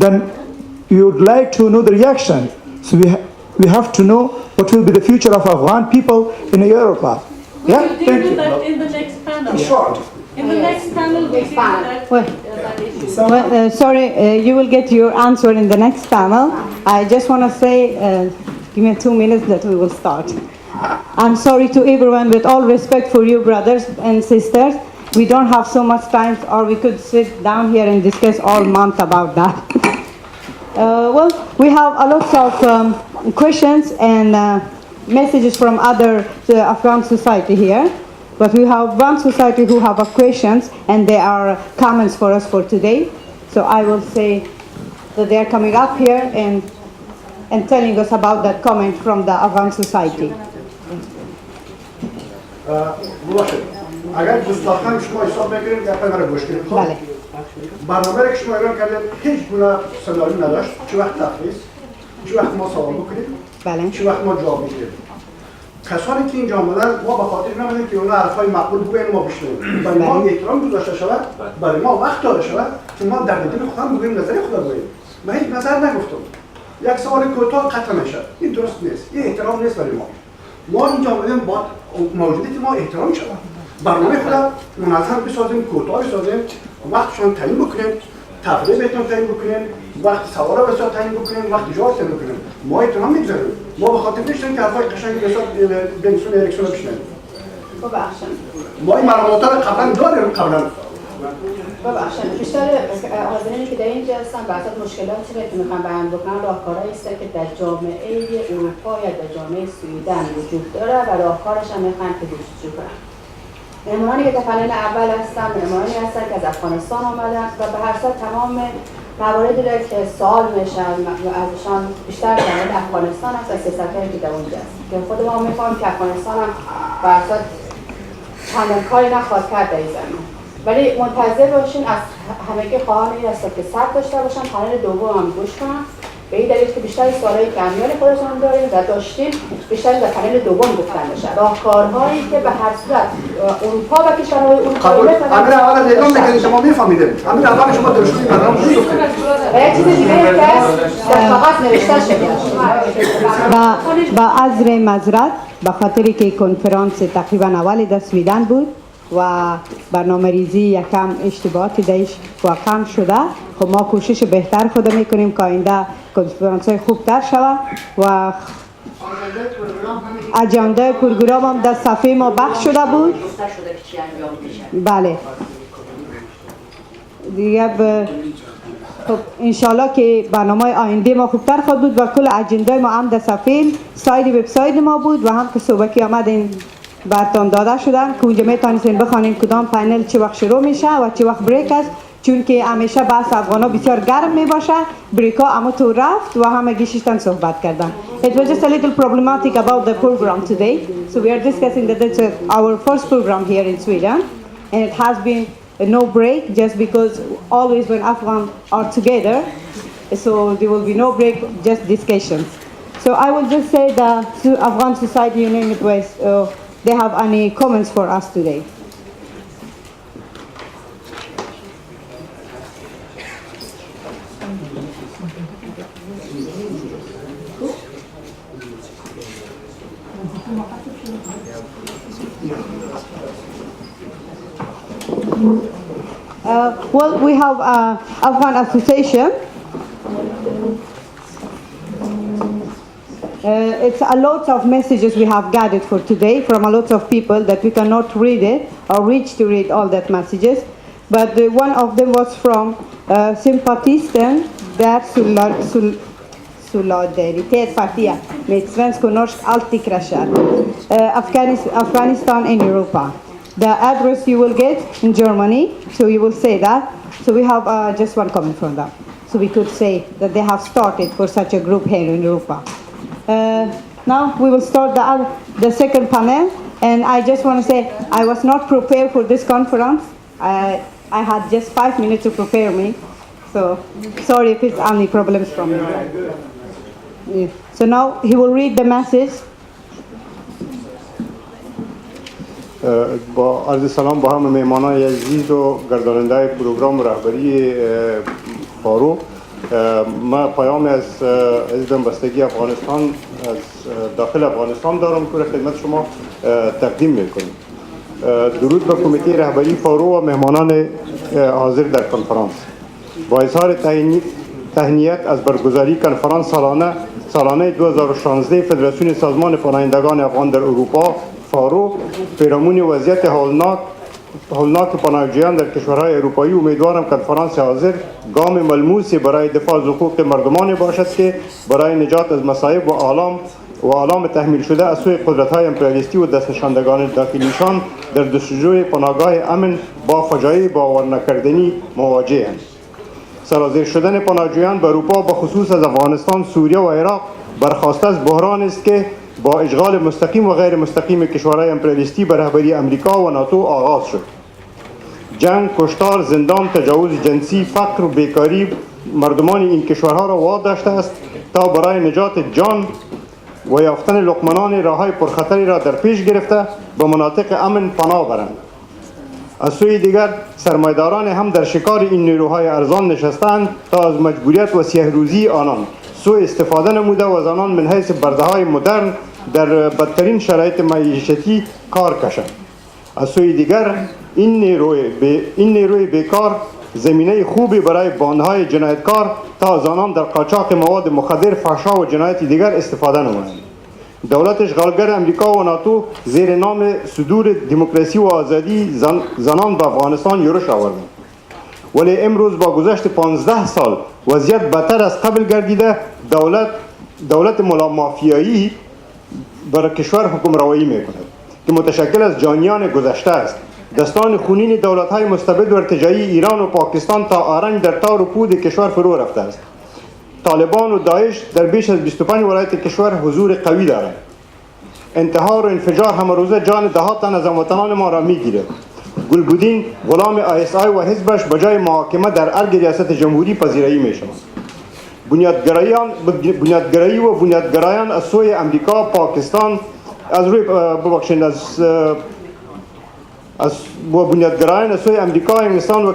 then you would like to know the reaction. So we have to know what will be the future of Afghan people in Europa. Yeah, We will deal with that in the next panel. Short. In the next panel, we deal with that issue. Sorry, you will get your answer in the next panel. I just want to say, give me 2 minutes that we will start. I'm sorry to everyone, with all respect for you brothers and sisters. We don't have so much time, or we could sit down here and discuss all month about that. Well, we have a lot of questions and messages from other Afghan society here. But we have one society who have questions, and they are comments for us for today. So I will say that they are coming up here and telling us about that comment from the Afghan society. اگر گستاخانه شما حساب نکنید گپ مرا گوش کنید. بله. برنامه که شما اعلام کردید هیچ گونه سناریو نداشت. چه وقت تخصیص، چه وقت ما سوال بکنیم، بله. چه وقت ما جواب بدیم. کسانی که اینجا آمدن ما به خاطر نمیدیم که اون حرفای معقول بگوییم ما بشنویم. برای ما احترام گذاشته شود، برای ما وقت داده شود که ما در دل خودم بگوییم، نظر خودم بگوییم. من هیچ نظر نگفتم. یک سوال کوتاه قطع میشه. این درست نیست. این احترام نیست برای ما. ما اینجا آمدیم با موجودیت ما احترام شود. برنامه خودم منظم بسازیم، کوتاه بسازیم، وقتشان تعیین بکنیم، تفریح بهتون تعیین بکنیم، وقت سوارا بسیار تعیین بکنیم، وقت جواب تعیین بکنیم. ما احترام میگذاریم. ما به خاطر نیستیم که حرفای قشنگی بسیار بنسون اریکسون رو بشنویم. ببخشید. ما این معلومات رو قبلا داریم قبلا. ببخشید بیشتر حاضرینی که در اینجا هستن بحث مشکلاتی که میخوام بیان بکنم راهکارهایی است که در جامعه اروپا یا در جامعه سویدن وجود داره و راهکارش هم میخوام که جستجو کنم. مهمانی که در پنل اول هستن مهمانی هستن که از افغانستان آمدن و به هر حال تمام مواردی را که سوال میشن ازشان بیشتر در مورد افغانستان هست و سیاست‌هایی که در اونجا هست که خود ما میفهمیم که افغانستان هم به هر حال چندان کاری نخواهد کرد در این زمینه. ولی منتظر باشین، از همگی خواهان این است که صبر داشته باشن، پنل دوم هم گوش کنن. به این دلیل که بیشتر سوالایی که امیال خودتون داریم و داشتیم بیشتر در پنل دوم گفتن بشه. راهکارهایی که به هر صورت اروپا و کشورهای اروپا امیر اول از اعلام می‌کنید شما می‌فهمیدید. امیر اول شما درشوی برنامه گفتید. و یک چیز دیگه که در کاغذ نوشته شده. و عذر معذرت به خاطری که کنفرانس تقریبا اول در سویدن بود و برنامه ریزی یکم اشتباهاتی درش واقع شده. خب ما کوشش بهتر خود میکنیم که آینده کنفرانس های خوبتر شود و اجنده پروگرام هم در صفحه ما بخش شده بود. بله دیگه خب انشالله که برنامه آینده ما خوبتر خواهد بود و کل اجنده ما هم در صفحه ساید وبسایت ما بود و هم که صحبتی آمدین براتون داده شدن که اونجا میتونید بخوانید کدام پنل چه وقت شروع میشه و چه وقت بریک است، چون که همیشه بحث افغانا بسیار گرم میباشه. بریک ها اما تو رفت و همه گیشتن صحبت کردن. It was just a little problematic about the program today, so we are discussing that it's our first program here in Sweden and it has been no break just because always when Afghan are together, so there will be no break, just discussions. So I will just say the Afghan Society United West, they have any comments for us today. Well, we have Afghan Association. It's a lot of messages we have gathered for today from a lot of people that we cannot read it or reach to read all that messages. But one of them was from sympathisten där solidaritetspartiet med svensk och norsk alltid kraschar. Afghanistan and Europa. The address you will get in Germany, so you will say that. So we have just one comment from them. So we could say that they have started for such a group here in Europa. Now we will start the second panel, and I just want to say I was not prepared for this conference. I had just 5 minutes to prepare me, so sorry if it's any problems from me. Yeah. So now he will read the message. با عرض سلام با همه مهمانان عزیز و گرداننده پروگرام رهبری فارو ما پیام از دمبستگی افغانستان از داخل افغانستان دارم که خدمت شما تقدیم میکنیم. درود به کمیته رهبری فارو و مهمانان حاضر در کنفرانس. با اظهار تهنیت از برگزاری کنفرانس سالانه 2016 فدراسیون سازمان پناهندگان افغان در اروپا فارو پیرامون وضعیت هولناک پناهجویان در کشورهای اروپایی، امیدوارم کنفرانس حاضر گام ملموسی برای دفاع از حقوق مردمان باشد که برای نجات از مصائب و آلام تحمیل شده از سوی قدرت‌های امپریالیستی و دستنشاندگان داخلیشان در جستجوی پناهگاه امن با فجایع باور نکردنی مواجه‌اند. سرازیر شدن پناهجویان به اروپا به خصوص از افغانستان، سوریه و عراق برخواسته از بحران است که با اشغال مستقیم و غیر مستقیم کشورهای امپریالیستی به رهبری امریکا و ناتو آغاز شد. جنگ، کشتار، زندان، تجاوز جنسی، فقر و بیکاری مردمان این کشورها را واداشته است تا برای نجات جان و یافتن لقمنان راههای پرخطری را در پیش گرفته به مناطق امن پناه برند. از سوی دیگر سرمایه‌داران هم در شکار این نیروهای ارزان نشستند تا از مجبوریت و سیه روزی آنان سوء استفاده نموده و از آنان من حیث برده‌های مدرن در بدترین شرایط معیشتی کار کشند. از سوی دیگر این نیروی بیکار زمینه خوبی برای باندهای جنایتکار تا از آنان در قاچاق مواد مخدر، فحشا و جنایت دیگر استفاده نمایند. دولت اشغالگر امریکا و ناتو زیر نام صدور دموکراسی و آزادی زنان به افغانستان یورش آوردند، ولی امروز با گذشت 15 سال وضعیت بدتر از قبل گردیده. دولت مافیایی بر کشور حکمرانی میکند که متشکل از جانیان گذشته است. دستان خونین دولت‌های مستبد و ارتجاعی ایران و پاکستان تا آرنج در تار و پود کشور فرو رفته است. طالبان و داعش در بیش از 25 ولایت کشور حضور قوی دارند. انتحار و انفجار همه روزه جان دهات تن از هموطنان ما را میگیرد. گلبودین غلام ASI و حزبش به جای محاکمه در ارگ ریاست جمهوری پذیرایی میشوند. بنیادگرایی و بنیادگرایان از سوی امریکا، پاکستان و بنیادگرایان از سوی امریکا، انگلستان و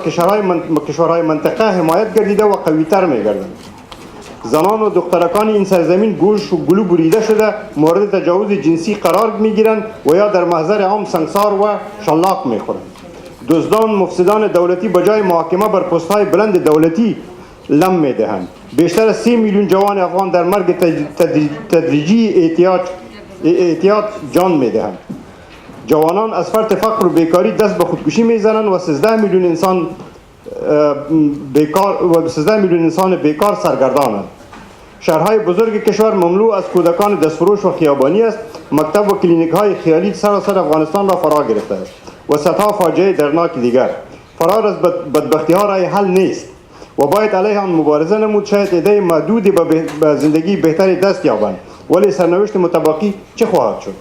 کشورهای منطقه حمایت گردیده و قوی‌تر می‌گردند. زنان و دخترکان این سرزمین گوش و گلو بریده شده مورد تجاوز جنسی قرار می‌گیرند و یا در محضر عام سنگسار و شلاق می‌خورند. دزدان مفسدان دولتی به جای محاکمه بر پست‌های بلند دولتی لم می‌دهند. بیشتر از 3 میلیون جوان افغان در مرگ تدریجی احتیاط جان می‌دهند. جوانان از فرط فقر و بیکاری دست به خودکشی می‌زنند و 13 میلیون انسان بیکار سرگردانند. شهرهای بزرگ کشور مملو از کودکان دستفروش و خیابانی است. مکتب و کلینیک‌های خیالی سراسر افغانستان را فرا گرفته است و صدها فاجعه درناک دیگر. فرار از بدبختی‌ها راه حل نیست و باید علیه آن مبارزه نمود. شاید عده معدودی به زندگی بهتری دست یابند، ولی سرنوشت متبقی چه خواهد شد؟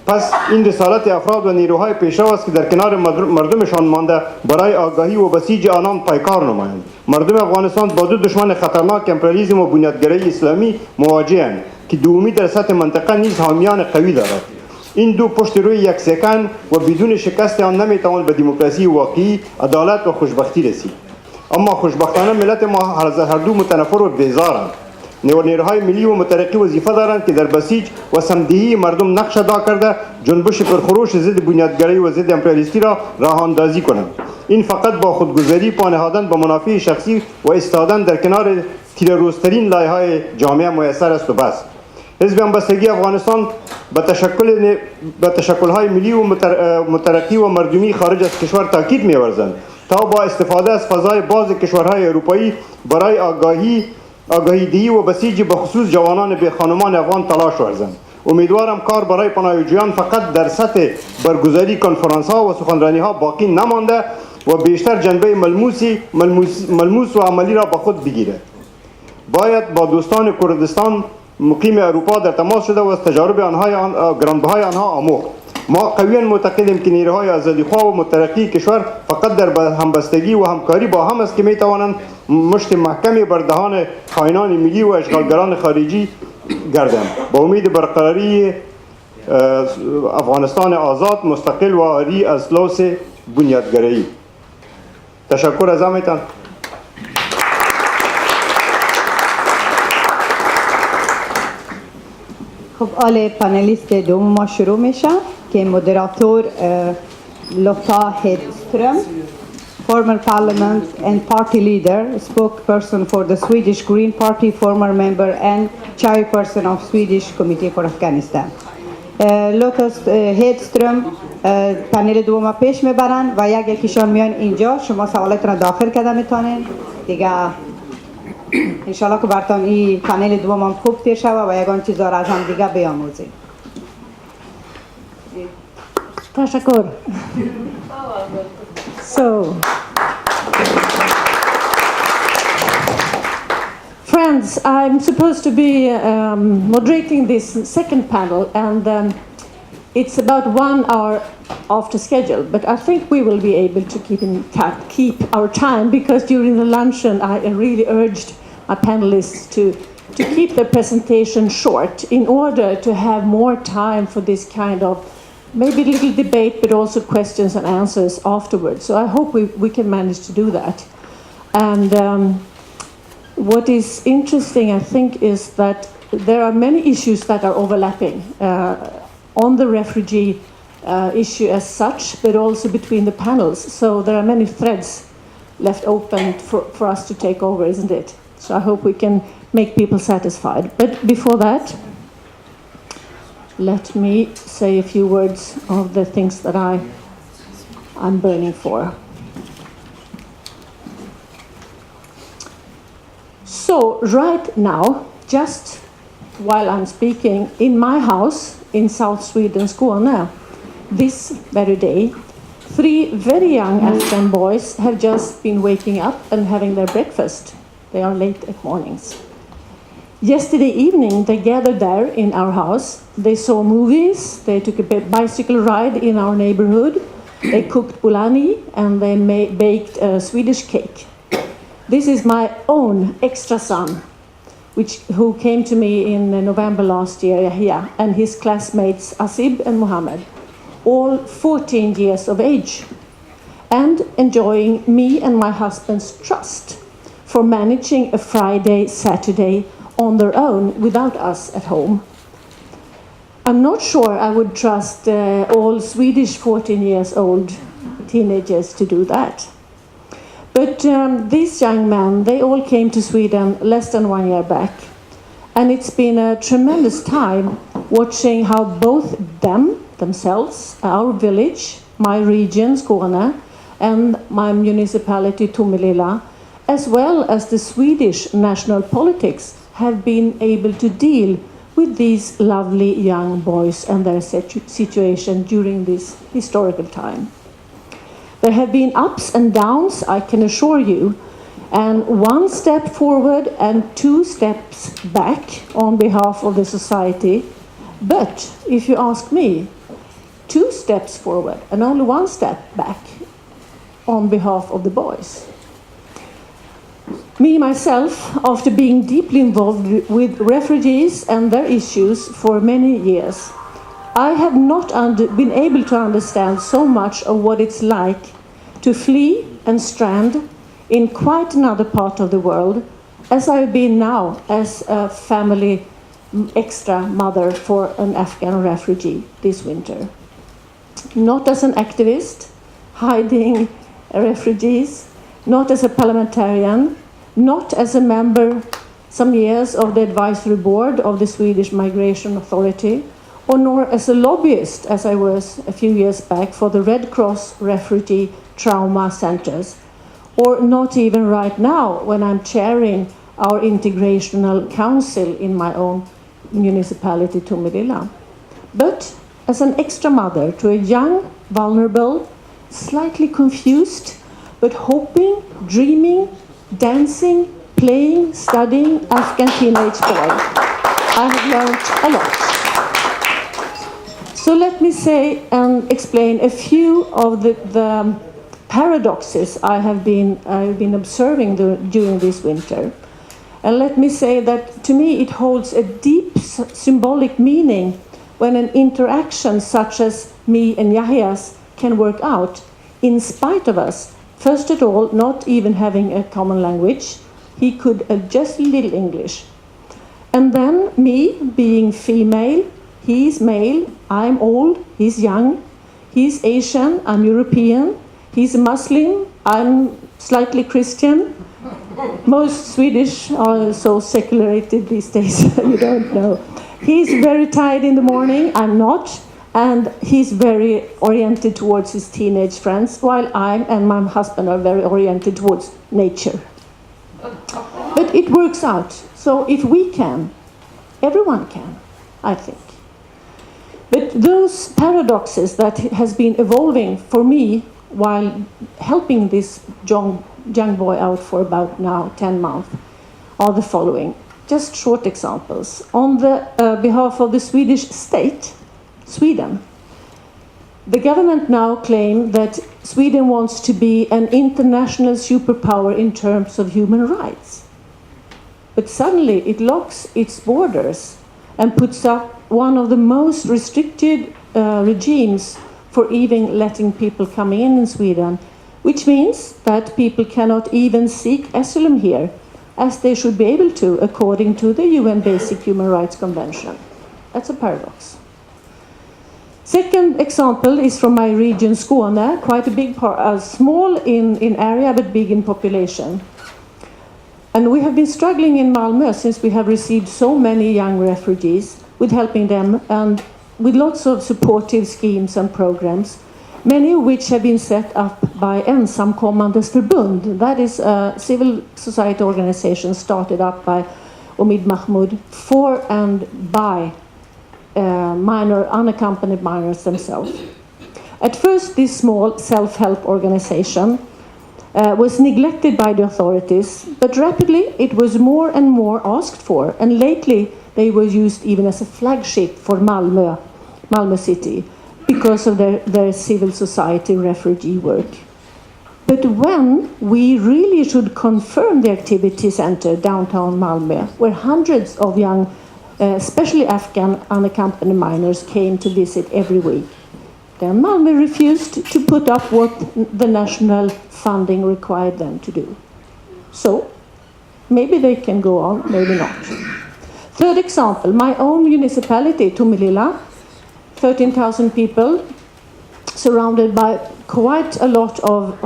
پس این رسالت افراد و نیروهای پیشرو است که در کنار مردمشان مانده برای آگاهی و بسیج آنان پایکار نمایند. مردم افغانستان با دو دشمن خطرناک، امپریالیسم و بنیادگرایی اسلامی، مواجه‌اند که دومی در سطح منطقه نیز حامیان قوی دارد. این دو پشت روی یک سکن و بدون شکست آن نمیتواند به دموکراسی واقعی، عدالت و خوشبختی رسید. اما خوشبختانه ملت ما هر دو متنفر و بیزارند. نیروهای ملی و مترقی وظیفه دارند که در بسیج و سمدهی مردم نقش ادا کرده جنبش پرخروش ضد بنیادگرایی و ضد امپریالیستی را راه اندازی کنند. این فقط با خودگذری، پا نهادن به منافع شخصی و ایستادن در کنار تیراروزترین لایه‌های جامعه میسر است و بس. حزب همبستگی افغانستان به تشکل‌های ملی و مترقی و مردمی خارج از کشور تاکید می‌ورزند تا با استفاده از فضای باز کشورهای اروپایی برای آگاهی دهی و بسیج به خصوص جوانان به خانمان افغان تلاش ورزند. امیدوارم کار برای پناهجویان فقط در سطح برگزاری کنفرانس‌ها و سخنرانی‌ها باقی نمانده و بیشتر جنبه ملموس و عملی را به خود بگیرد. باید با دوستان کردستان مقیم اروپا در تماس شده و از تجارب گرانبهای آنها آموخت. ما قویاً معتقدیم که نیروهای آزادیخواه و مترقی کشور فقط در همبستگی و همکاری با هم است که میتوانند مشت محکمی بر دهان خائنان ملی و اشغالگران خارجی گردند. با امید برقراری افغانستان آزاد، مستقل و عاری از لوث بنیادگرایی. تشکر از همتان. خب آل پانلیست دوم ما شروع میشه که مدراتور لوتا هدسترم former parliament and party leader, spokesperson for the Swedish Green Party, former member and chairperson of Swedish Committee for Afghanistan. لوتاس هدسترم پنل دوم پیش میبرن و یکیشان میان اینجا. شما سوالات را داخل کرده میتونین دیگه. انشالله که براتون این پنل دوم هم خوب تیر شود و یگان چیزا را از هم دیگه بیاموزیم. تشکر. So, friends, I'm supposed to be moderating this second panel, and it's about 1 hour after schedule. But I think we will be able to keep our time, because during the luncheon I really urged my panelists to keep their presentation short in order to have more time for this kind of maybe little debate, but also questions and answers afterwards. So I hope we can manage to do that. And what is interesting, I think, is that there are many issues that are overlapping on the refugee issue as such, but also between the panels. So there are many threads left open for us to take over, isn't it? So I hope we can make people satisfied. But before that, let me say a few words of the things that I'm burning for. So right now, just while I'm speaking, in my house in South Sweden, Skåne, this very day, 3 very young Afghan boys have just been waking up and having their breakfast. They are late at mornings. Yesterday evening, they gathered there in our house. They saw movies, they took a bicycle ride in our neighborhood, they cooked bulani, and they baked a Swedish cake. This is my own extra son, who came to me in November last year, Yahya, and his classmates Asib and Mohammed, all 14 years of age, and enjoying me and my husband's trust for managing a Friday, Saturday on their own without us at home. I'm not sure I would trust all Swedish 14 years old teenagers to do that. But these young men, they all came to Sweden less than 1 year back. And it's been a tremendous time watching how both themselves, our village, my region, Skåne, and my municipality, Tomelilla, as well as the Swedish national politics, have been able to deal with these lovely young boys and their situation during this historical time. There have been ups and downs, I can assure you, and 1 step forward and 2 steps back on behalf of the society. But if you ask me, 2 steps forward and only 1 step back on behalf of the boys. Me, myself, after being deeply involved with refugees and their issues for many years, I have not been able to understand so much of what it's like to flee and strand in quite another part of the world as I've been now as a family extra mother for an Afghan refugee this winter. Not as an activist, hiding refugees, not as a parliamentarian, not as a member some years of the advisory board of the Swedish Migration Authority, or nor as a lobbyist, as I was a few years back for the Red Cross refugee trauma centers, or not even right now when I'm chairing our integrational council in my own municipality, Tomelilla. But as an extra mother to a young, vulnerable, slightly confused, but hoping, dreaming, dancing, playing, studying Afghan teenage boy, I have learned a lot. So let me say and explain a few of the paradoxes I have been observing during this winter. And let me say that to me it holds a deep symbolic meaning when an interaction such as me and Yahya's can work out in spite of us. First of all, not even having a common language. He could just a little English. And then me being female, he's male, I'm old, he's young, he's Asian, I'm European, he's a Muslim, I'm slightly Christian. Most Swedish are so secularized these days, you don't know. He's very tired in the morning, I'm not, and he's very oriented towards his teenage friends, while I and my husband are very oriented towards nature. But it works out. So if we can, everyone can, I think. But those paradoxes that has been evolving for me while helping this young boy out for about now 10 months are the following. Just short examples. On the behalf of the Swedish state, Sweden, the government now claims that Sweden wants to be an international superpower in terms of human rights. But suddenly it locks its borders and puts up one of the most restricted regimes for even letting people come in Sweden, which means that people cannot even seek asylum here, as they should be able to according to the UN Basic Human Rights Convention. That's a paradox. Second example is from my region, Skåne, quite a big part, small in area but big in population. And we have been struggling in Malmö since we have received so many young refugees with helping them and with lots of supportive schemes and programs, many of which have been set up by Ensamkommandes Förbund. That is a civil society organization started up by Omid Mahmoud for and by unaccompanied minors themselves. At first, this small self-help organization was neglected by the authorities, but rapidly it was more and more asked for, and lately they were used even as a flagship for Malmö city because of their civil society refugee work. But when we really should confirm the activity center downtown Malmö, where hundreds of young, especially Afghan unaccompanied minors came to visit every week, then Malmö refused to put up what the national funding required them to do. So, maybe they can go on, maybe not. Third example, my own municipality, Tomelilla, 13,000 people, surrounded by quite a lot of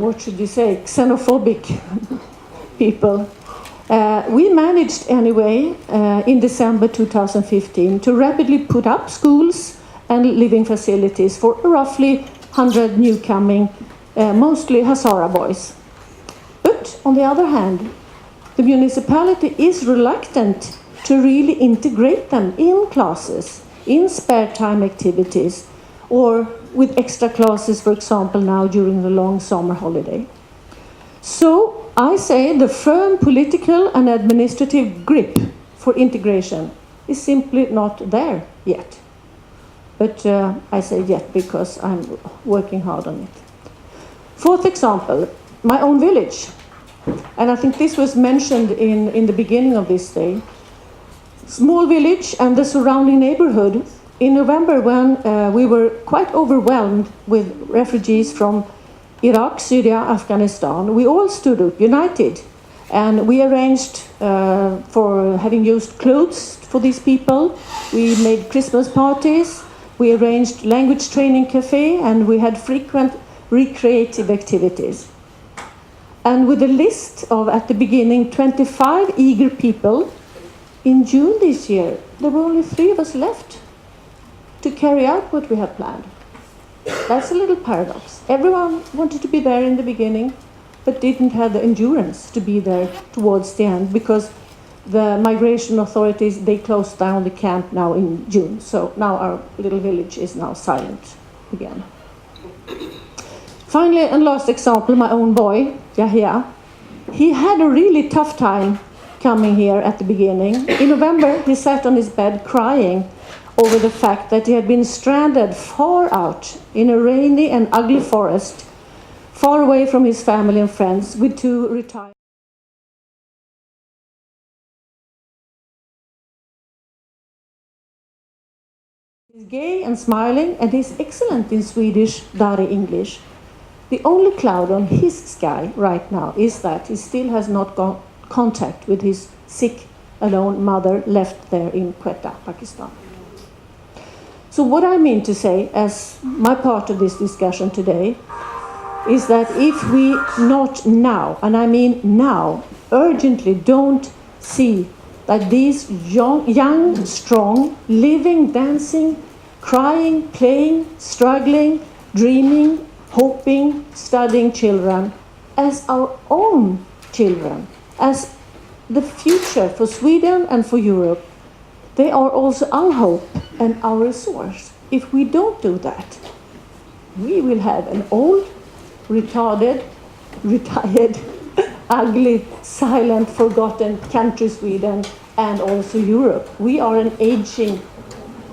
what should you say, xenophobic people. We managed anyway in December 2015 to rapidly put up schools and living facilities for roughly 100 new coming, mostly Hazara boys. But on the other hand, the municipality is reluctant to really integrate them in classes, in spare time activities, or with extra classes, for example, now during the long summer holiday. So I say the firm political and administrative grip for integration is simply not there yet. But I say yet because I'm working hard on it. Fourth example, my own village. And I think this was mentioned in the beginning of this day. Small village and the surrounding neighborhood. In November, when we were quite overwhelmed with refugees from Iraq, Syria, Afghanistan, we all stood up united, and we arranged for having used clothes for these people. We made Christmas parties, we arranged language training cafe, and we had frequent recreative activities. And with a list of, at the beginning, 25 eager people, in June this year, there were only 3 of us left to carry out what we had planned. That's a little paradox. Everyone wanted to be there in the beginning, but didn't have the endurance to be there towards the end because the migration authorities, they closed down the camp now in June. So now our little village is now silent again. Finally, and last example, my own boy, Yahya. He had a really tough time coming here at the beginning. In November, he sat on his bed crying over the fact that he had been stranded far out in a rainy and ugly forest, far away from his family and friends, with 2 retired. He's gay and smiling, and he's excellent in Swedish, Dari English. The only cloud on his sky right now is that he still has not contact with his sick, alone mother left there in Quetta, Pakistan. So what I mean to say, as my part of this discussion today, is that if we not now, and I mean now, urgently don't see that these young, strong, living, dancing, crying, playing, struggling, dreaming, hoping, studying children as our own children, as the future for Sweden and for Europe, they are also our hope and our resource. If we don't do that, we will have an old, retarded, retired, ugly, silent, forgotten country, Sweden, and also Europe. We are aging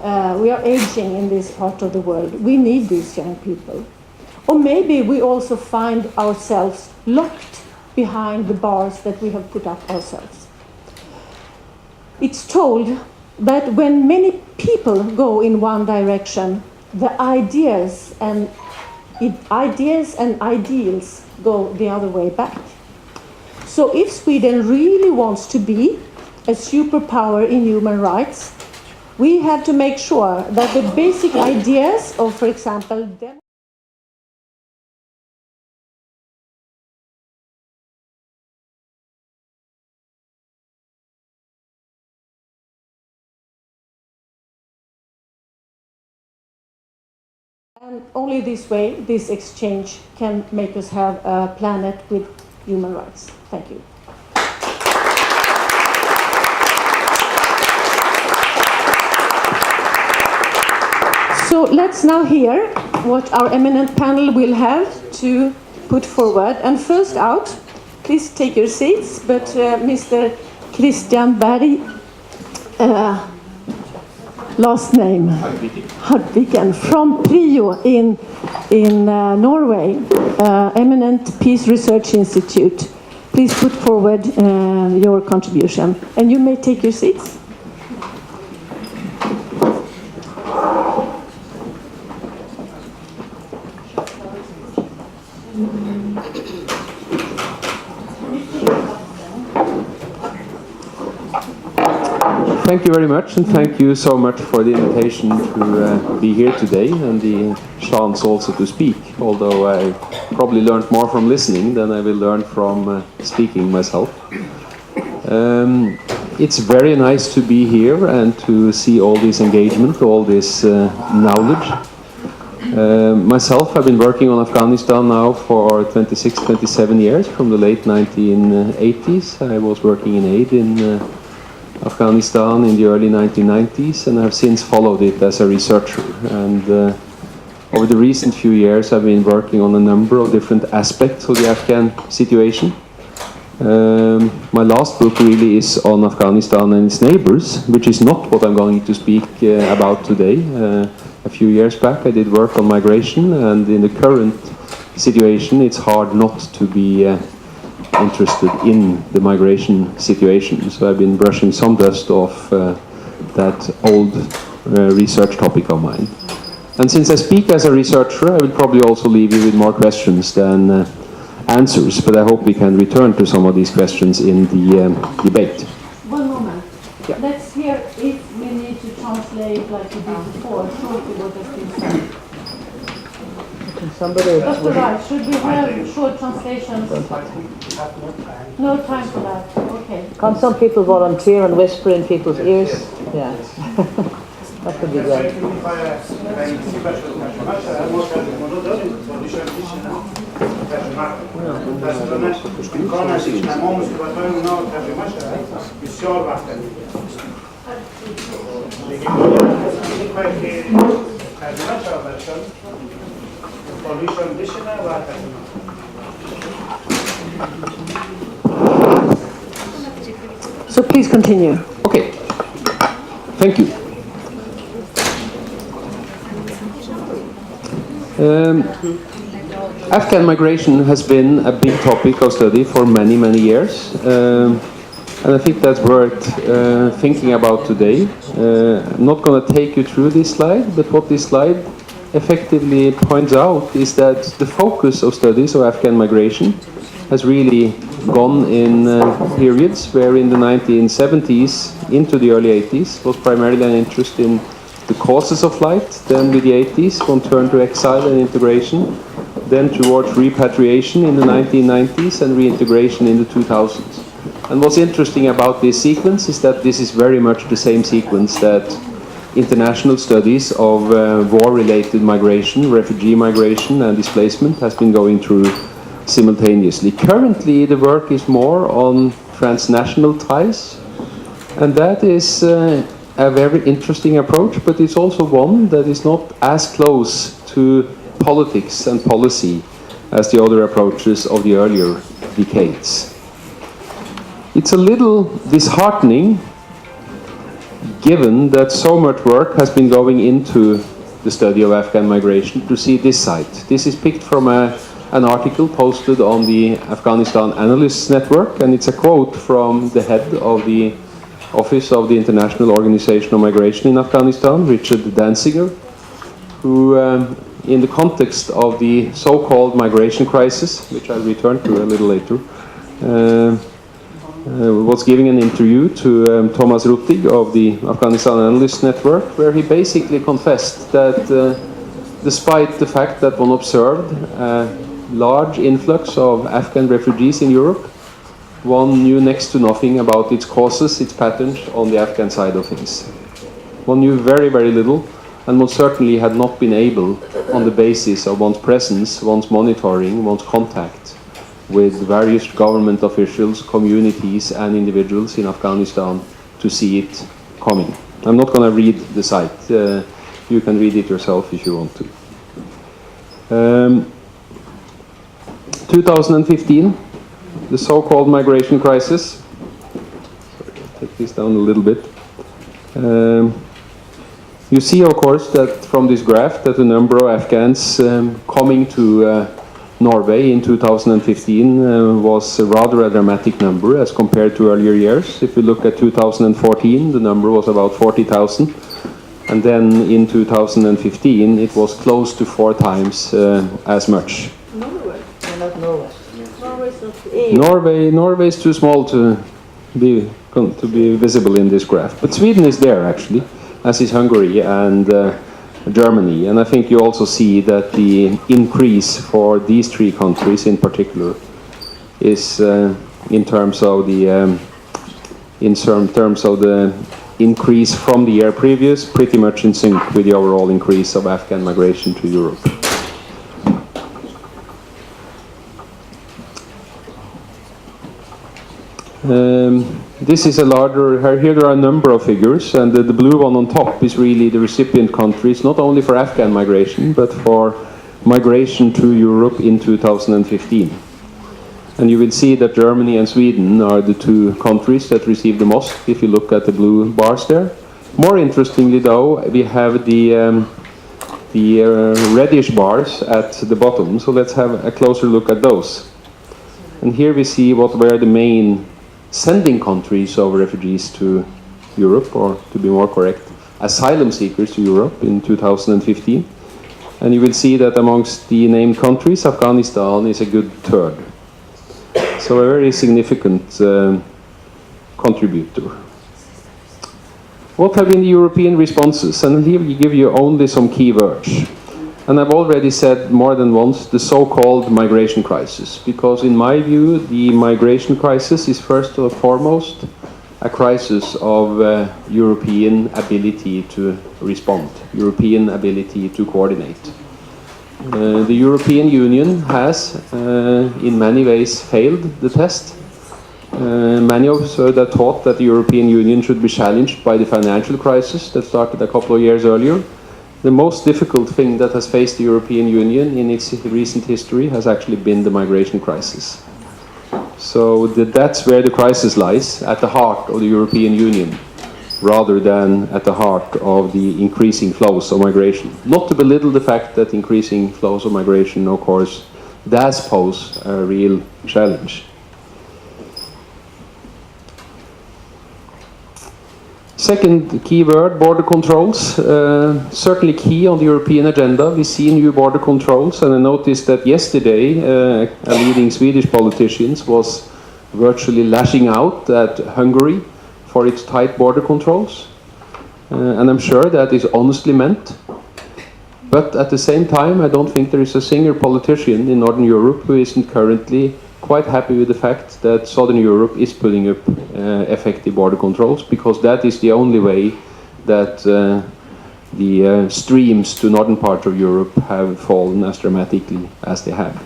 in this part of the world. We need these young people. Or maybe we also find ourselves locked behind the bars that we have put up ourselves. It's told that when many people go in one direction, the ideas and ideals go the other way back. So if Sweden really wants to be a superpower in human rights, we have to make sure that the basic ideas of, for example, and only this way, this exchange can make us have a planet with human rights. Thank you. So let's now hear what our eminent panel will have to put forward. And first out, please take your seats, but Mr. Christian Berg, last name, Hardviken, from PRIO in Norway, eminent Peace Research Institute. Please put forward your contribution. And you may take your seats. Thank you very much, and thank you so much for the invitation to be here today and the chance also to speak, although I probably learned more from listening than I will learn from speaking myself. It's very nice to be here and to see all this engagement, all this knowledge. Myself, I've been working on Afghanistan now for 26, 27 years, from the late 1980s. I was working in aid in Afghanistan in the early 1990s, and I've since followed it as a researcher. And over the recent few years, I've been working on a number of different aspects of the Afghan situation. My last book really is on Afghanistan and its neighbors, which is not what I'm going to speak about today. A few years back, I did work on migration, and in the current situation, it's hard not to be interested in the migration situation. So I've been brushing some dust off that old research topic of mine. And since I speak as a researcher, I will probably also leave you with more questions than answers, but I hope we can return to some of these questions in the debate. One moment. Yeah. Let's hear if we need to translate like we did before, shortly what has been said. Dr. Wright, should we have short translations? No time for that. Okay. Can some people volunteer and whisper in people's ears? Yeah. That could be great. So please continue. Okay. Thank you. Afghan migration has been a big topic of study for many, many years. And I think that's worth thinking about today. I'm not going to take you through this slide, but what this slide effectively points out is that the focus of studies of Afghan migration has really gone in periods where in the 1970s into the early 80s was primarily an interest in the causes of flight. Then with the 80s, one turned to exile and integration. Then towards repatriation in the 1990s and reintegration in the 2000s. And what's interesting about this sequence is that this is very much the same sequence that international studies of war-related migration, refugee migration and displacement has been going through simultaneously. Currently, the work is more on transnational ties, and that is a very interesting approach, but it's also one that is not as close to politics and policy as the other approaches of the earlier decades. It's a little disheartening given that so much work has been going into the study of Afghan migration to see this site. This is picked from an article posted on the Afghanistan Analysts Network, and it's a quote from the head of the Office of the International Organization of Migration in Afghanistan, Richard Danziger, who in the context of the so-called migration crisis, which I'll return to a little later, was giving an interview to Thomas Ruttig of the Afghanistan Analysts Network, where he basically confessed that despite the fact that one observed a large influx of Afghan refugees in Europe, one knew next to nothing about its causes, its patterns on the Afghan side of things. One knew very, very little, and one certainly had not been able, on the basis of one's presence, one's monitoring, one's contact with various government officials, communities and individuals in Afghanistan, to see it coming. I'm not going to read the site. You can read it yourself if you want to. 2015, the so-called migration crisis. Sorry, I'll take this down a little bit. You see, of course, that from this graph that the number of Afghans coming to Norway in 2015 was rather a dramatic number as compared to earlier years. If you look at 2014, the number was about 40,000. And then in 2015, it was close to 4 times as much. Norway. Not Norway. Norway is too small to be visible in this graph. But Sweden is there, actually, as is Hungary and Germany, and I think you also see that the increase for these 3 countries in particular is in terms of the increase from the year previous, pretty much in sync with the overall increase of Afghan migration to Europe. This is a larger, here there are a number of figures, and the blue one on top is really the recipient countries, not only for Afghan migration, but for migration to Europe in 2015. And you will see that Germany and Sweden are the 2 countries that receive the most, if you look at the blue bars there. More interestingly though, we have the reddish bars at the bottom, so let's have a closer look at those. And here we see what were the main sending countries of refugees to Europe, or to be more correct, asylum seekers to Europe in 2015. And you will see that amongst the named countries, Afghanistan is a good third. So a very significant contributor. What have been the European responses? And here we give you only some key words. And I've already said more than once the so-called migration crisis, because in my view the migration crisis is first and foremost a crisis of European ability to respond, European ability to coordinate. The European Union has in many ways failed the test. Many of us had thought that the European Union should be challenged by the financial crisis that started a couple of years earlier. The most difficult thing that has faced the European Union in its recent history has actually been the migration crisis. So that's where the crisis lies, at the heart of the European Union, rather than at the heart of the increasing flows of migration. Not to belittle the fact that increasing flows of migration, of course, does pose a real challenge. Second key word, border controls. Certainly key on the European agenda. We see new border controls, and I noticed that yesterday a leading Swedish politician was virtually lashing out at Hungary for its tight border controls. And I'm sure that is honestly meant. But at the same time, I don't think there is a single politician in Northern Europe who isn't currently quite happy with the fact that Southern Europe is putting up effective border controls, because that is the only way that the streams to northern part of Europe have fallen as dramatically as they have.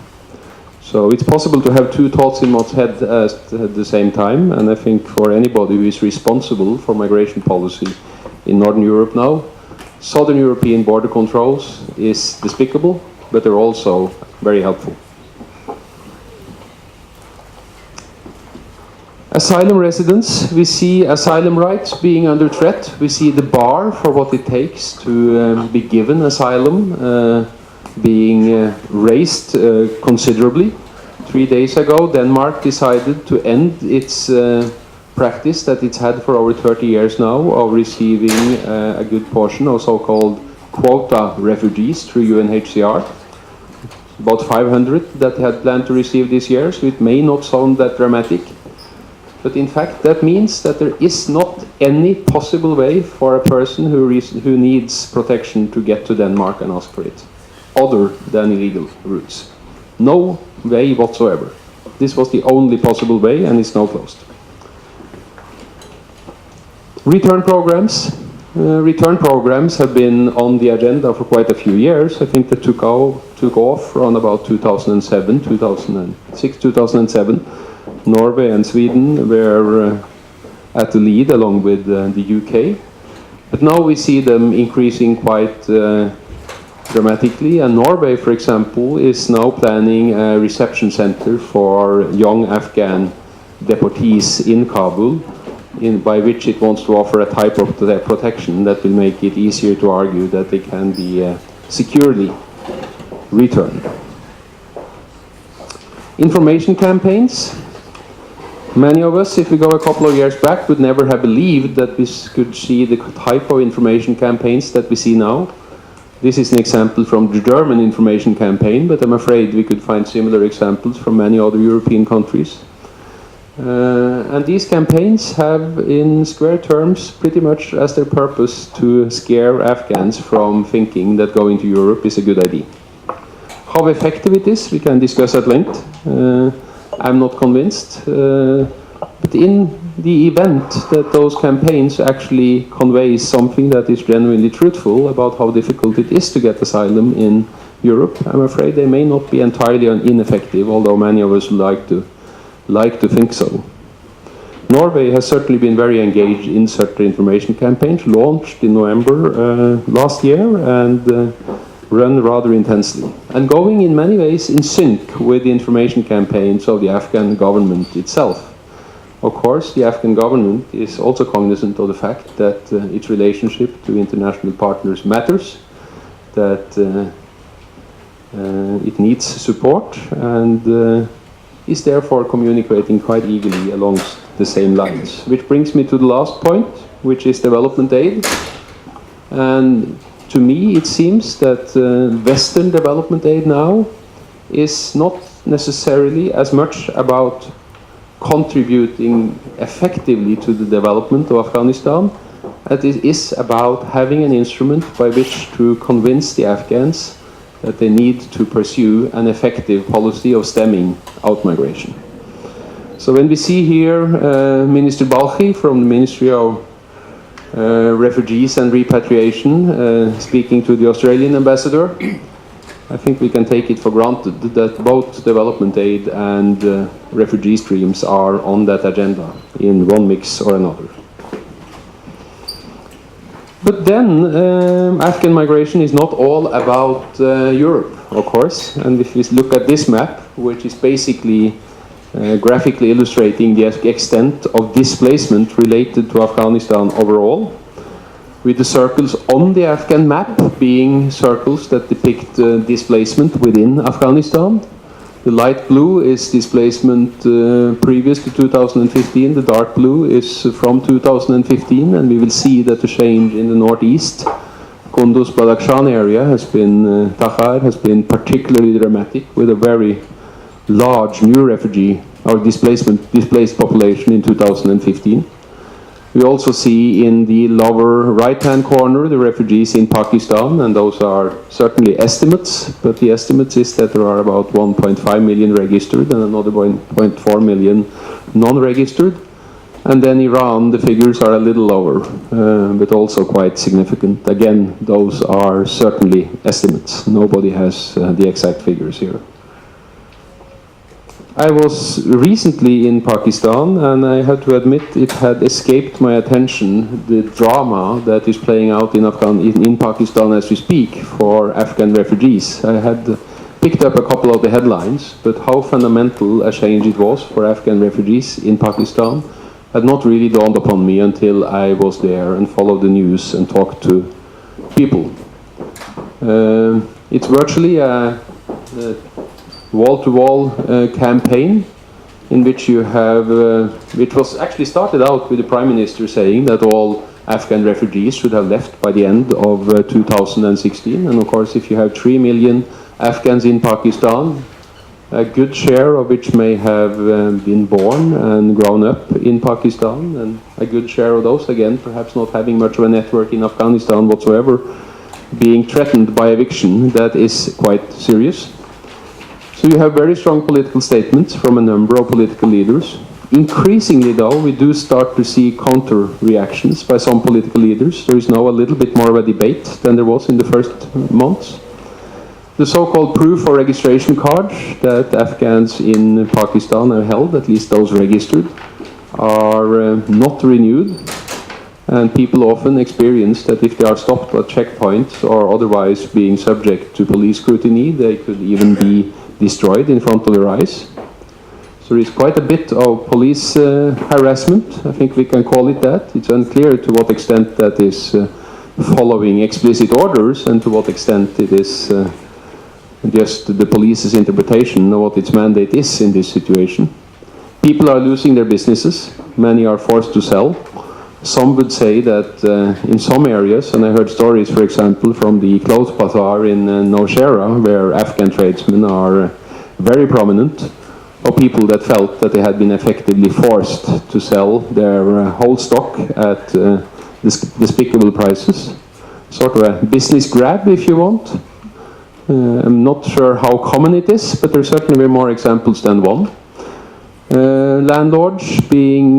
So it's possible to have two thoughts in one's head at the same time, and I think for anybody who is responsible for migration policy in Northern Europe now, Southern European border controls is despicable, but they're also very helpful. Asylum residents, we see asylum rights being under threat. We see the bar for what it takes to be given asylum being raised considerably. 3 days ago, Denmark decided to end its practice that it's had for over 30 years now of receiving a good portion of so-called quota refugees through UNHCR. About 500 that they had planned to receive this year, so it may not sound that dramatic. But in fact, that means that there is not any possible way for a person who needs protection to get to Denmark and ask for it, other than illegal routes. No way whatsoever. This was the only possible way, and it's now closed. Return programs. Return programs have been on the agenda for quite a few years. I think they took off around about 2007, 2006, 2007. Norway and Sweden were at the lead along with the UK. But now we see them increasing quite dramatically, and Norway, for example, is now planning a reception center for young Afghan deportees in Kabul, by which it wants to offer a type of protection that will make it easier to argue that they can be securely returned. Information campaigns. Many of us, if we go a couple of years back, would never have believed that we could see the type of information campaigns that we see now. This is an example from the German information campaign, but I'm afraid we could find similar examples from many other European countries. And these campaigns have, in square terms, pretty much as their purpose to scare Afghans from thinking that going to Europe is a good idea. How effective it is, we can discuss at length. I'm not convinced. But in the event that those campaigns actually convey something that is genuinely truthful about how difficult it is to get asylum in Europe, I'm afraid they may not be entirely ineffective, although many of us like to think so. Norway has certainly been very engaged in such information campaigns, launched in November last year and run rather intensely, and going in many ways in sync with the information campaigns of the Afghan government itself. Of course, the Afghan government is also cognizant of the fact that its relationship to international partners matters, that it needs support, and is therefore communicating quite eagerly along the same lines. Which brings me to the last point, which is development aid. And to me, it seems that Western development aid now is not necessarily as much about contributing effectively to the development of Afghanistan as it is about having an instrument by which to convince the Afghans that they need to pursue an effective policy of stemming out migration. So when we see here Minister Balkhi from the Ministry of Refugees and Repatriation speaking to the Australian ambassador, I think we can take it for granted that both development aid and refugee streams are on that agenda in one mix or another. But then Afghan migration is not all about Europe, of course. And if we look at this map, which is basically graphically illustrating the extent of displacement related to Afghanistan overall, with the circles on the Afghan map being circles that depict displacement within Afghanistan. The light blue is displacement previous to 2015, the dark blue is from 2015, and we will see that the change in the northeast, Kunduz Badakhshan area has been, Takhar has been particularly dramatic, with a very large new refugee our displaced population in 2015. We also see in the lower right-hand corner the refugees in Pakistan, and those are certainly estimates, but the estimate is that there are about 1.5 million registered and another 1.4 million non-registered. And then Iran, the figures are a little lower, but also quite significant. Again, those are certainly estimates. Nobody has the exact figures here. I was recently in Pakistan, and I have to admit it had escaped my attention, the drama that is playing out in Pakistan as we speak for Afghan refugees. I had picked up a couple of the headlines, but how fundamental a change it was for Afghan refugees in Pakistan had not really dawned upon me until I was there and followed the news and talked to people. It's virtually a wall-to-wall campaign in which you have, which was actually started out with the Prime Minister saying that all Afghan refugees should have left by the end of 2016. And of course, if you have 3 million Afghans in Pakistan, a good share of which may have been born and grown up in Pakistan, and a good share of those, again, perhaps not having much of a network in Afghanistan whatsoever, being threatened by eviction, that is quite serious. So you have very strong political statements from a number of political leaders. Increasingly, though, we do start to see counter-reactions by some political leaders. There is now a little bit more of a debate than there was in the first months. The so-called proof or registration cards that Afghans in Pakistan have held, at least those registered, are not renewed. And people often experience that if they are stopped at checkpoints or otherwise being subject to police scrutiny, they could even be destroyed in front of their eyes. So there is quite a bit of police harassment, I think we can call it that. It's unclear to what extent that is following explicit orders and to what extent it is just the police's interpretation of what its mandate is in this situation. People are losing their businesses. Many are forced to sell. Some would say that in some areas, and I heard stories, for example, from the clothes bazaar in Nowshera, where Afghan tradesmen are very prominent, of people that felt that they had been effectively forced to sell their whole stock at despicable prices. Sort of a business grab, if you want. I'm not sure how common it is, but there certainly were more examples than one. Landlords being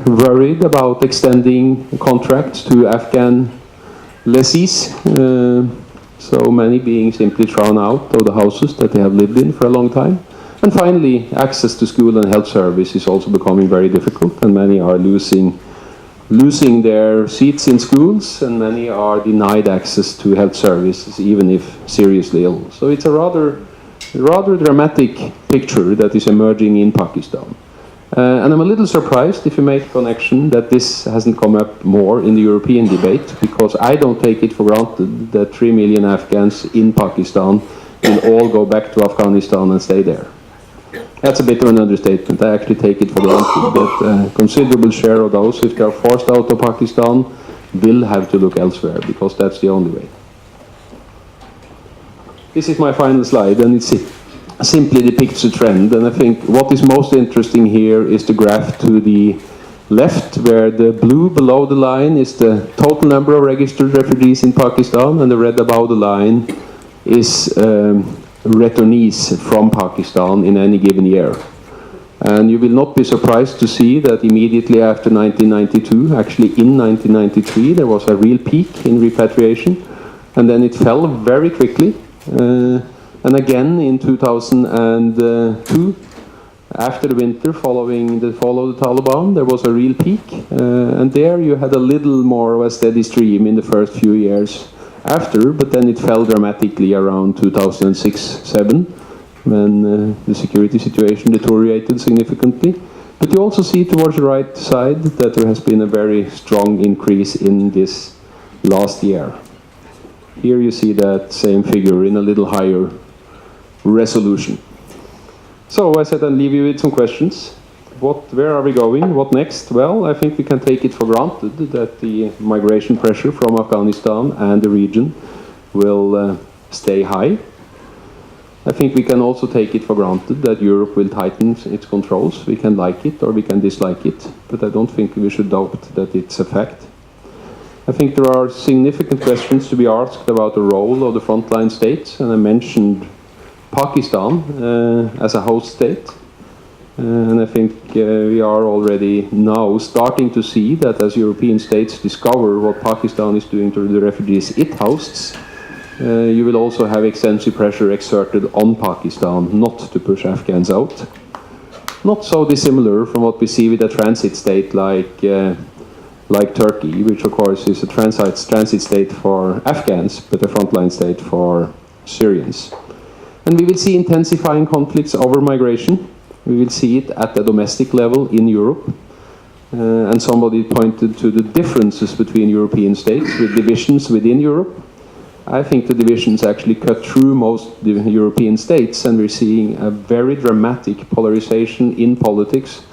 worried about extending contracts to Afghan lessees, so many being simply thrown out of the houses that they have lived in for a long time. And finally, access to school and health service is also becoming very difficult, and many are losing their seats in schools, and many are denied access to health services, even if seriously ill. So it's a rather dramatic picture that is emerging in Pakistan. And I'm a little surprised, if you make a connection, that this hasn't come up more in the European debate, because I don't take it for granted that 3 million Afghans in Pakistan will all go back to Afghanistan and stay there. That's a bit of an understatement. I actually take it for granted that a considerable share of those, if they are forced out of Pakistan, will have to look elsewhere, because that's the only way. This is my final slide, and it simply depicts a trend. And I think what is most interesting here is the graph to the left, where the blue below the line is the total number of registered refugees in Pakistan, and the red above the line is returnees from Pakistan in any given year. And you will not be surprised to see that immediately after 1992, actually in 1993, there was a real peak in repatriation, and then it fell very quickly. And again in 2002, after the winter following the fall of the Taliban, there was a real peak, and there you had a little more of a steady stream in the first few years after, but then it fell dramatically around 2006-07, when the security situation deteriorated significantly. But you also see towards the right side that there has been a very strong increase in this last year. Here you see that same figure in a little higher resolution. So I said I'd leave you with some questions. Where are we going? What next? Well, I think we can take it for granted that the migration pressure from Afghanistan and the region will stay high. I think we can also take it for granted that Europe will tighten its controls. We can like it or we can dislike it, but I don't think we should doubt that it's a fact. I think there are significant questions to be asked about the role of the frontline states, and I mentioned Pakistan as a host state. And I think we are already now starting to see that as European states discover what Pakistan is doing to the refugees it hosts, you will also have extensive pressure exerted on Pakistan not to push Afghans out. Not so dissimilar from what we see with a transit state like Turkey, which of course is a transit state for Afghans, but a frontline state for Syrians. And we will see intensifying conflicts over migration. We will see it at the domestic level in Europe. And somebody pointed to the differences between European states with divisions within Europe. I think the divisions actually cut through most European states, and we're seeing a very dramatic polarization in politics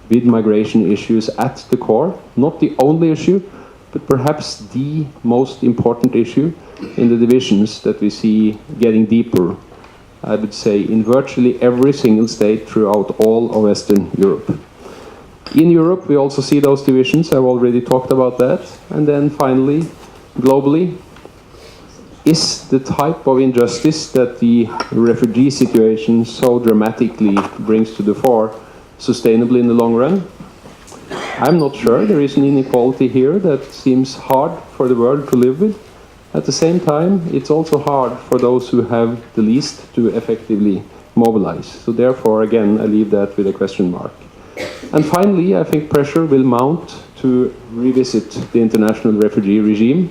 with migration issues at the core. Not the only issue, but perhaps the most important issue in the divisions that we see getting deeper, I would say, in virtually every single state throughout all of Western Europe. In Europe, we also see those divisions. I've already talked about that. And then finally, globally, is the type of injustice that the refugee situation so dramatically brings to the fore sustainable in the long run? I'm not sure. There is an inequality here that seems hard for the world to live with. At the same time, it's also hard for those who have the least to effectively mobilize. So therefore, again, I leave that with a question mark. And finally, I think pressure will mount to revisit the international refugee regime.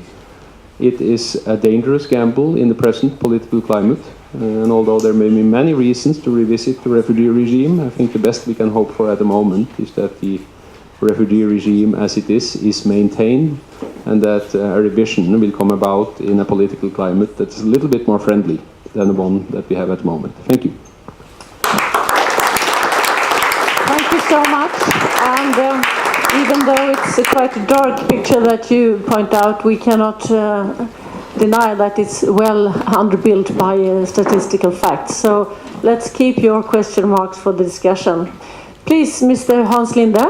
It is a dangerous gamble in the present political climate. And although there may be many reasons to revisit the refugee regime, I think the best we can hope for at the moment is that the refugee regime as it is maintained, and that a revision will come about in a political climate that's a little bit more friendly than the one that we have at the moment. Thank you. Thank you so much. And even though it's quite a dark picture that you point out, we cannot deny that it's well underbuilt by statistical facts. So let's keep your question marks for the discussion. Please, Mr. Hans Linde.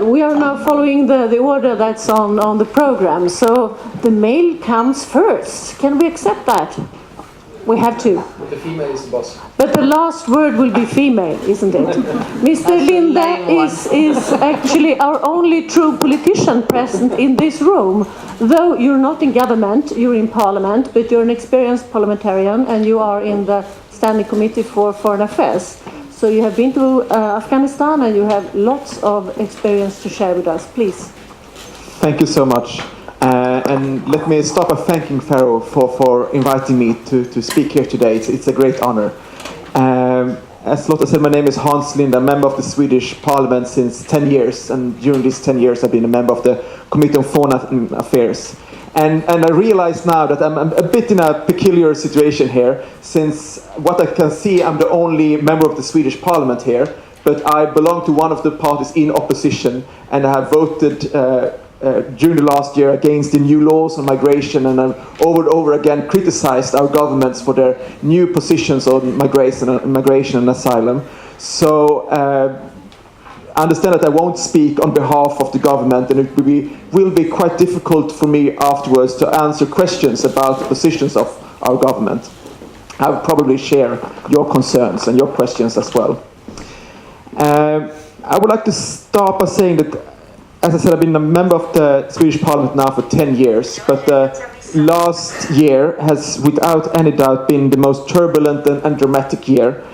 We are now following the order that's on the program. So the male comes first. Can we accept that? We have to. The female is the boss. But the last word will be female, isn't it? Mr. Linde is actually our only true politician present in this room. Though you're not in government, you're in parliament, but you're an experienced parliamentarian and you are in the Standing Committee for Foreign Affairs. So you have been to Afghanistan and you have lots of experience to share with us. Please. Thank you so much. And let me start by thanking FAROE for inviting me to speak here today. It's a great honor. As Lotta said, my name is Hans Linde. I'm a member of the Swedish Parliament since 10 years. And during these 10 years, I've been a member of the Committee on Foreign Affairs. And I realize now that I'm a bit in a peculiar situation here, since what I can see, I'm the only member of the Swedish Parliament here, but I belong to one of the parties in opposition, and I have voted during the last year against the new laws on migration, and I've over and over again criticized our governments for their new positions on migration and asylum. So I understand that I won't speak on behalf of the government, and it will be quite difficult for me afterwards to answer questions about the positions of our government. I'll probably share your concerns and your questions as well. I would like to start by saying that, as I said, I've been a member of the Swedish Parliament now for 10 years, but last year has without any doubt been the most turbulent and dramatic year.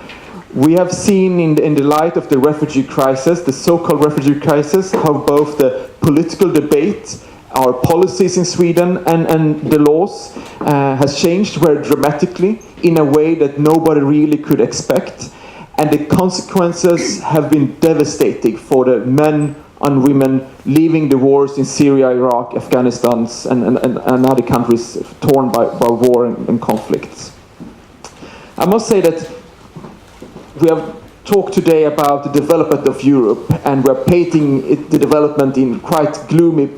We have seen in the light of the refugee crisis, the so-called refugee crisis, how both the political debate, our policies in Sweden and the laws has changed very dramatically in a way that nobody really could expect. And the consequences have been devastating for the men and women leaving the wars in Syria, Iraq, Afghanistan and other countries torn by war and conflicts. I must say that we have talked today about the development of Europe, and we're painting the development in quite gloomy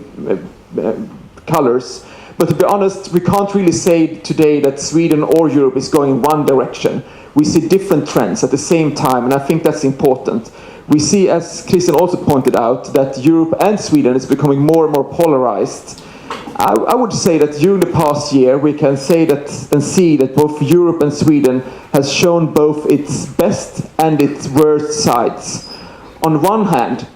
colors. But to be honest, we can't really say today that Sweden or Europe is going in one direction. We see different trends at the same time, and I think that's important. We see, as Christian also pointed out, that Europe and Sweden is becoming more and more polarized. I would say that during the past year, we can say that and see that both Europe and Sweden has shown both its best and its worst sides. On one hand,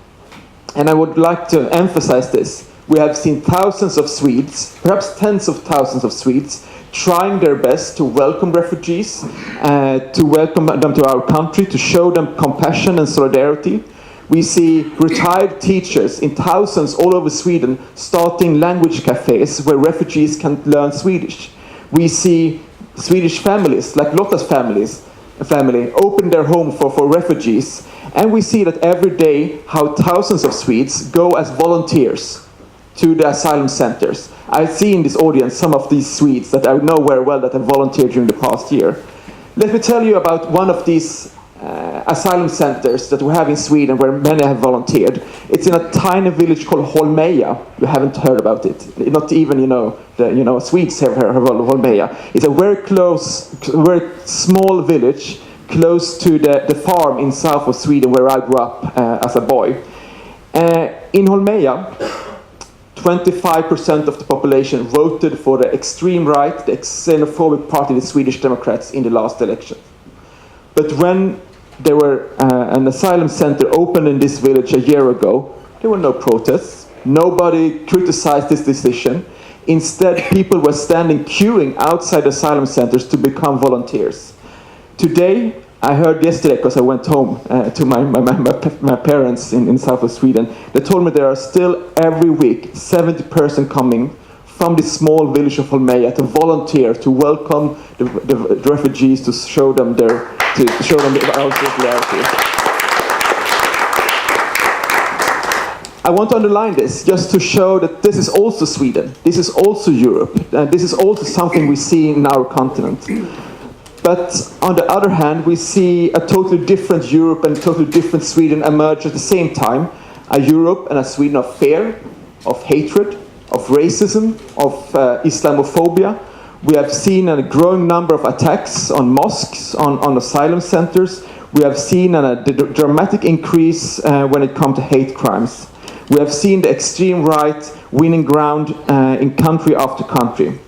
and I would like to emphasize this, we have seen thousands of Swedes, perhaps tens of thousands of Swedes, trying their best to welcome refugees, to welcome them to our country, to show them compassion and solidarity. We see retired teachers in thousands all over Sweden starting language cafes where refugees can learn Swedish. We see Swedish families, like Lotta's family, open their home for refugees. And we see that every day how thousands of Swedes go as volunteers to the asylum centers. I see in this audience some of these Swedes that I know very well that have volunteered during the past year. Let me tell you about one of these asylum centers that we have in Sweden where many have volunteered. It's in a tiny village called Holmeja. You haven't heard about it. Not even, Swedes have heard of Holmeja. It's a very small village close to the farm in south of Sweden where I grew up as a boy. In Holmeja, 25% of the population voted for the extreme right, the xenophobic party, the Swedish Democrats, in the last election. But when there were an asylum center opened in this village a year ago, there were no protests. Nobody criticized this decision. Instead, people were queuing outside asylum centers to become volunteers. Today, I heard yesterday, because I went home to my parents in south of Sweden, they told me there are still every week 70 persons coming from this small village of Holmeja to volunteer, to welcome the refugees, to show them our solidarity. I want to underline this just to show that this is also Sweden, this is also Europe, and this is also something we see in our continent. But on the other hand, we see a totally different Europe and a totally different Sweden emerge at the same time. A Europe and a Sweden of fear, of hatred, of racism, of Islamophobia. We have seen a growing number of attacks on mosques, on asylum centers. We have seen a dramatic increase when it comes to hate crimes. We have seen the extreme right winning ground in country after country.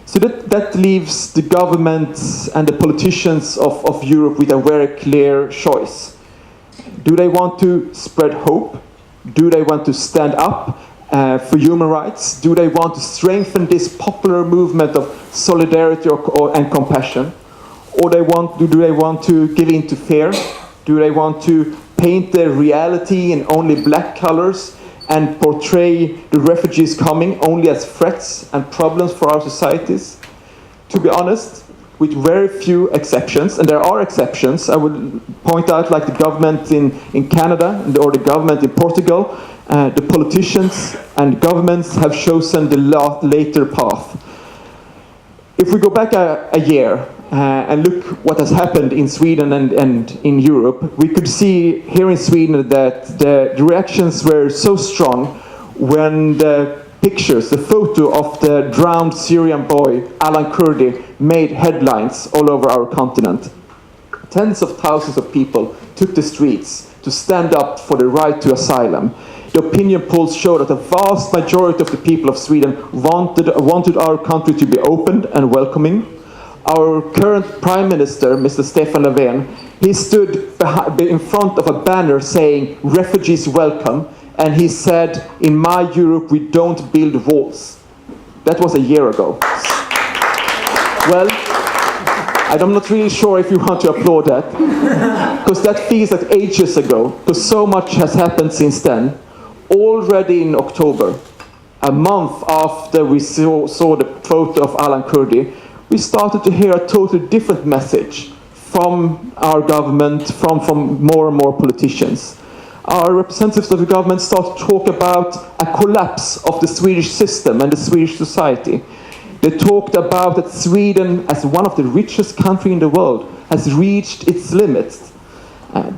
So that leaves the governments and the politicians of Europe with a very clear choice. Do they want to spread hope? Do they want to stand up for human rights? Do they want to strengthen this popular movement of solidarity and compassion? Or do they want to give in to fear? Do they want to paint their reality in only black colors and portray the refugees coming only as threats and problems for our societies? To be honest, with very few exceptions, and there are exceptions, I would point out like the government in Canada or the government in Portugal, the politicians and governments have chosen the later path. If we go back a year and look what has happened in Sweden and in Europe, we could see here in Sweden that the reactions were so strong when the photo of the drowned Syrian boy, Alan Kurdi, made headlines all over our continent. Tens of thousands of people took the streets to stand up for the right to asylum. The opinion polls show that the vast majority of the people of Sweden wanted our country to be open and welcoming. Our current Prime Minister, Mr. Stefan Löfven, he stood in front of a banner saying, "Refugees welcome," and he said, "In my Europe, we don't build walls." That was a year ago. Well, I'm not really sure if you want to applaud that, because that feels like ages ago, because so much has happened since then. Already in October, a month after we saw the photo of Alan Kurdi, we started to hear a totally different message from our government, from more and more politicians. Our representatives of the government start to talk about a collapse of the Swedish system and the Swedish society. They talked about that Sweden, as one of the richest countries in the world, has reached its limits.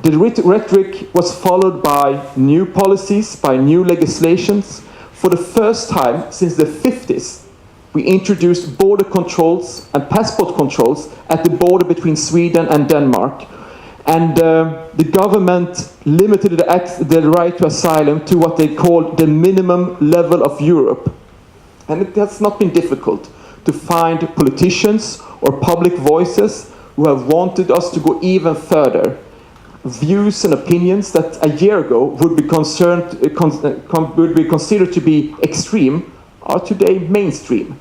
The rhetoric was followed by new policies, by new legislations, For the first time since the 50s, we introduced border controls and passport controls at the border between Sweden and Denmark. And the government limited the right to asylum to what they called the minimum level of Europe. And it has not been difficult to find politicians or public voices who have wanted us to go even further. Views and opinions that a year ago would be considered to be extreme are today mainstream.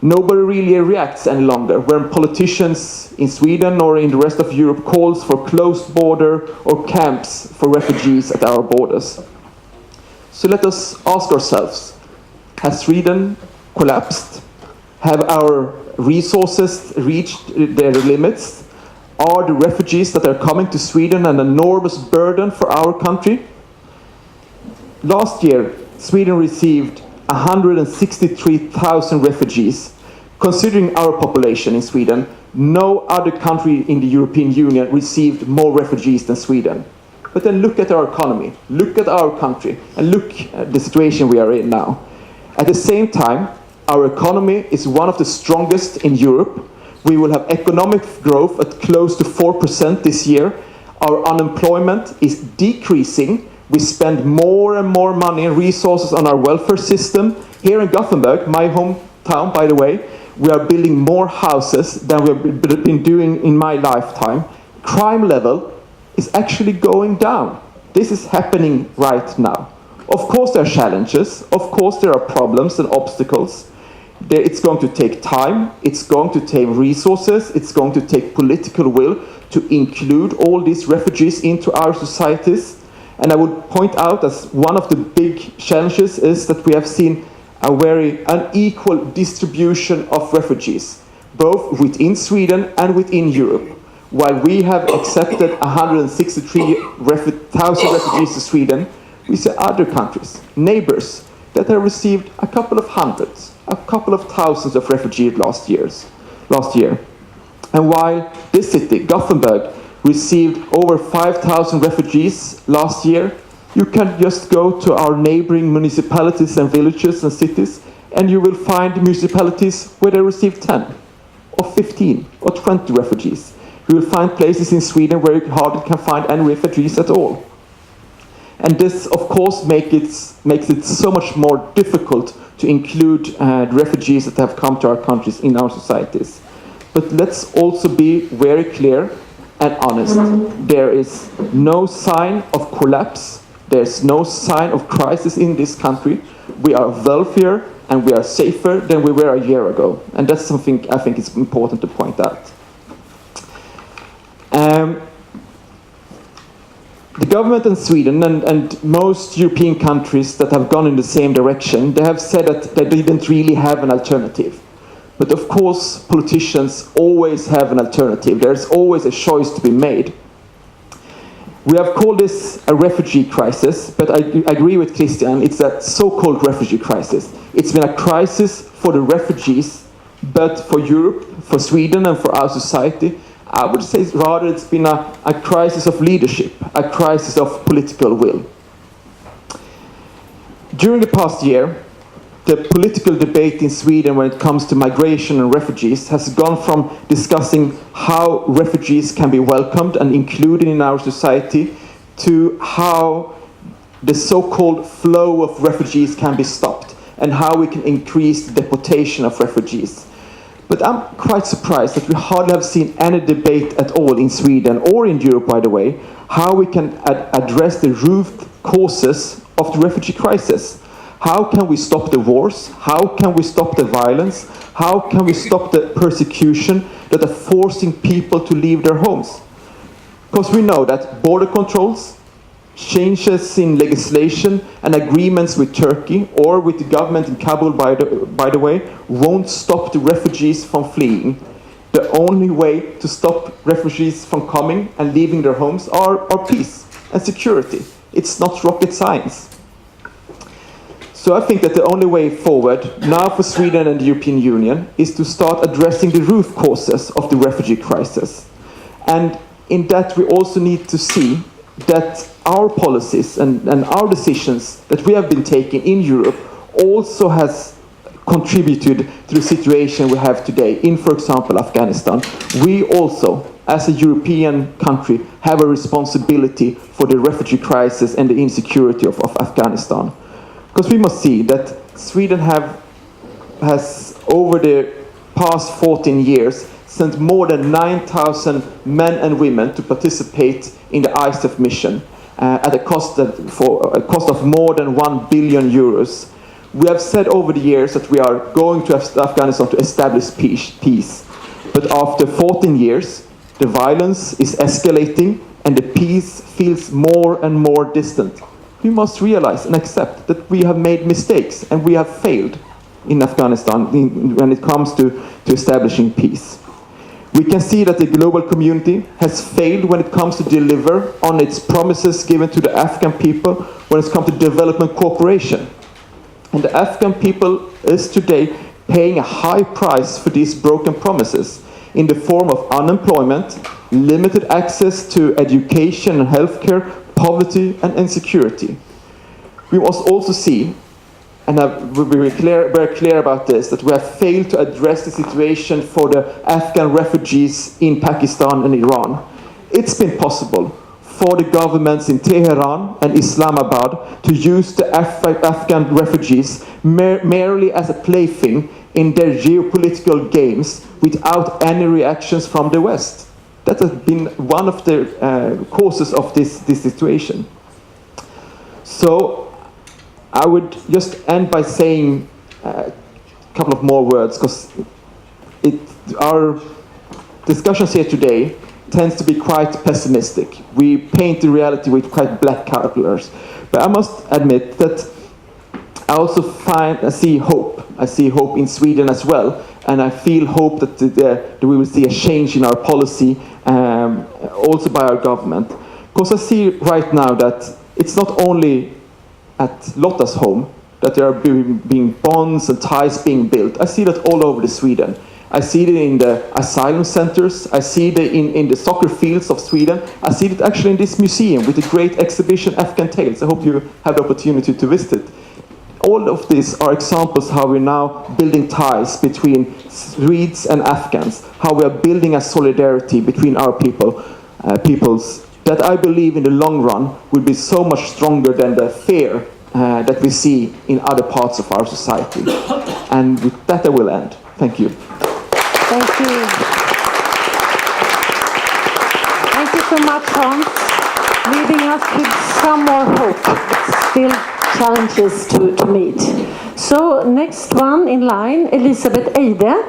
Nobody really reacts any longer when politicians in Sweden or in the rest of Europe calls for closed border or camps for refugees at our borders. So let us ask ourselves, has Sweden collapsed? Have our resources reached their limits? Are the refugees that are coming to Sweden an enormous burden for our country? Last year, Sweden received 163,000 refugees. Considering our population in Sweden, no other country in the European Union received more refugees than Sweden. But then look at our economy, look at our country, and look at the situation we are in now. At the same time, our economy is one of the strongest in Europe. We will have economic growth at close to 4% this year. Our unemployment is decreasing. We spend more and more money and resources on our welfare system. Here in Gothenburg, my hometown, by the way, we are building more houses than we've been doing in my lifetime. Crime level is actually going down. This is happening right now. Of course there are challenges. Of course there are problems and obstacles. It's going to take time. It's going to take resources. It's going to take political will to include all these refugees into our societies. And I would point out as one of the big challenges is that we have seen a very unequal distribution of refugees, both within Sweden and within Europe. While we have accepted 163,000 refugees to Sweden, we see other countries, neighbors, that have received a couple of hundreds, a couple of thousands of refugees last year. And while this city, Gothenburg, received over 5,000 refugees last year, you can just go to our neighboring municipalities and villages and cities, and you will find municipalities where they receive 10, or 15, or 20 refugees. You will find places in Sweden where you hardly can find any refugees at all. And this, of course, makes it so much more difficult to include refugees that have come to our countries in our societies. But let's also be very clear and honest. There is no sign of collapse. There's no sign of crisis in this country. We are wealthier and we are safer than we were a year ago. And that's something I think is important to point out. The government in Sweden and most European countries that have gone in the same direction, they have said that they didn't really have an alternative. But of course, politicians always have an alternative. There's always a choice to be made. We have called this a refugee crisis, but I agree with Christian, it's a so-called refugee crisis. It's been a crisis for the refugees, but for Europe, for Sweden and for our society, I would say rather it's been a crisis of leadership, a crisis of political will. During the past year, the political debate in Sweden when it comes to migration and refugees has gone from discussing how refugees can be welcomed and included in our society to how the so-called flow of refugees can be stopped and how we can increase the deportation of refugees. But I'm quite surprised that we hardly have seen any debate at all in Sweden or in Europe, by the way, how we can address the root causes of the refugee crisis. How can we stop the wars? How can we stop the violence? How can we stop the persecution that are forcing people to leave their homes? Because we know that border controls, changes in legislation and agreements with Turkey or with the government in Kabul, by the way, won't stop the refugees from fleeing. The only way to stop refugees from coming and leaving their homes are peace and security. It's not rocket science. So I think that the only way forward now for Sweden and the European Union is to start addressing the root causes of the refugee crisis. And in that we also need to see that our policies and our decisions that we have been taking in Europe also has contributed to the situation we have today in, for example, Afghanistan. We also, as a European country, have a responsibility for the refugee crisis and the insecurity of Afghanistan. Because we must see that Sweden has, over the past 14 years, sent more than 9,000 men and women to participate in the ISAF mission at a cost of more than 1 billion euros. We have said over the years that we are going to Afghanistan to establish peace. But after 14 years, the violence is escalating and the peace feels more and more distant. We must realize and accept that we have made mistakes and we have failed in Afghanistan when it comes to establishing peace. We can see that the global community has failed when it comes to deliver on its promises given to the Afghan people when it comes to development cooperation. And the Afghan people is today paying a high price for these broken promises in the form of unemployment, limited access to education and healthcare, poverty and insecurity. We must also see, and we're very clear about this, that we have failed to address the situation for the Afghan refugees in Pakistan and Iran. It's been possible for the governments in Tehran and Islamabad to use the Afghan refugees merely as a plaything in their geopolitical games without any reactions from the West. That has been one of the causes of this situation. So I would just end by saying a couple of more words, because our discussions here today tends to be quite pessimistic. We paint the reality with quite black colors. But I must admit that I also see hope. I see hope in Sweden as well, and I feel hope that we will see a change in our policy, also by our government. Because I see right now that it's not only at Lotta's home that there are being bonds and ties being built. I see that all over Sweden. I see it in the asylum centers. I see it in the soccer fields of Sweden. I see it actually in this museum with the great exhibition Afghan Tales. I hope you have the opportunity to visit it. All of these are examples how we're now building ties between Swedes and Afghans, how we are building a solidarity between our peoples that I believe in the long run will be so much stronger than the fear that we see in other parts of our society. And with that I will end. Thank you. Thank you. Thank you so much, Hans, leaving us with some more hope, but still challenges to meet. So next one in line, Elisabeth Eide,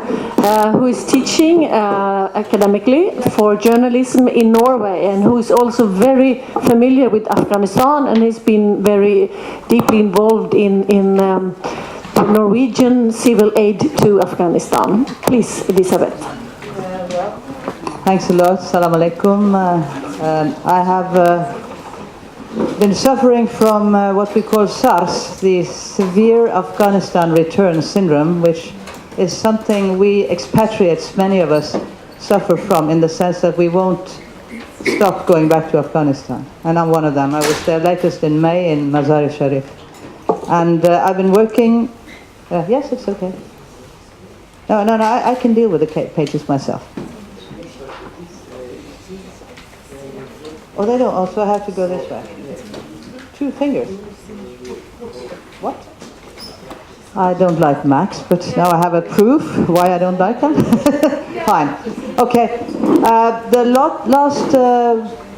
who is teaching academically for journalism in Norway and who is also very familiar with Afghanistan and has been very deeply involved in the Norwegian civil aid to Afghanistan. Please, Elisabeth. Thanks a lot. Salam alaikum. I have been suffering from what we call SARS, the Severe Afghanistan Return Syndrome, which is something we expatriates, many of us, suffer from in the sense that we won't stop going back to Afghanistan. And I'm one of them. I was there latest in May in Mazar-e-Sharif. And I've been working... yes, it's okay. No, I can deal with the pages myself. Oh, they don't also have to go this way. 2 fingers. What? I don't like Max, but now I have a proof why I don't like them. Fine. Okay. The last,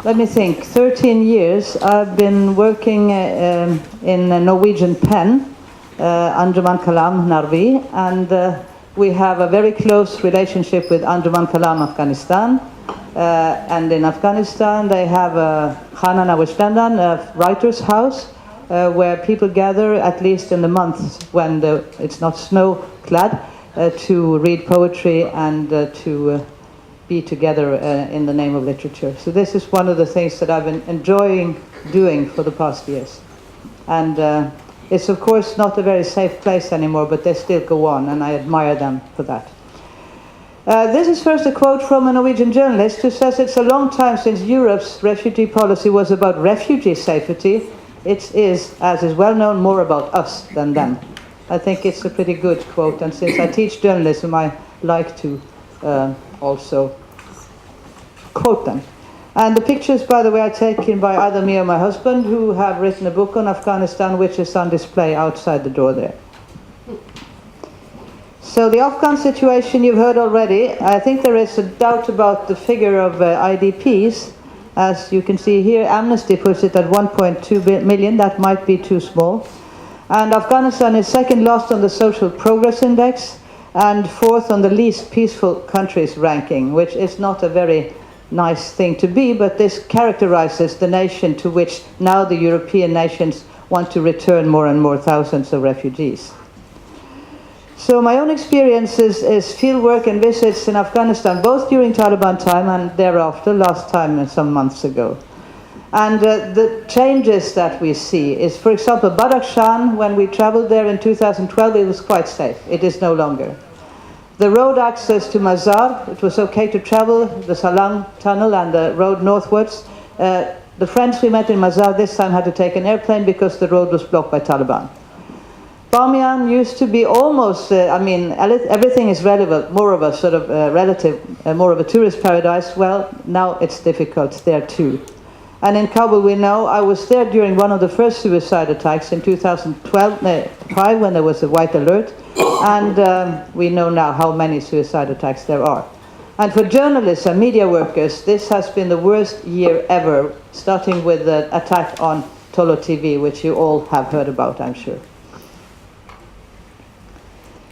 let me think, 13 years I've been working in a Norwegian pen, Anjuman Kalam Narvi, and we have a very close relationship with Anjuman Kalam Afghanistan. And in Afghanistan, they have a Khana Nawishtandan, a writer's house, where people gather at least in the months when it's not snow-clad, to read poetry and to be together in the name of literature. So this is one of the things that I've been enjoying doing for the past years. And it's of course not a very safe place anymore, but they still go on, and I admire them for that. This is first a quote from a Norwegian journalist who says it's a long time since Europe's refugee policy was about refugee safety. It is, as is well known, more about us than them. I think it's a pretty good quote, and since I teach journalism, I like to also quote them. And the pictures, by the way, are taken by either me or my husband, who have written a book on Afghanistan, which is on display outside the door there. So the Afghan situation you've heard already. I think there is a doubt about the figure of IDPs. As you can see here, Amnesty puts it at 1.2 million. That might be too small. And Afghanistan is second last on the Social Progress Index and fourth on the least peaceful countries ranking, which is not a very nice thing to be, but this characterizes the nation to which now the European nations want to return more and more thousands of refugees. So my own experiences is field work and visits in Afghanistan, both during Taliban time and thereafter, last time some months ago. And the changes that we see is, for example, Badakhshan, when we traveled there in 2012, it was quite safe. It is no longer. The road access to Mazar, it was okay to travel, the Salang tunnel and the road northwards. The friends we met in Mazar this time had to take an airplane because the road was blocked by Taliban. Bamiyan used to be almost, everything is relevant, more of a sort of more of a tourist paradise. Well, now it's difficult there too. And in Kabul, we know, I was there during one of the first suicide attacks in 2005 when there was a white alert. And we know now how many suicide attacks there are. And for journalists and media workers, this has been the worst year ever, starting with the attack on Tolo TV, which you all have heard about, I'm sure.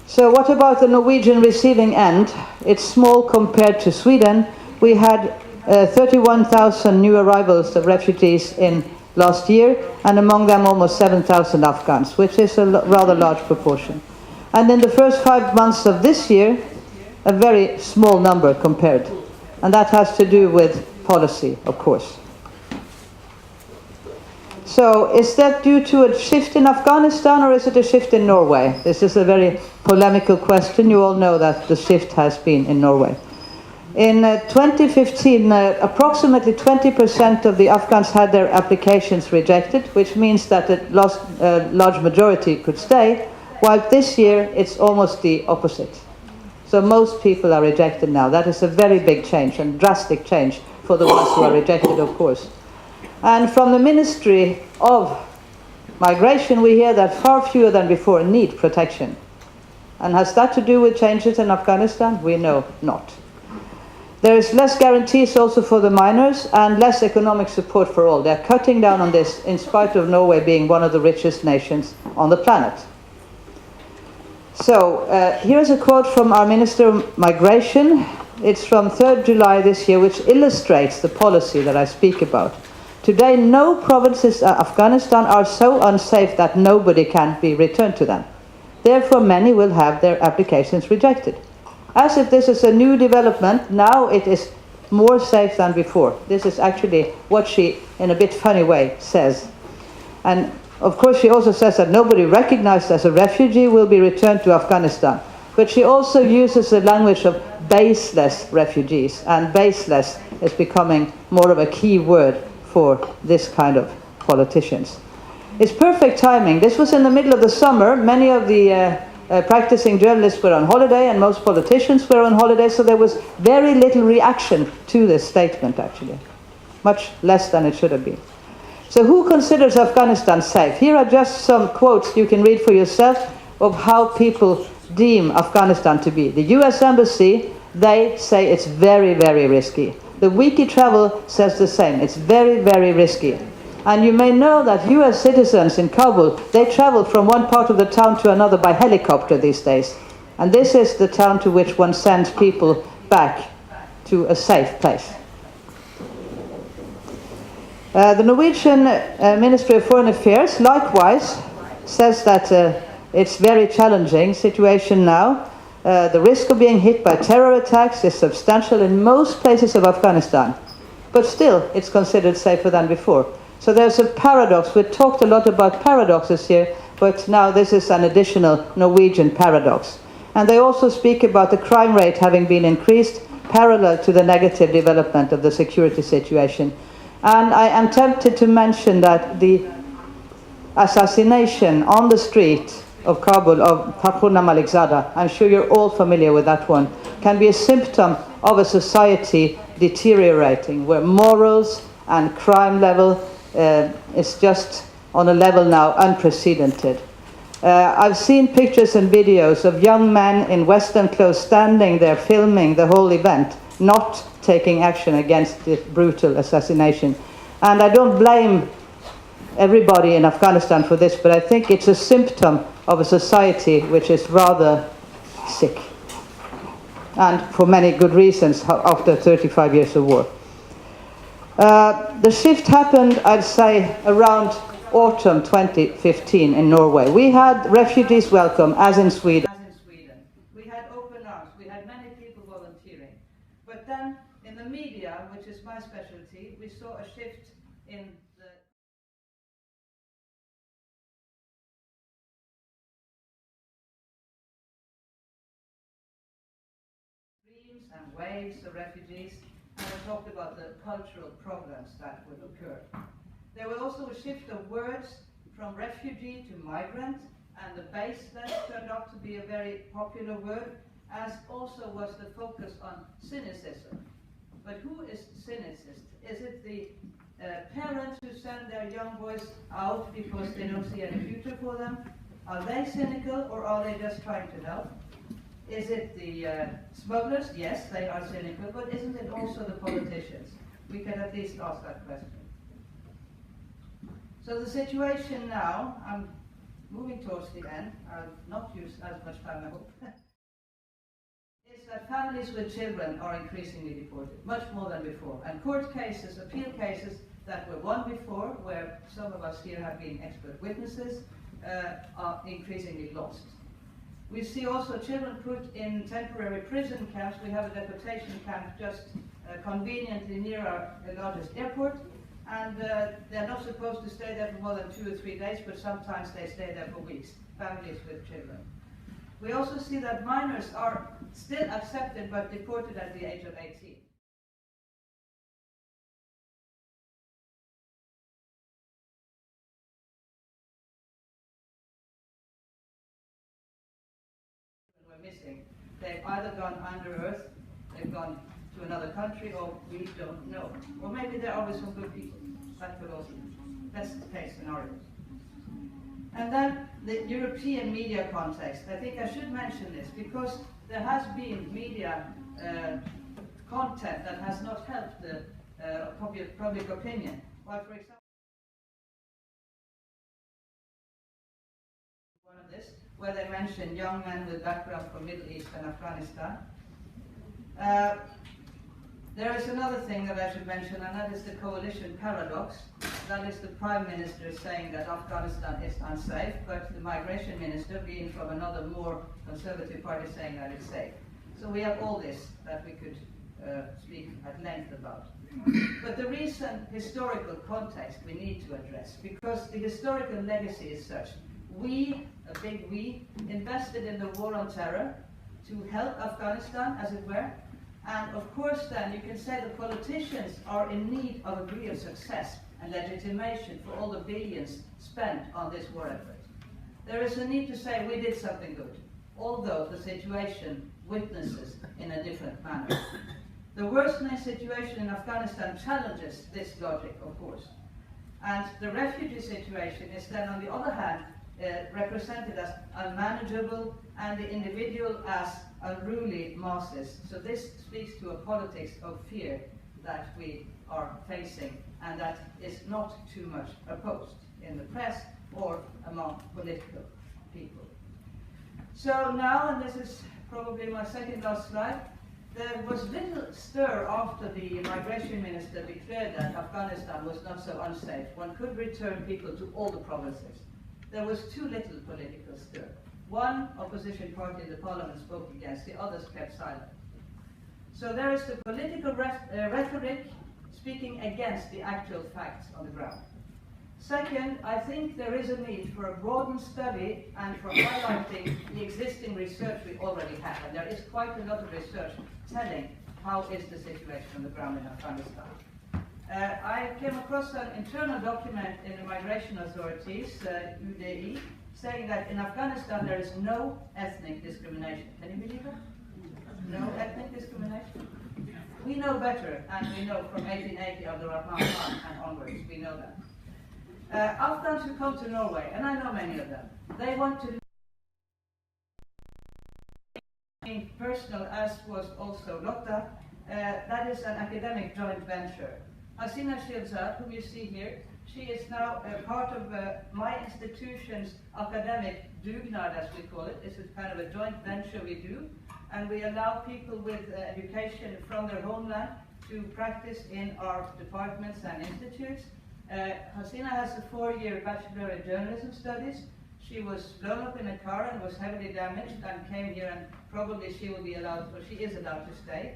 So what about the Norwegian receiving end? It's small compared to Sweden. We had 31,000 new arrivals of refugees in last year, and among them almost 7,000 Afghans, which is a rather large proportion. And in the first 5 months of this year, a very small number compared. And that has to do with policy, of course. So is that due to a shift in Afghanistan or is it a shift in Norway? This is a very polemical question. You all know that the shift has been in Norway. In 2015, approximately 20% of the Afghans had their applications rejected, which means that a large majority could stay, while this year it's almost the opposite. So most people are rejected now. That is a very big change and drastic change for the ones who are rejected, of course. And from the Ministry of Migration, we hear that far fewer than before need protection. And has that to do with changes in Afghanistan? We know not. There is less guarantees also for the minors and less economic support for all. They're cutting down on this in spite of Norway being one of the richest nations on the planet. So here's a quote from our Minister of Migration. It's from 3rd July this year, which illustrates the policy that I speak about. Today, no provinces of Afghanistan are so unsafe that nobody can be returned to them. Therefore, many will have their applications rejected. As if this is a new development, now it is more safe than before. This is actually what she, in a bit funny way, says. And of course, she also says that nobody recognized as a refugee will be returned to Afghanistan. But she also uses the language of baseless refugees, and baseless is becoming more of a key word for this kind of politicians. It's perfect timing. This was in the middle of the summer. Many of the practicing journalists were on holiday, and most politicians were on holiday, so there was very little reaction to this statement, actually. Much less than it should have been. So who considers Afghanistan safe? Here are just some quotes you can read for yourself of how people deem Afghanistan to be. The US Embassy, they say it's very, very risky. The Wiki Travel says the same. It's very, very risky. And you may know that US citizens in Kabul, they travel from one part of the town to another by helicopter these days. And this is the town to which one sends people back to a safe place. The Norwegian Ministry of Foreign Affairs, likewise, says that it's very challenging situation now. The risk of being hit by terror attacks is substantial in most places of Afghanistan. But still, it's considered safer than before. So there's a paradox. We've talked a lot about paradoxes here, but now this is an additional Norwegian paradox. And they also speak about the crime rate having been increased parallel to the negative development of the security situation. And I am tempted to mention that the assassination on the street of Kabul of Farkhunda Malikzada, I'm sure you're all familiar with that one, can be a symptom of a society deteriorating, where morals and crime level is just on a level now unprecedented. I've seen pictures and videos of young men in Western clothes standing there filming the whole event, not taking action against this brutal assassination. And I don't blame everybody in Afghanistan for this, but I think it's a symptom of a society which is rather sick. And for many good reasons after 35 years of war. The shift happened, I'd say, around autumn 2015 in Norway. We had refugees welcome, as in Sweden. We had open arms, we had many people volunteering. But then in the media, which is my specialty, we saw a shift in the streams and waves of refugees, and I talked about the cultural problems that would occur. There was also a shift of words from refugee to migrant, and the baseless turned out to be a very popular word, as also was the focus on cynicism. But who is cynicist? Is it the parents who send their young boys out because they don't see any future for them? Are they cynical, or are they just trying to help? Is it the smugglers? Yes, they are cynical, but isn't it also the politicians? We can at least ask that question. So the situation now, I'm moving towards the end, I'll not use as much time, I hope, is that families with children are increasingly deported, much more than before. And court cases, appeal cases that were won before, where some of us here have been expert witnesses, are increasingly lost. We see also children put in temporary prison camps. We have a deportation camp just conveniently near our largest airport. And they're not supposed to stay there for more than 2 or 3 days, but sometimes they stay there for weeks, families with children. We also see that minors are still accepted but deported at the age of 18. We're missing. They've either gone under earth, they've gone to another country, or we don't know. Or maybe there are always some good people. That could also be best case scenario. And then the European media context. I think I should mention this because there has been media content that has not helped the public opinion. Well, for example, one of this, where they mention young men with background from Middle East and Afghanistan. There is another thing that I should mention, and that is the coalition paradox. That is the Prime Minister saying that Afghanistan is unsafe, but the Migration Minister, being from another more conservative party, saying that it's safe. So we have all this that we could speak at length about. But the recent historical context we need to address, because the historical legacy is such. We, a big we, invested in the war on terror to help Afghanistan, as it were. And of course then you can say the politicians are in need of a degree of success and legitimation for all the billions spent on this war effort. There is a need to say we did something good, although the situation witnesses in a different manner. The worsening situation in Afghanistan challenges this logic, of course. And the refugee situation is then, on the other hand, represented as unmanageable and the individual as unruly masses. So this speaks to a politics of fear that we are facing and that is not too much opposed in the press or among political people. So now, and this is probably my second last slide, there was little stir after the Migration Minister declared that Afghanistan was not so unsafe. One could return people to all the provinces. There was too little political stir. One opposition party in the parliament spoke against, the others kept silent. So there is the political rhetoric speaking against the actual facts on the ground. Second, I think there is a need for a broadened study and for highlighting the existing research we already have. And there is quite a lot of research telling how is the situation on the ground in Afghanistan. I came across an internal document in the migration authorities, UDI, saying that in Afghanistan there is no ethnic discrimination. Can you believe that? No ethnic discrimination? We know better, and we know from 1880 under Rahman Khan and onwards, we know that. Afghans who come to Norway, and I know many of them, they want to be personal, as was also Lotta. That is an academic joint venture. Hasina Shilzad, whom you see here, she is now part of my institution's academic dugnad, as we call it. This is kind of a joint venture we do, and we allow people with education from their homeland to practice in our departments and institutes. Hasina has a 4-year bachelor in journalism studies. She was blown up in a car and was heavily damaged and came here, and probably she will be allowed, or she is allowed to stay.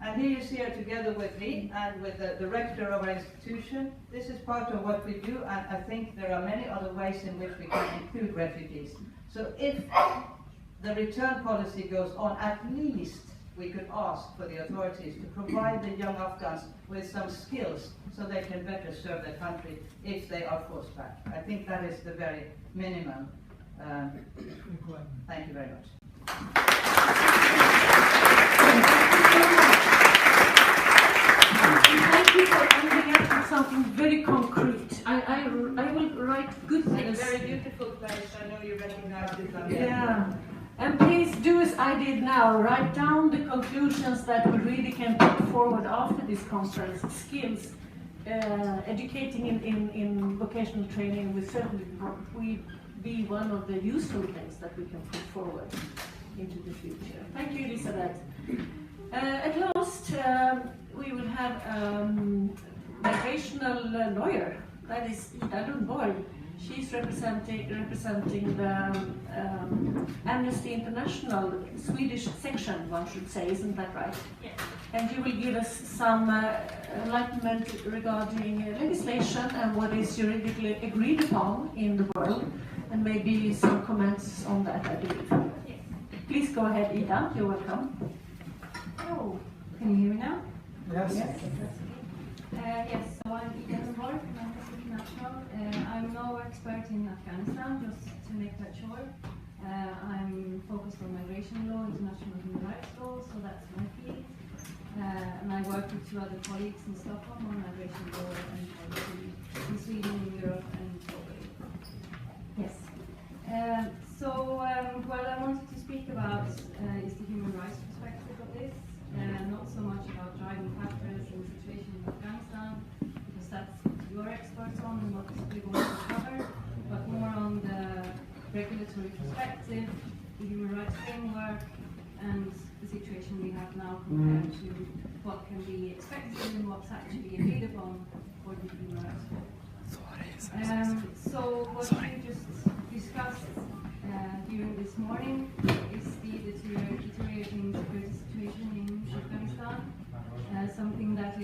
And he is here together with me and with the rector of our institution. This is part of what we do, and I think there are many other ways in which we can include refugees. So if the return policy goes on, at least we could ask for the authorities to provide the young Afghans with some skills so they can better serve their country if they are forced back. I think that is the very minimum. Thank you very much. Thank you for ending up with something very concrete. I will write good things. It's a very beautiful place. I know you recognize it. Yeah. And please do as I did now. Write down the conclusions that we really can put forward after this conference. Skills, educating in vocational training will certainly be one of the useful things that we can put forward into the future. Thank you, Elisabeth. At last, we will have a migrational lawyer. That is Ida Lundborg. She's representing the Amnesty International Swedish section, one should say, isn't that right? Yes. And you will give us some enlightenment regarding legislation and what is juridically agreed upon in the world, and maybe some comments on that, I believe. Yes. Please go ahead, Ida. You're welcome. Oh, can you hear me now? Yes. Yes, so I'm Ida Lundborg from Amnesty International. I'm no expert in Afghanistan, just to make that sure. I'm focused on migration law, international human rights law, so that's my field. And I work with 2 other colleagues in Stockholm on migration law and policy in Sweden, in Europe, and globally. Yes. What I wanted to speak about is the human rights perspective of this. Not so much about driving factors and the situation in Afghanistan, because that's what you're experts on and what we want to cover, but more on the regulatory perspective, the human rights framework, and the situation we have now compared to what can be expected and what's actually agreed upon for the human rights framework. So what we just discussed during this morning is the deteriorating security situation in Afghanistan, something that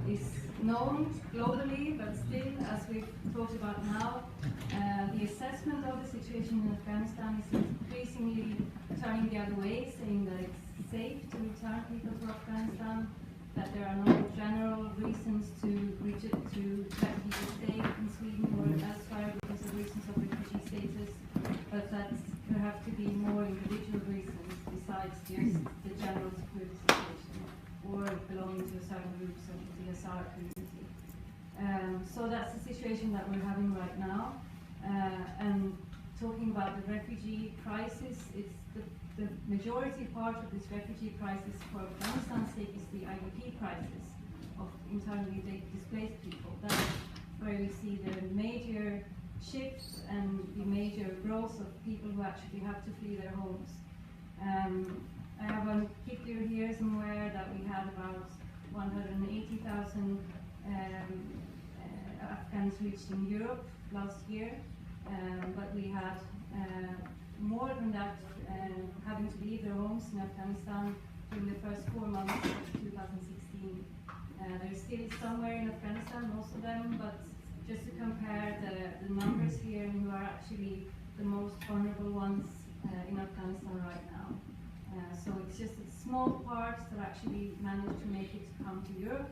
is known globally, but still, as we've talked about now, the assessment of the situation in Afghanistan is increasingly turning the other way, saying that it's safe to return people to Afghanistan, that there are no general reasons to let people stay in Sweden or elsewhere because of reasons of refugee status, but that there have to be more individual reasons besides just the general security situation or belonging to a certain group such as the SR community. So that's the situation that we're having right now. And talking about the refugee crisis, it's the majority part of this refugee crisis for Afghanistan's sake is the IDP crisis of internally displaced people. That's where we see the major shifts and the major growth of people who actually have to flee their homes. I have a figure here somewhere that we had about 180,000 Afghans reached in Europe last year, but we had more than that having to leave their homes in Afghanistan during the first 4 months of 2016. They're still somewhere in Afghanistan, most of them, but just to compare the numbers here, and who are actually the most vulnerable ones in Afghanistan right now. So it's just a small part that actually managed to make it to come to Europe.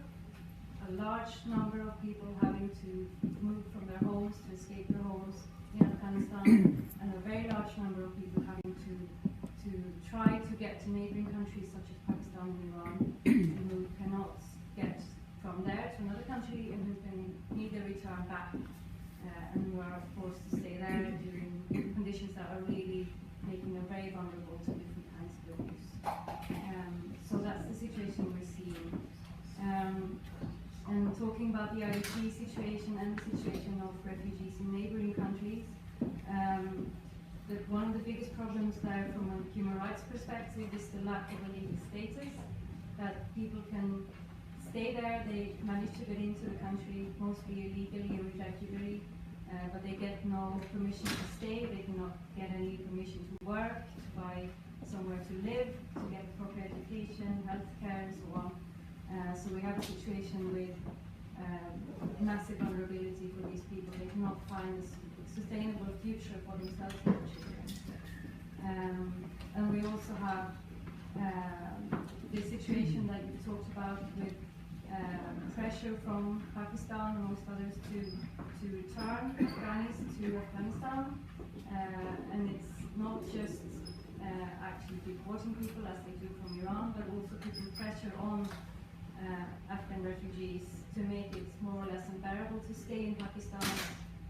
A large number of people having to move from their homes, to escape their homes in Afghanistan, and a very large number of people having to try to get to neighboring countries such as Pakistan and Iran, and who cannot get from there to another country, and who can neither return back, and who are forced to stay there during conditions that are really making them very vulnerable to different kinds of abuse. So that's the situation we're seeing. And talking about the IDP situation and the situation of refugees in neighboring countries, one of the biggest problems there from a human rights perspective is the lack of a legal status, that people can stay there, they manage to get into the country, mostly illegally or irregularly, but they get no permission to stay, they cannot get any permission to work, to buy somewhere to live, to get proper education, healthcare and so on. So we have a situation with massive vulnerability for these people. They cannot find a sustainable future for themselves and their children. And we also have the situation that you talked about with pressure from Pakistan, amongst others, to return Afghanis to Afghanistan. And it's not just actually deporting people as they do from Iran, but also putting pressure on Afghan refugees to make it more or less unbearable to stay in Pakistan,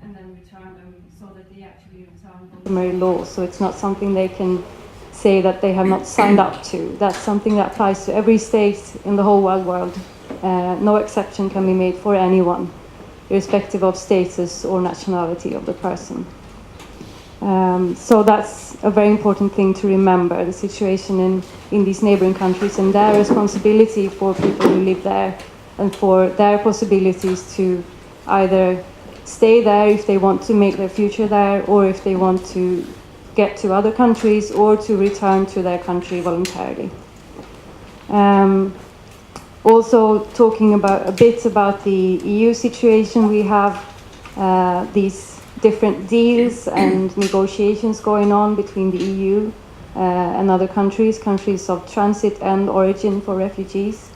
and then return them so that they actually return customary law. So it's not something they can say that they have not signed up to. That's something that applies to every state in the whole wide world. No exception can be made for anyone, irrespective of status or nationality of the person. So that's a very important thing to remember, the situation in these neighboring countries and their responsibility for people who live there, and for their possibilities to either stay there if they want to make their future there, or if they want to get to other countries or to return to their country voluntarily. Also talking a bit about the EU situation, we have these different deals and negotiations going on between the EU and other countries of transit and origin for refugees.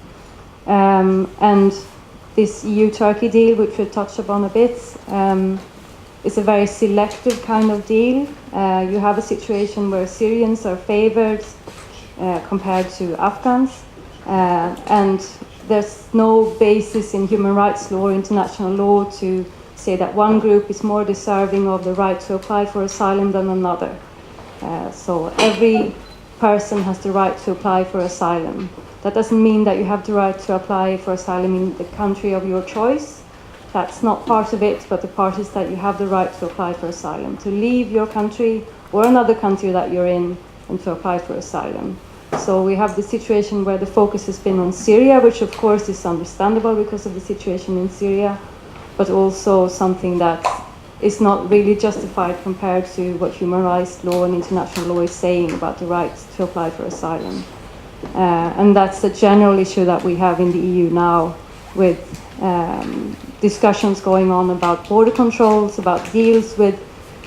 And this EU-Turkey deal, which we'll touch upon a bit, is a very selective kind of deal. You have a situation where Syrians are favored compared to Afghans, and there's no basis in human rights law or international law to say that one group is more deserving of the right to apply for asylum than another. So every person has the right to apply for asylum. That doesn't mean that you have the right to apply for asylum in the country of your choice. That's not part of it, but the part is that you have the right to apply for asylum, to leave your country or another country that you're in and to apply for asylum. So we have the situation where the focus has been on Syria, which of course is understandable because of the situation in Syria, but also something that is not really justified compared to what human rights law and international law is saying about the right to apply for asylum. And that's a general issue that we have in the EU now, with discussions going on about border controls, about deals with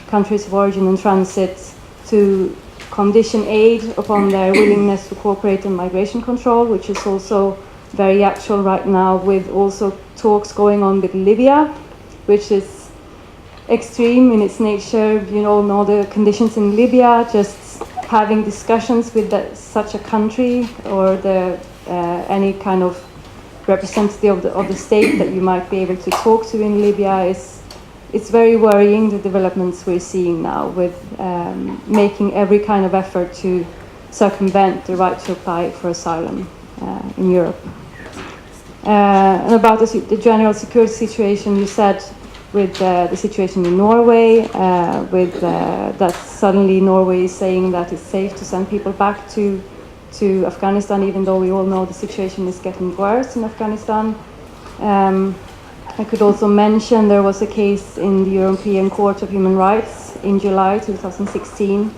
countries of origin and transit to condition aid upon their willingness to cooperate on migration control, which is also very actual right now, with also talks going on with Libya, which is extreme in its nature. You all know the conditions in Libya. Just having discussions with such a country or any kind of representative of the state that you might be able to talk to in Libya it's very worrying, the developments we're seeing now, with making every kind of effort to circumvent the right to apply for asylum in Europe. And about the general security situation, you said with the situation in Norway, that suddenly Norway is saying that it's safe to send people back to Afghanistan, even though we all know the situation is getting worse in Afghanistan. I could also mention there was a case in the European Court of Human Rights in July 2016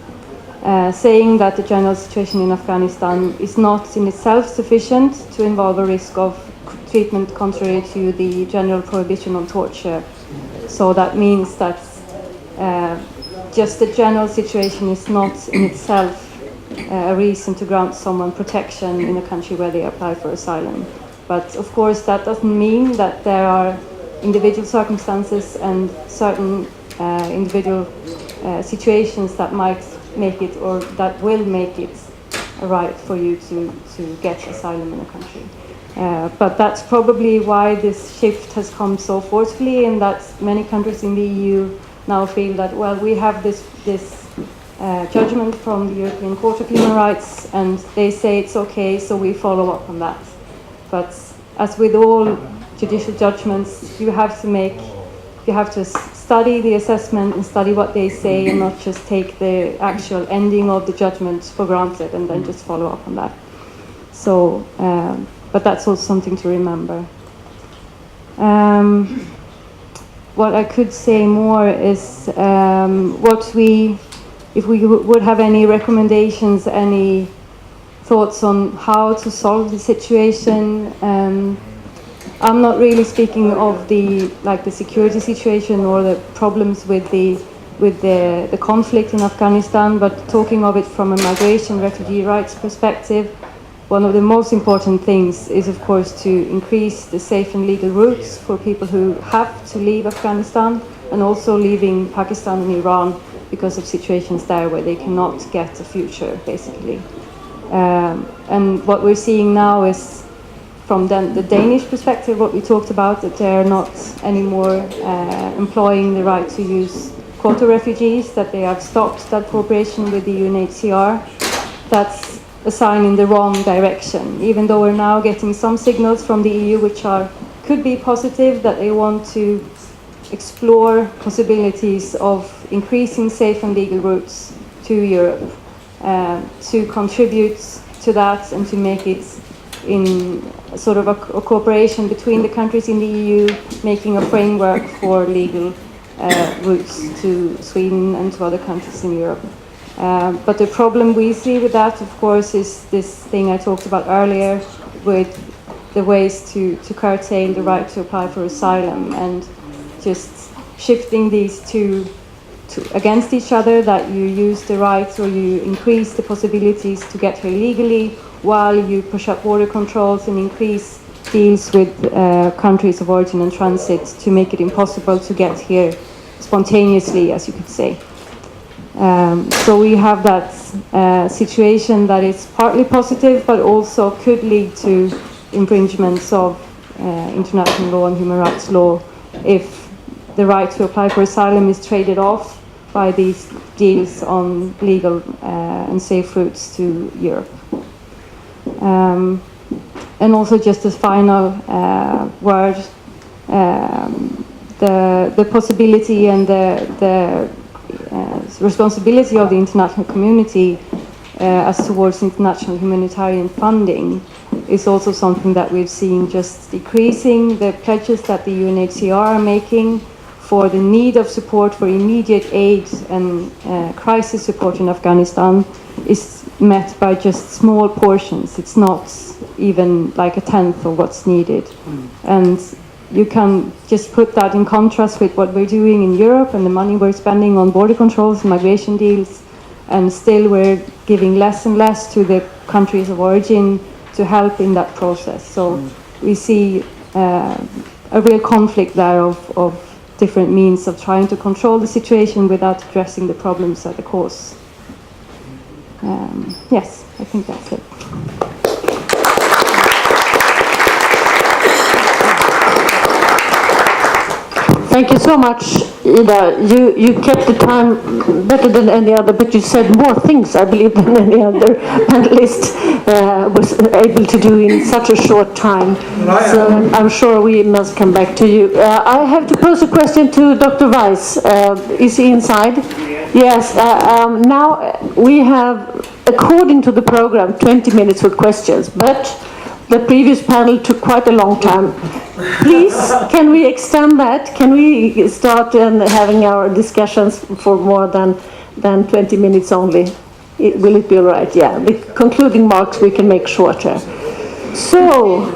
saying that the general situation in Afghanistan is not in itself sufficient to involve a risk of treatment contrary to the general prohibition on torture So that means that just the general situation is not in itself a reason to grant someone protection in a country where they apply for asylum. But of course that doesn't mean that there are individual circumstances and certain individual situations that might make it or that will make it a right for you to get asylum in a country. But that's probably why this shift has come so forcefully, and that many countries in the EU now feel that, well, we have this judgment from the European Court of Human Rights, and they say it's okay, so we follow up on that. But as with all judicial judgments, you have to study the assessment and study what they say, and not just take the actual ending of the judgment for granted and then just follow up on that. So, but that's also something to remember. What I could say more is if we would have any recommendations, any thoughts on how to solve the situation. I'm not really speaking of the security situation or the problems with the conflict in Afghanistan, but talking of it from a migration refugee rights perspective. One of the most important things is, of course, to increase the safe and legal routes for people who have to leave Afghanistan, and also leaving Pakistan and Iran because of situations there where they cannot get a future, basically. And what we're seeing now is, from the Danish perspective, what we talked about, that they're not anymore employing the right to use quota refugees, that they have stopped that cooperation with the UNHCR. That's a sign in the wrong direction, even though we're now getting some signals from the EU which could be positive, that they want to explore possibilities of increasing safe and legal routes to Europe, to contribute to that and to make it in sort of a cooperation between the countries in the EU, making a framework for legal routes to Sweden and to other countries in Europe. But the problem we see with that, of course, is this thing I talked about earlier, with the ways to curtail the right to apply for asylum, and just shifting these two against each other, that you use the rights or you increase the possibilities to get here legally, while you push up border controls and increase deals with countries of origin and transit to make it impossible to get here spontaneously, as you could say. So we have that situation that is partly positive, but also could lead to infringements of international law and human rights law if the right to apply for asylum is traded off by these deals on legal and safe routes to Europe. And also, just as final word, the possibility and the responsibility of the international community as towards international humanitarian funding is also something that we've seen just decreasing. The pledges that the UNHCR are making for the need of support for immediate aid and crisis support in Afghanistan is met by just small portions. It's not even like a tenth of what's needed. And you can just put that in contrast with what we're doing in Europe and the money we're spending on border controls and migration deals, and still we're giving less and less to the countries of origin to help in that process. So we see a real conflict there of different means of trying to control the situation without addressing the problems at the cause. Yes, I think that's it. Thank you so much, Ida. You kept the time better than any other, but you said more things, I believe, than any other panelist was able to do in such a short time. So I'm sure we must come back to you. I have to pose a question to Dr. Weiss. Is he inside? Yes. Now we have, according to the program, 20 minutes for questions, but the previous panel took quite a long time. Please, can we extend that? Can we start having our discussions for more than 20 minutes only? Will it be all right? Yeah, the concluding marks we can make shorter. So,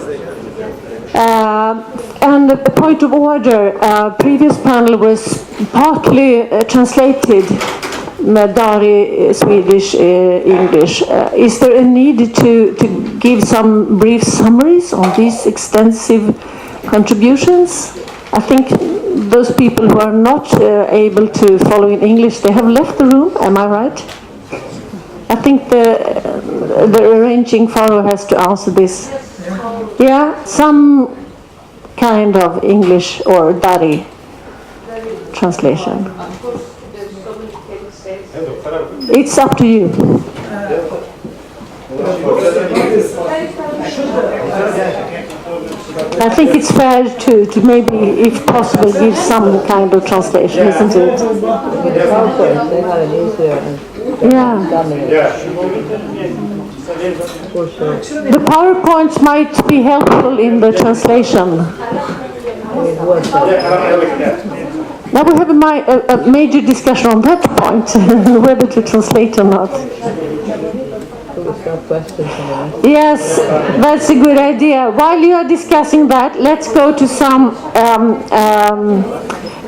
And a point of order, previous panel was partly translated, Dari, Swedish, English. Is there a need to give some brief summaries on these extensive contributions? I think those people who are not able to follow in English, they have left the room, am I right? I think the arranging FAROE has to answer this. Yeah, some kind of English or Dari translation. It's up to you. I think it's fair to maybe, if possible, give some kind of translation, isn't it? Yeah. The PowerPoints might be helpful in the translation. Now we have a major discussion on that point, whether to translate or not. Yes, that's a good idea. While you are discussing that, let's go to some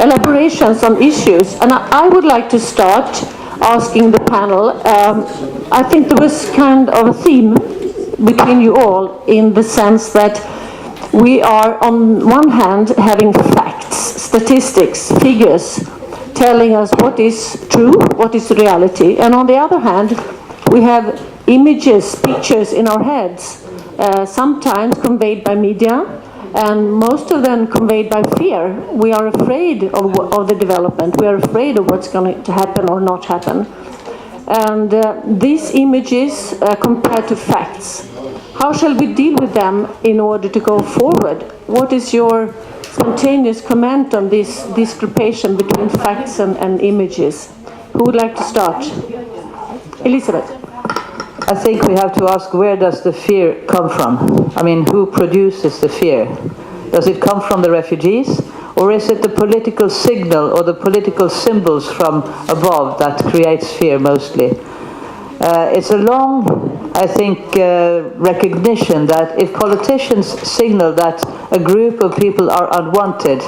elaborations on issues. And I would like to start asking the panel, I think there was kind of a theme between you all in the sense that we are on one hand having facts, statistics, figures, telling us what is true, what is reality, and on the other hand we have images, pictures in our heads, sometimes conveyed by media, and most of them conveyed by fear. We are afraid of the development. We are afraid of what's going to happen or not happen. And these images compared to facts, how shall we deal with them in order to go forward? What is your spontaneous comment on this discrepancy between facts and images? Who would like to start? Elizabeth. I think we have to ask, where does the fear come from? I mean, who produces the fear? Does it come from the refugees? Or is it the political signal or the political symbols from above that creates fear mostly? It's a long, I think, recognition that if politicians signal that a group of people are unwanted,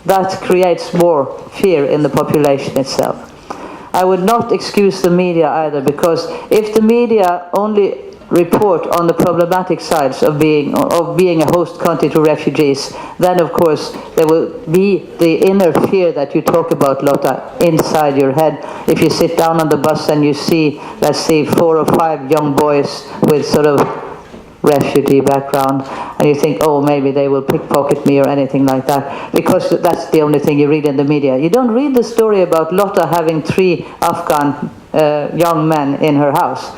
that creates more fear in the population itself. I would not excuse the media either, because if the media only report on the problematic sides of being a host country to refugees, then of course there will be the inner fear that you talk about, Lotta, inside your head. If you sit down on the bus and you see, let's say, 4 or 5 young boys with sort of refugee background, and you think, oh, maybe they will pickpocket me or anything like that, because that's the only thing you read in the media. You don't read the story about Lotta having 3 Afghan young men in her house.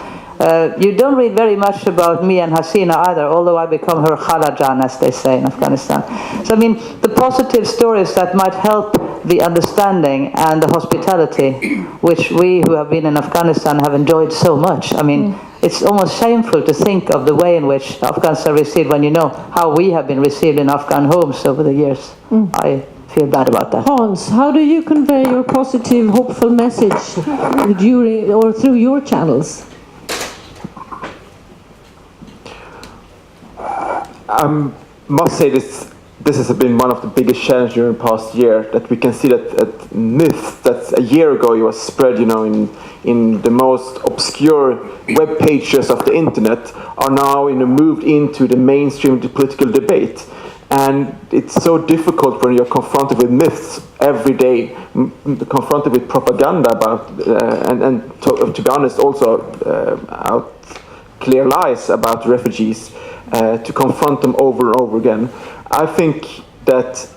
You don't read very much about me and Hasina either, although I become her khalajan, as they say in Afghanistan. So, I mean, the positive stories that might help the understanding and the hospitality, which we who have been in Afghanistan have enjoyed so much. I mean, it's almost shameful to think of the way in which Afghans are received when you know how we have been received in Afghan homes over the years. I feel bad about that. Hans, how do you convey your positive, hopeful message during or through your channels? I must say this has been one of the biggest challenges during the past year, that we can see that myth that a year ago it was spread, in the most obscure web pages of the internet are now moved into the mainstream political debate. And it's so difficult when you're confronted with myths every day, confronted with propaganda about, and to be honest, also out clear lies about refugees, to confront them over and over again. I think that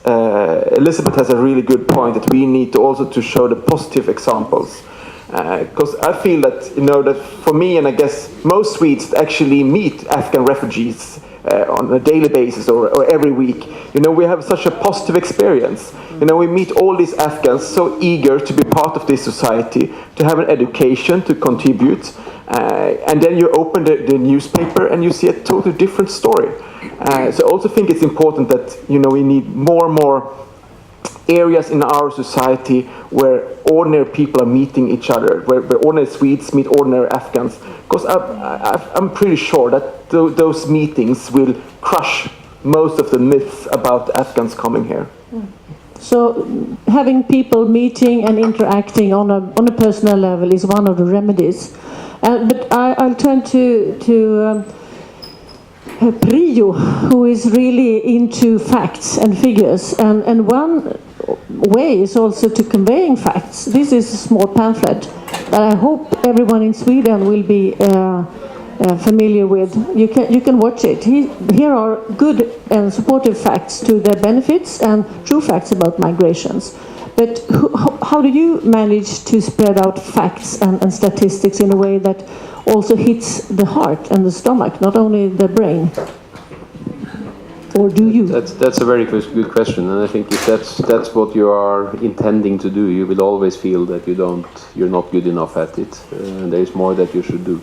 Elizabeth has a really good point, that we need to also to show the positive examples. Because I feel that, that for me, and I guess most Swedes actually meet Afghan refugees on a daily basis or every week. We have such a positive experience. We meet all these Afghans so eager to be part of this society, to have an education, to contribute. And then you open the newspaper and you see a totally different story. So I also think it's important that, we need more and more areas in our society where ordinary people are meeting each other, where ordinary Swedes meet ordinary Afghans. Because I'm pretty sure that those meetings will crush most of the myths about Afghans coming here. So having people meeting and interacting on a personal level is one of the remedies. But I'll turn to Prio, who is really into facts and figures. And one way is also to conveying facts. This is a small pamphlet that I hope everyone in Sweden will be familiar with. You can watch it. Here are good and supportive facts to their benefits and true facts about migrations. But how do you manage to spread out facts and statistics in a way that also hits the heart and the stomach, not only the brain? Or do you? That's a very good question, and I think if that's what you are intending to do, you will always feel that you're not good enough at it, and there is more that you should do.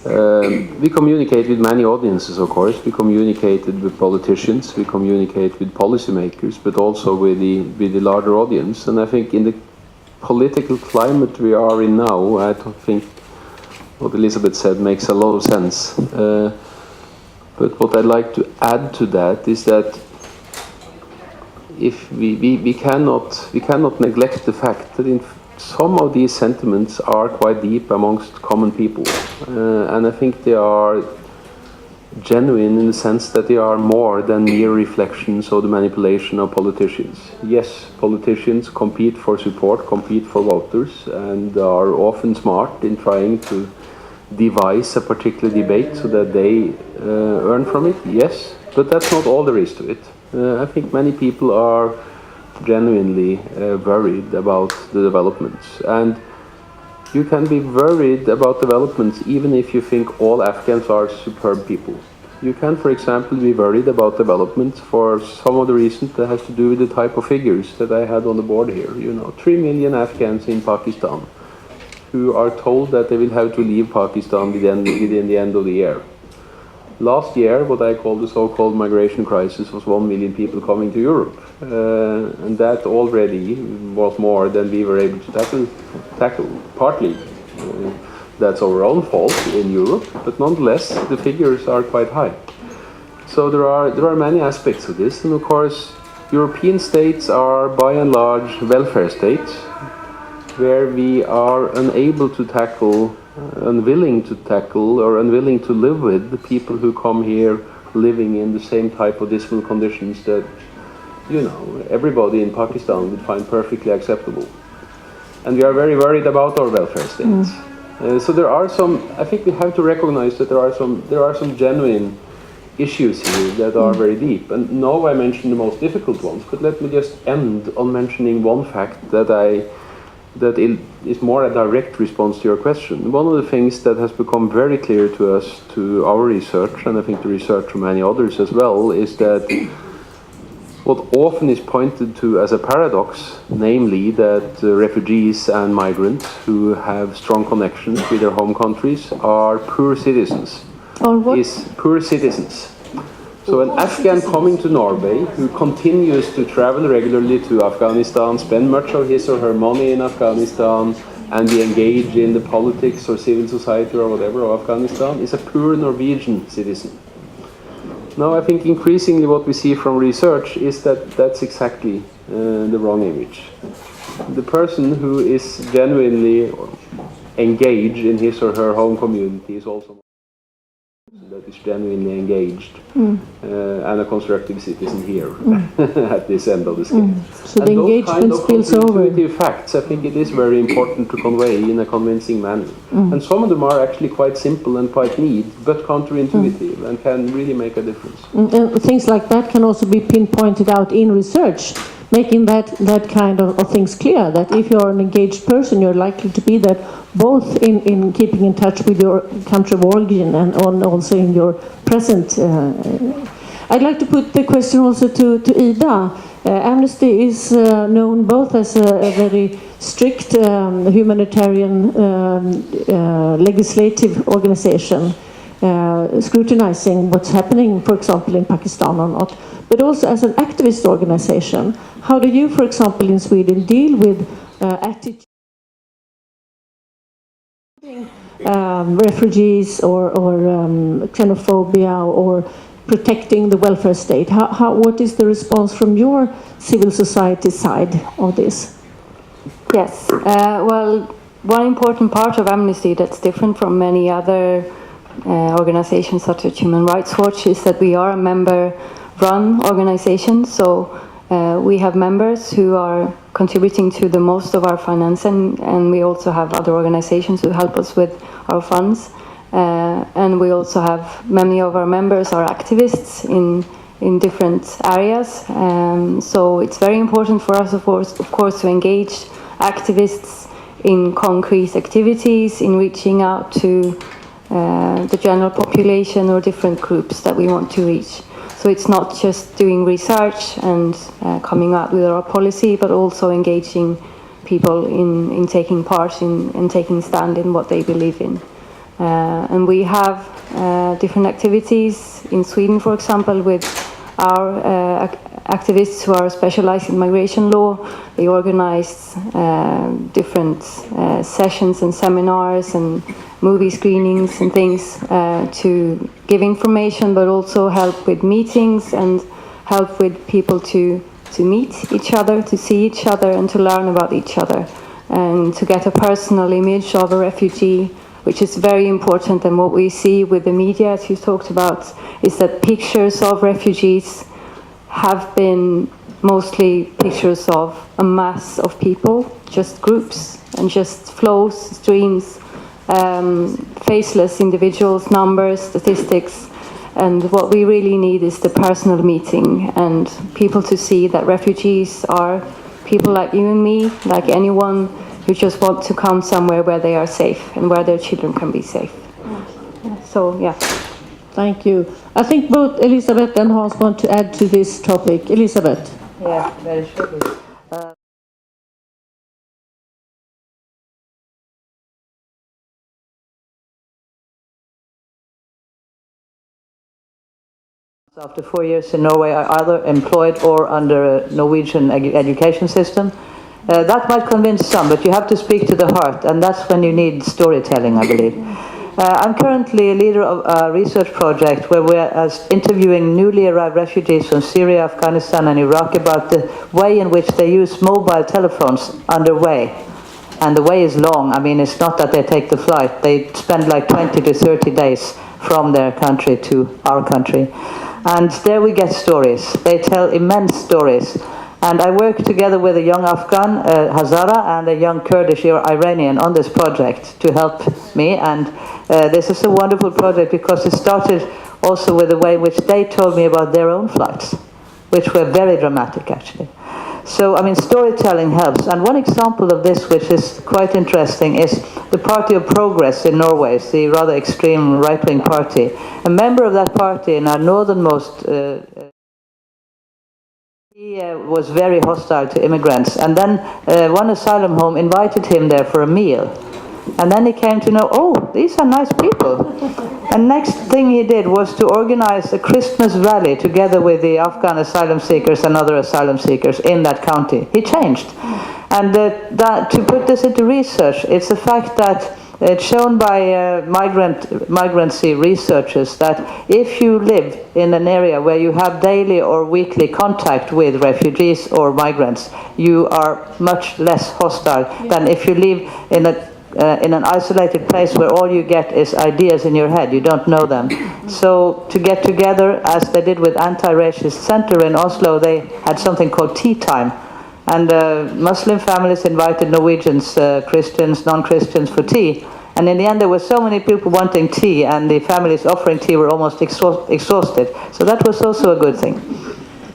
We communicate with many audiences, of course. We communicated with politicians, we communicate with policymakers, but also with the larger audience. And I think in the political climate we are in now, I don't think what Elizabeth said makes a lot of sense. But what I'd like to add to that is that if we cannot neglect the fact that in some of these sentiments are quite deep amongst common people, and I think they are genuine in the sense that they are more than mere reflections of the manipulation of politicians. Yes, politicians compete for support, compete for voters, and are often smart in trying to devise a particular debate so that they earn from it. Yes, but that's not all there is to it. I think many people are genuinely worried about the developments, and you can be worried about developments even if you think all Afghans are superb people. You can, for example, be worried about developments for some of the reasons that has to do with the type of figures that I had on the board here. 3 million Afghans in Pakistan who are told that they will have to leave Pakistan within the end of the year. Last year, what I call the so-called migration crisis was 1 million people coming to Europe. And that already was more than we were able to tackle. Partly, that's our own fault in Europe, but nonetheless, the figures are quite high. So there are many aspects of this, and of course, European states are by and large welfare states, where we are unable to tackle, unwilling to tackle, or unwilling to live with the people who come here living in the same type of dismal conditions that, everybody in Pakistan would find perfectly acceptable. And we are very worried about our welfare states. So there are I think we have to recognize that there are some genuine issues here that are very deep. And now I mentioned the most difficult ones, but let me just end on mentioning one fact that is more a direct response to your question. One of the things that has become very clear to us, to our research, and I think the research from many others as well, is that what often is pointed to as a paradox, namely that refugees and migrants who have strong connections with their home countries are poor citizens. Or what? Is poor citizens. So an Afghan coming to Norway who continues to travel regularly to Afghanistan, spend much of his or her money in Afghanistan, and be engaged in the politics or civil society or whatever of Afghanistan is a poor Norwegian citizen. Now I think increasingly what we see from research is that that's exactly the wrong image. The person who is genuinely engaged in his or her home community is also that is genuinely engaged and a constructive citizen here at this end of the scale. So the engagement spills over. Facts, I think it is very important to convey in a convincing manner. And some of them are actually quite simple and quite neat, but counterintuitive and can really make a difference. And things like that can also be pinpointed out in research, making that kind of things clear, that if you're an engaged person, you're likely to be that both in keeping in touch with your country of origin and also in your present. I'd like to put the question also to Ida. Amnesty is known both as a very strict humanitarian legislative organization, scrutinizing what's happening, for example, in Pakistan or not, but also as an activist organization. How do you, for example, in Sweden, deal with attitude refugees or xenophobia or protecting the welfare state. What is the response from your civil society side of this? Yes, well, one important part of Amnesty that's different from many other organizations such as Human Rights Watch is that we are a member-run organization, so we have members who are contributing to the most of our finance, and we also have other organizations who help us with our funds. And we also have many of our members are activists in different areas. So it's very important for us, of course, to engage activists in concrete activities, in reaching out to the general population or different groups that we want to reach. So it's not just doing research and coming up with our policy, but also engaging people in taking part in taking stand in what they believe in. And we have different activities in Sweden, for example, with our activists who are specialized in migration law. They organize different sessions and seminars and movie screenings and things to give information, but also help with meetings and help with people to meet each other, to see each other, and to learn about each other, and to get a personal image of a refugee, which is very important. And what we see with the media, as you talked about, is that pictures of refugees have been mostly pictures of a mass of people, just groups, and just flows, streams, faceless individuals, numbers, statistics. And what we really need is the personal meeting and people to see that refugees are people like you and me, like anyone who just want to come somewhere where they are safe and where their children can be safe. So, yeah. Thank you. I think both Elisabeth and Hans want to add to this topic. Elisabeth. Yeah, very shortly. After 4 years in Norway, are either employed or under a Norwegian education system. That might convince some, but you have to speak to the heart, and that's when you need storytelling, I believe. I'm currently a leader of a research project where we're interviewing newly arrived refugees from Syria, Afghanistan, and Iraq about the way in which they use mobile telephones underway. And the way is long. I mean, it's not that they take the flight. They spend like 20 to 30 days from their country to our country. And there we get stories. They tell immense stories. And I work together with a young Afghan, Hazara, and a young Kurdish Iranian on this project to help me. And this is a wonderful project because it started also with the way in which they told me about their own flights, which were very dramatic, actually. So, I mean, storytelling helps. And one example of this, which is quite interesting, is the Party of Progress in Norway, the rather extreme right-wing party. A member of that party in our northernmost he was very hostile to immigrants, and then one asylum home invited him there for a meal. And then he came to know, oh, these are nice people. And next thing he did was to organize a Christmas rally together with the Afghan asylum seekers and other asylum seekers in that county. He changed. And to put this into research, it's a fact that it's shown by migrancy researchers that if you live in an area where you have daily or weekly contact with refugees or migrants, you are much less hostile than if you live in an isolated place where all you get is ideas in your head. You don't know them. So to get together, as they did with Anti-Racist Center in Oslo, they had something called tea time. And Muslim families invited Norwegians, Christians, non-Christians for tea. And in the end, there were so many people wanting tea, and the families offering tea were almost exhausted. So that was also a good thing.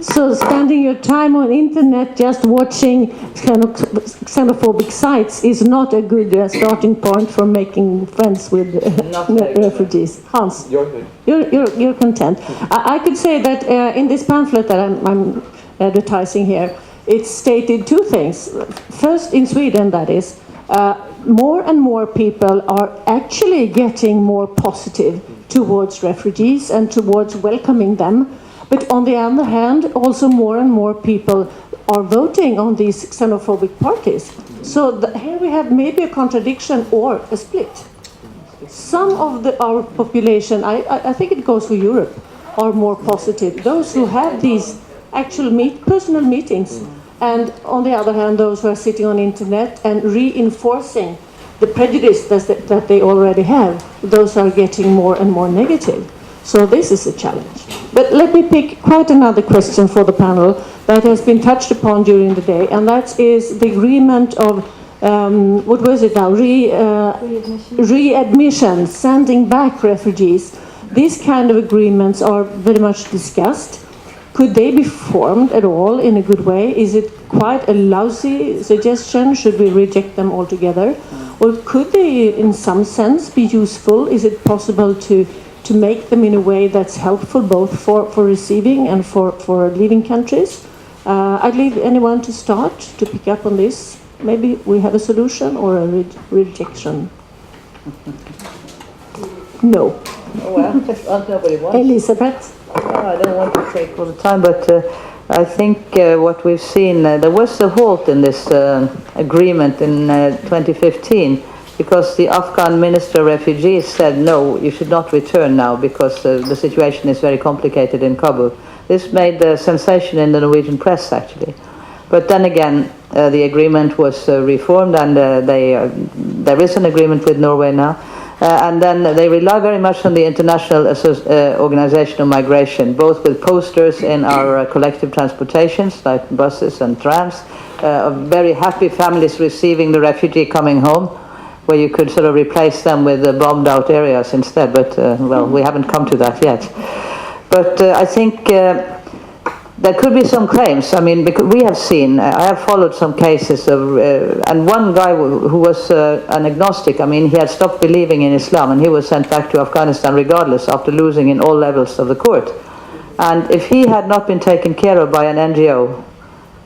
So spending your time on internet just watching xenophobic sites is not a good starting point for making friends with refugees. Hans, you're content. I could say that in this pamphlet that I'm advertising here, it's stated two things. First, in Sweden, that is, more and more people are actually getting more positive towards refugees and towards welcoming them. But on the other hand, also more and more people are voting on these xenophobic parties. So here we have maybe a contradiction or a split. Some of our population, I think it goes for Europe, are more positive. Those who have these actual personal meetings, and on the other hand, those who are sitting on internet and reinforcing the prejudice that they already have, those are getting more and more negative. So this is a challenge. But let me pick quite another question for the panel that has been touched upon during the day, and that is the agreement of, what was it now, readmission, sending back refugees. These kind of agreements are very much discussed. Could they be formed at all in a good way? Is it quite a lousy suggestion? Should we reject them altogether? Or could they, in some sense, be useful? Is it possible to make them in a way that's helpful both for receiving and for leaving countries? I'd leave anyone to start to pick up on this. Maybe we have a solution or a rejection. No. Oh, well, nobody wants. Elizabeth? I don't want to take all the time, but I think what we've seen, there was a halt in this agreement in 2015 because the Afghan Minister of Refugees said, no, you should not return now because the situation is very complicated in Kabul. This made a sensation in the Norwegian press, actually. But then again, the agreement was reformed, and there is an agreement with Norway now. And then they rely very much on the International Organization of Migration, both with posters in our collective transportations, like buses and trams, of very happy families receiving the refugee coming home, where you could sort of replace them with bombed out areas instead. But, well, we haven't come to that yet. But I think there could be some claims. I mean, because we have seen, I have followed some cases of, and one guy who was an agnostic, I mean, he had stopped believing in Islam and he was sent back to Afghanistan regardless after losing in all levels of the court. And if he had not been taken care of by an NGO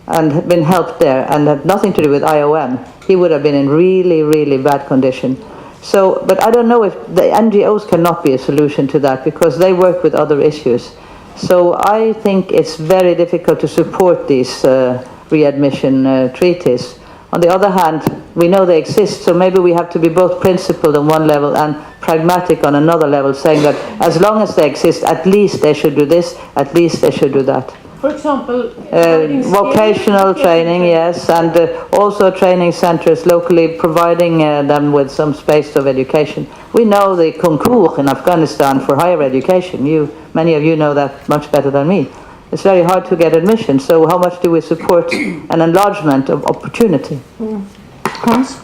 and had been helped there and had nothing to do with IOM, he would have been in really, really bad condition. So, but I don't know if the NGOs cannot be a solution to that because they work with other issues. So I think it's very difficult to support these readmission treaties. On the other hand, we know they exist, so maybe we have to be both principled on one level and pragmatic on another level, saying that as long as they exist, at least they should do this, at least they should do that. For example, vocational training, yes, and also training centers locally, providing them with some space of education. We know the concours in Afghanistan for higher education. Many of you know that much better than me. It's very hard to get admission, so how much do we support an enlargement of opportunity? Hans?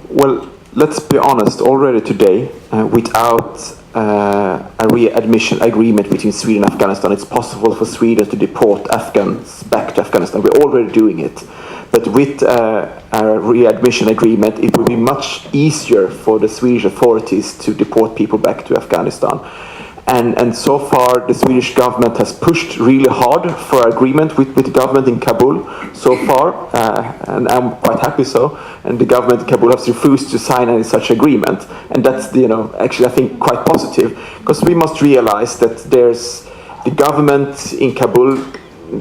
Well, let's be honest, already today, without a readmission agreement between Sweden and Afghanistan, it's possible for Sweden to deport Afghans back to Afghanistan. We're already doing it. But with a readmission agreement, it will be much easier for the Swedish authorities to deport people back to Afghanistan. And so far, the Swedish government has pushed really hard for agreement with the government in Kabul so far, and I'm quite happy so. And the government in Kabul has refused to sign any such agreement, and that's actually I think quite positive, because we must realize that the government in Kabul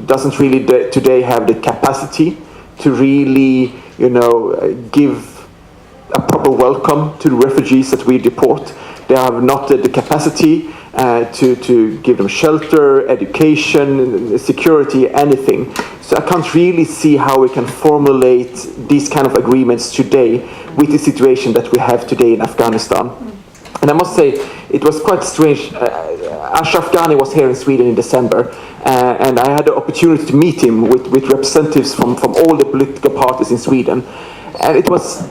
doesn't really today have the capacity to really give a proper welcome to the refugees that we deport. They have not the capacity to give them shelter, education, security, anything. So I can't really see how we can formulate these kind of agreements today with the situation that we have today in Afghanistan. And I must say, it was quite strange. Ashraf Ghani was here in Sweden in December, and I had the opportunity to meet him with representatives from all the political parties in Sweden. And it was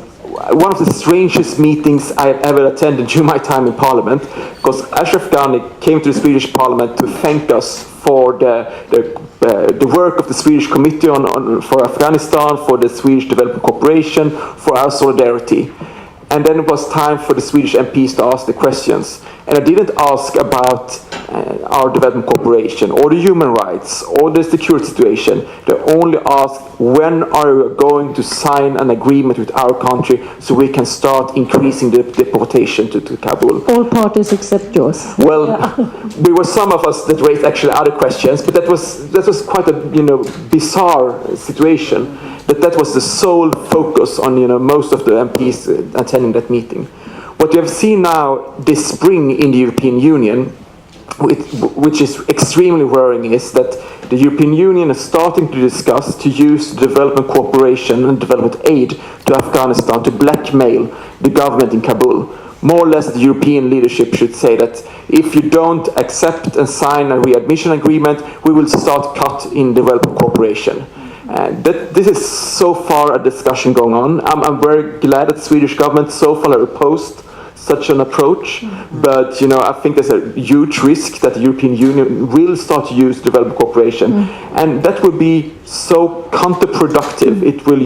one of the strangest meetings I have ever attended during my time in Parliament, because Ashraf Ghani came to the Swedish Parliament to thank us for the work of the Swedish Committee for Afghanistan, for the Swedish Development Corporation, for our solidarity. And then it was time for the Swedish MPs to ask the questions. And I didn't ask about our development cooperation or the human rights or the security situation. They only asked, when are we going to sign an agreement with our country so we can start increasing the deportation to Kabul? All parties except yours. Well, we were some of us that raised actually other questions, but that was quite a bizarre situation. That was the sole focus on most of the MPs attending that meeting. what you have seen now this spring in the European Union, which is extremely worrying, is that the European Union is starting to discuss to use development cooperation and development aid to Afghanistan to blackmail the government in Kabul. More or less the European leadership should say that if you don't accept and sign a readmission agreement, we will start cut in development cooperation. This is so far a discussion going on. I'm very glad that the Swedish government so far opposed such an approach, but I think there's a huge risk that the European Union will start to use development cooperation, and that will be so counterproductive. It will,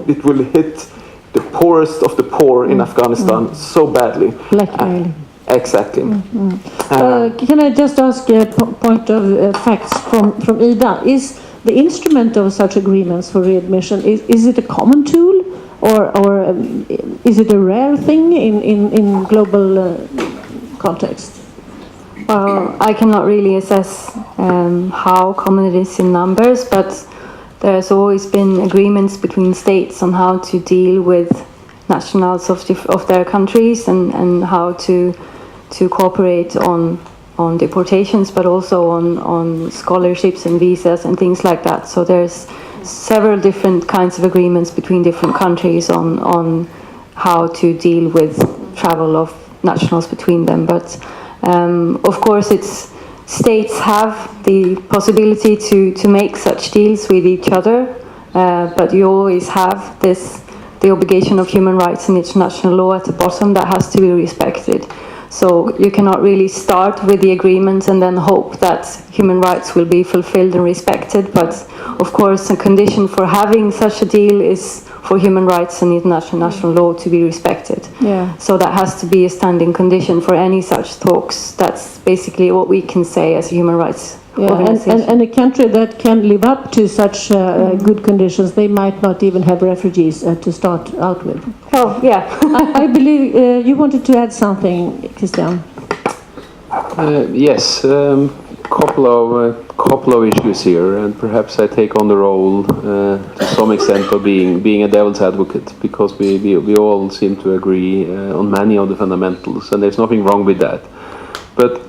it will hit the poorest of the poor in Afghanistan so badly. Exactly. Can I just ask a point of facts from Ida? Is the instrument of such agreements for readmission, is it a common tool, or is it a rare thing in global context? I cannot really assess how common it is in numbers, but there's always been agreements between states on how to deal with nationals of their countries and how to cooperate on deportations, but also on scholarships and visas and things like that. So there's several different kinds of agreements between different countries on how to deal with travel of nationals between them. But of course, states have the possibility to make such deals with each other, but you always have the obligation of human rights and international law at the bottom that has to be respected. So you cannot really start with the agreement and then hope that human rights will be fulfilled and respected. But of course, a condition for having such a deal is for human rights and international law to be respected. Yeah. So that has to be a standing condition for any such talks. That's basically what we can say as a human rights organization. And a country that can live up to such good conditions, they might not even have refugees to start out with. Oh, yeah. I believe you wanted to add something, Christian. Yes, couple of issues here, and perhaps I take on the role to some extent of being a devil's advocate, because we all seem to agree on many of the fundamentals, and there's nothing wrong with that. But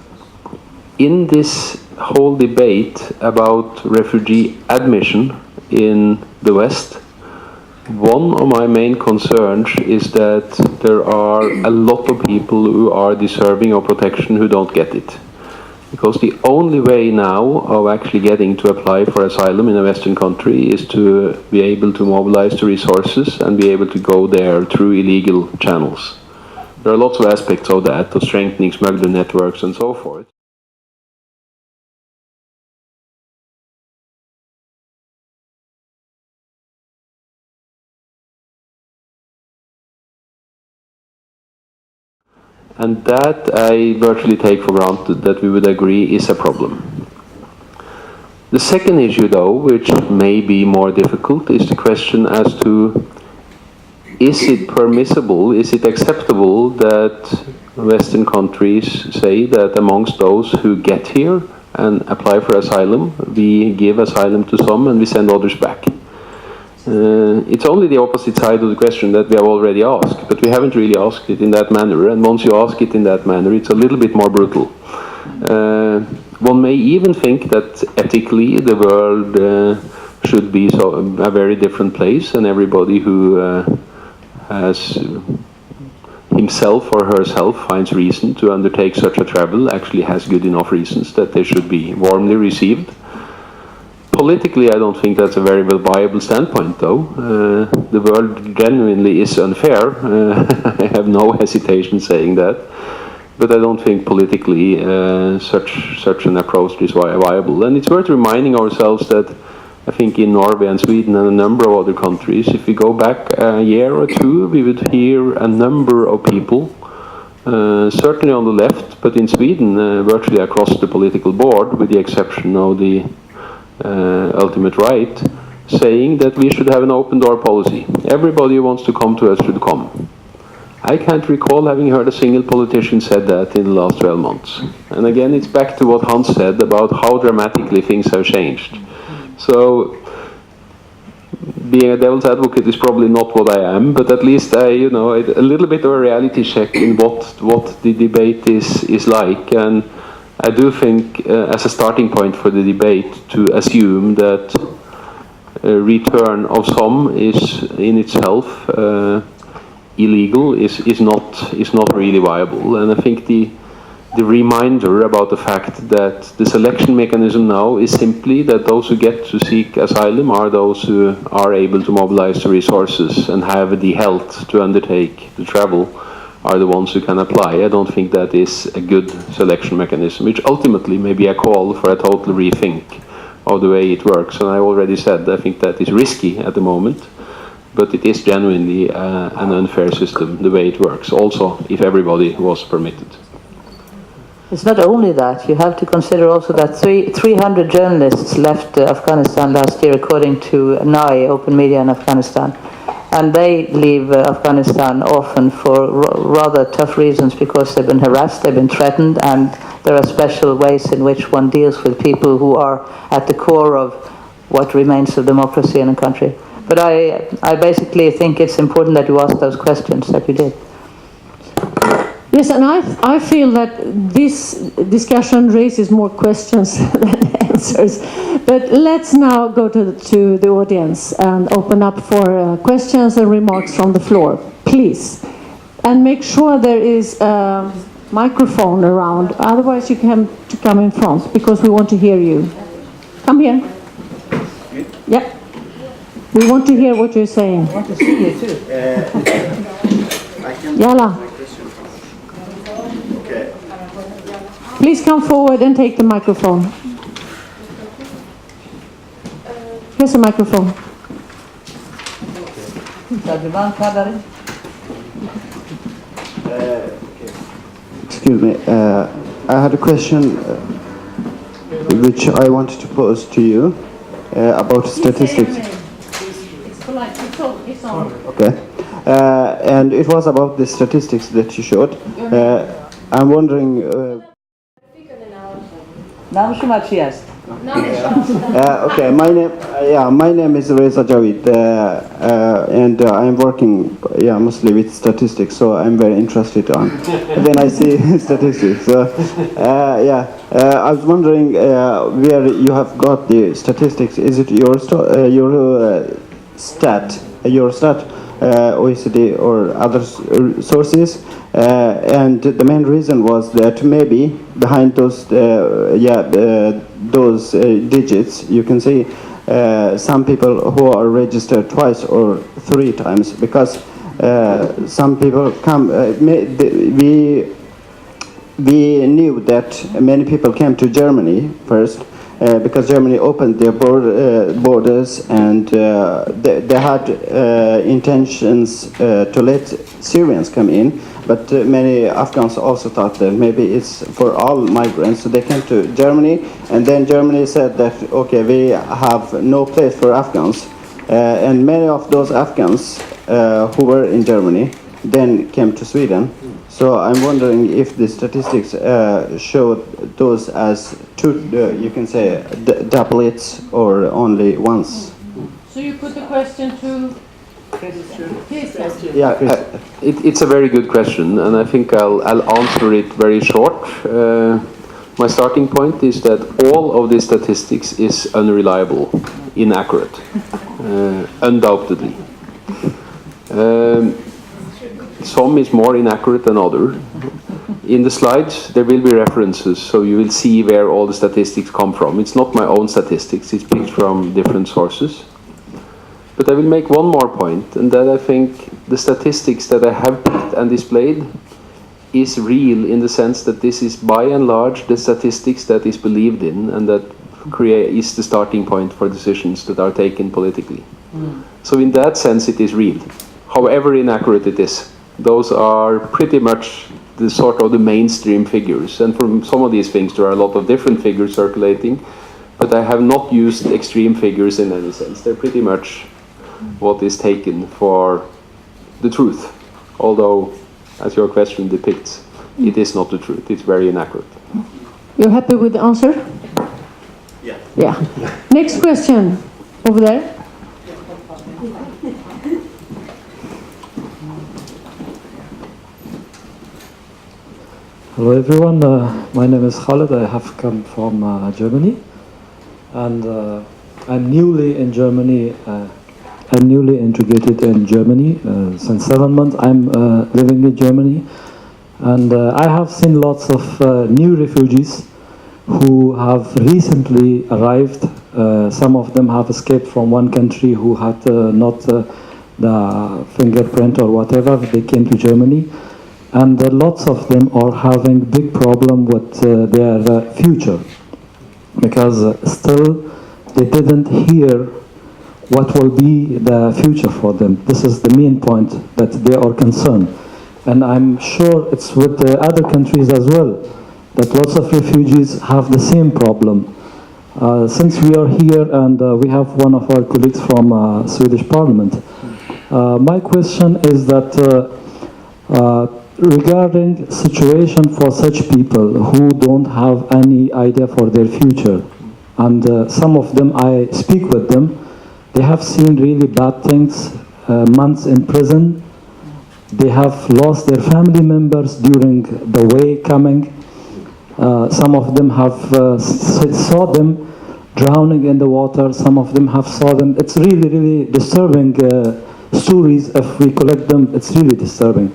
in this whole debate about refugee admission in the West, one of my main concerns is that there are a lot of people who are deserving of protection who don't get it. Because the only way now of actually getting to apply for asylum in a Western country is to be able to mobilize the resources and be able to go there through illegal channels. There are lots of aspects of that, of strengthening smuggler networks and so forth. And that I virtually take for granted that we would agree is a problem. The second issue, though, which may be more difficult, is the question as to, is it permissible, is it acceptable that Western countries say that amongst those who get here and apply for asylum, we give asylum to some and we send others back? It's only the opposite side of the question that we have already asked, but we haven't really asked it in that manner, and once you ask it in that manner, it's a little bit more brutal. One may even think that ethically the world should be a very different place, and everybody who has himself or herself finds reason to undertake such a travel actually has good enough reasons that they should be warmly received. Politically, I don't think that's a very viable standpoint, though. The world genuinely is unfair. I have no hesitation saying that. But I don't think politically such an approach is viable. And it's worth reminding ourselves that I think in Norway and Sweden and a number of other countries, if we go back a year or two, we would hear a number of people, certainly on the left, but in Sweden, virtually across the political board, with the exception of the ultimate right, saying that we should have an open door policy. Everybody who wants to come to us should come. I can't recall having heard a single politician said that in the last 12 months. And again, it's back to what Hans said about how dramatically things have changed. So being a devil's advocate is probably not what I am, but at least a little bit of a reality check in what the debate is like. And I do think, as a starting point for the debate, to assume that return of some is in itself illegal is not really viable. And I think the reminder about the fact that the selection mechanism now is simply that those who get to seek asylum are those who are able to mobilize the resources and have the health to undertake the travel are the ones who can apply. I don't think that is a good selection mechanism, which ultimately may be a call for a total rethink of the way it works. And I already said I think that is risky at the moment, but it is genuinely an unfair system the way it works, also if everybody was permitted. It's not only that. You have to consider also that 300 journalists left Afghanistan last year, according to NAI, Open Media in Afghanistan. And they leave Afghanistan often for rather tough reasons, because they've been harassed, they've been threatened, and there are special ways in which one deals with people who are at the core of what remains of democracy in a country. But I basically think it's important that you ask those questions that you did. Yes, and I feel that this discussion raises more questions than answers. But let's now go to the audience and open up for questions and remarks from the floor, please. And make sure there is a microphone around. Otherwise, you can come in front, because we want to hear you. Come here. Yeah. We want to hear what you're saying. I want to see you too. Yalla. Please come forward and take the microphone. Here's a microphone. Excuse me. I had a question which I wanted to pose to you about statistics. It's polite. It's on. Okay. And it was about the statistics that you showed. I'm wondering. Okay, my name is Reza Javid, and I'm working mostly with statistics, so I'm very interested on when I see statistics. So, I was wondering where you have got the statistics. Is it your stat, OECD or other sources? And the main reason was that maybe behind those digits you can see some people who are registered twice or 3 times, because some people come. We knew that many people came to Germany first. Because Germany opened their borders, and they had intentions to let Syrians come in, but many Afghans also thought that maybe it's for all migrants, so they came to Germany, and then Germany said that, okay, we have no place for Afghans, and many of those Afghans who were in Germany then came to Sweden. So I'm wondering if the statistics show those as two, you can say, doublets or only once. So you put the question to Christian. Yeah, it's a very good question, and I think I'll answer it very short. My starting point is that all of these statistics is unreliable, inaccurate, undoubtedly. Some is more inaccurate than other. In the slides there will be references, so you will see where all the statistics come from. It's not my own statistics, it's picked from different sources. But I will make one more point, and that I think the statistics that I have picked and displayed is real in the sense that this is by and large the statistics that is believed in, and that is the starting point for decisions that are taken politically. So in that sense it is real, however inaccurate it is. Those are pretty much the sort of the mainstream figures, and from some of these things there are a lot of different figures circulating, but I have not used extreme figures in any sense. They're pretty much what is taken for the truth, although, as your question depicts, it is not the truth. It's very inaccurate. You're happy with the answer? Yeah. Yeah. Next question, over there. Hello everyone, my name is Khaled. I have come from Germany, and I'm newly in Germany. I'm newly integrated in Germany. Since 7 months I'm living in Germany, and I have seen lots of new refugees who have recently arrived. Some of them have escaped from one country who had not the fingerprint or whatever. They came to Germany. And lots of them are having big problem with their future, because still they didn't hear what will be the future for them. This is the main point that they are concerned. And I'm sure it's with the other countries as well, that lots of refugees have the same problem. Since we are here and we have one of our colleagues from Swedish Parliament, my question is that regarding situation for such people who don't have any idea for their future, and some of them, I speak with them, they have seen really bad things, months in prison, they have lost their family members during the way coming, some of them have saw them drowning in the water, some of them have saw them, it's really disturbing stories. If we collect them, it's really disturbing.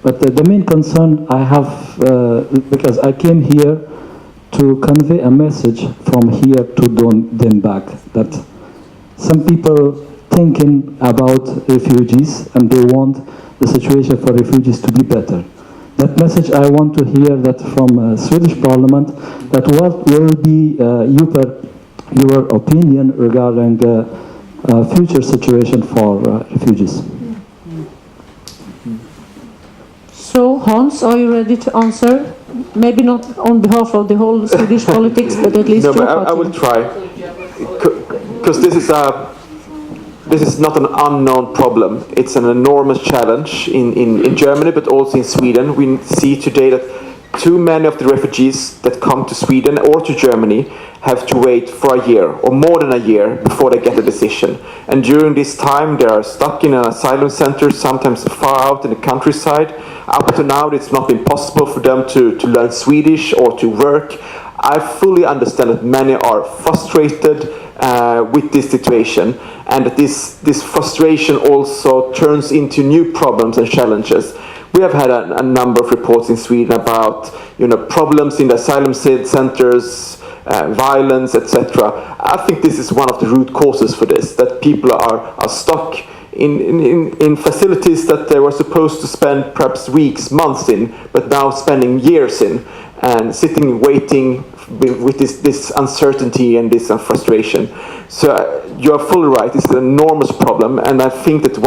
But the main concern I have, because I came here to convey a message from here to them back, that some people thinking about refugees and they want the situation for refugees to be better. That message I want to hear that from Swedish Parliament, that what will be your opinion regarding future situation for refugees. So, Hans, are you ready to answer? Maybe not on behalf of the whole Swedish politics, but at least no, your but I will try. Because this is not an unknown problem. It's an enormous challenge in Germany, but also in Sweden. We see today that too many of the refugees that come to Sweden or to Germany have to wait for a year or more than a year before they get a decision. And during this time, they are stuck in an asylum center, sometimes far out in the countryside. Up to now, it's not been possible for them to learn Swedish or to work. I fully understand that many are frustrated with this situation, and that this frustration also turns into new problems and challenges. We have had a number of reports in Sweden about problems in the asylum centers, violence, etc. I think this is one of the root causes for this, that people are stuck in facilities that they were supposed to spend perhaps weeks, months in, but now spending years in, and sitting waiting with this uncertainty and this frustration. So you are fully right, it's an enormous problem, and I think that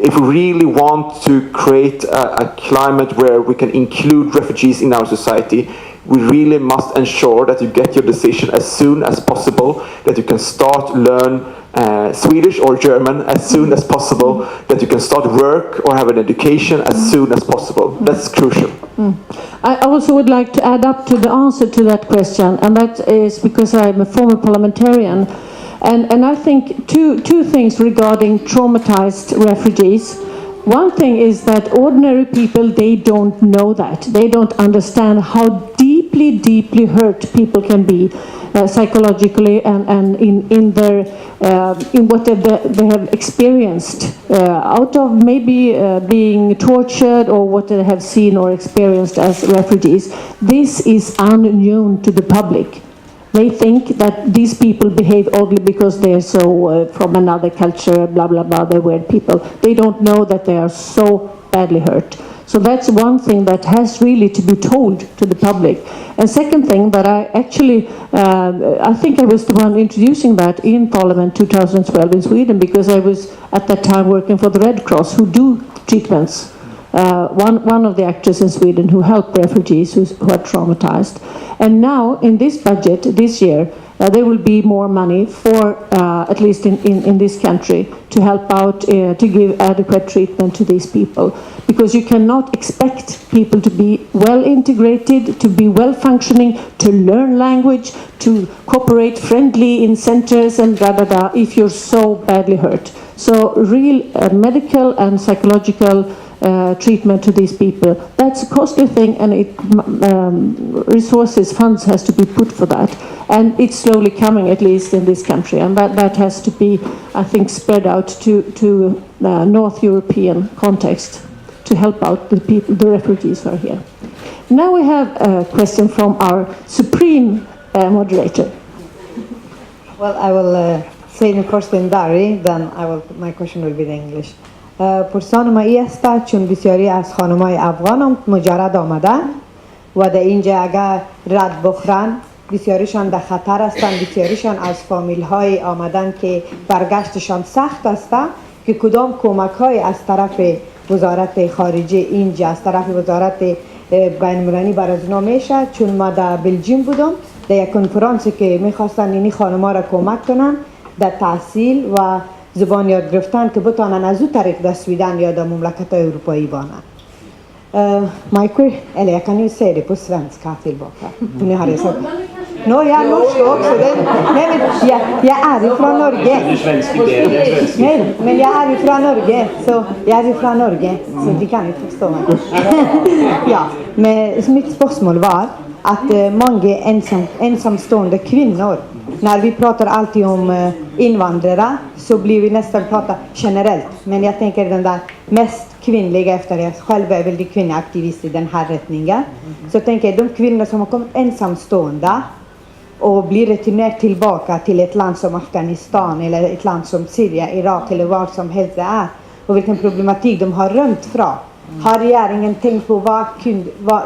if we really want to create a climate where we can include refugees in our society, we really must ensure that you get your decision as soon as possible, that you can start learn Swedish or German as soon as possible, that you can start work or have an education as soon as possible. That's crucial. I also would like to add up to the answer to that question, and that is because I'm a former parliamentarian. And I think two things regarding traumatized refugees. One thing is that ordinary people, they don't know that. They don't understand how deeply hurt people can be psychologically and in what they have experienced out of maybe being tortured or what they have seen or experienced as refugees. This is unknown to the public. They think that these people behave oddly because they are so from another culture, blah, blah, blah, they're weird people. They don't know that they are so badly hurt. So that's one thing that has really to be told to the public. And second thing that I actually, I think I was the one introducing that in Parliament 2012 in Sweden, because I was at that time working for the Red Cross, who do treatments. One of the actors in Sweden who help refugees who are traumatized. And now in this budget this year, there will be more money for, at least in this country, to help out, to give adequate treatment to these people. Because you cannot expect people to be well integrated, to be well functioning, to learn language, to cooperate friendly in centers and if you're so badly hurt. So real medical and psychological treatment to these people. That's a costly thing, and resources, funds has to be put for that. And it's slowly coming, at least in this country, and that has to be, I think, spread out to North European context to help out the people, the refugees who are here. Now we have a question from our supreme moderator. Well, I will say it first in Dari, then my question will be in English. پرسان ما ای است چون بسیاری از خانم‌های افغان مجرد آمدن و در اینجا اگر رد بخورن بسیاریشان در خطر هستند، بسیاریشان از فامیل‌های آمدن که برگشتشان سخت است که کدام کمک‌های از طرف وزارت خارجه اینجا، از طرف وزارت بین‌المللی بر از اونا میشه. چون ما در بلژیم بودم در یک کنفرانسی که میخواستن اینی خانم‌ها را کمک کنن در تحصیل و زبان یاد گرفتن که بتانن از او طریق در سویدن یا در مملکت‌های اروپایی بانن. Michael, eller jag kan ju säga det på svenska tillbaka. Nu har jag sagt. Nå, jag är norsk också. Nej, men jag är ifrån Norge. Nej, men jag är ifrån Norge. Så jag är ifrån Norge. Så de kan inte förstå mig. Ja, men mitt spörsmål var att många ensamstående kvinnor, när vi pratar alltid om invandrare så blir vi nästan prata generellt. Men jag tänker den där mest kvinnliga, efter jag själv är väldigt kvinnoaktivist i den här rättningen. Så tänker jag de kvinnor som har kommit ensamstående och blir returnerade tillbaka till ett land som Afghanistan eller ett land som Syrien, Irak eller vad som helst det är. Och vilken problematik de har rönt från. Har regeringen tänkt på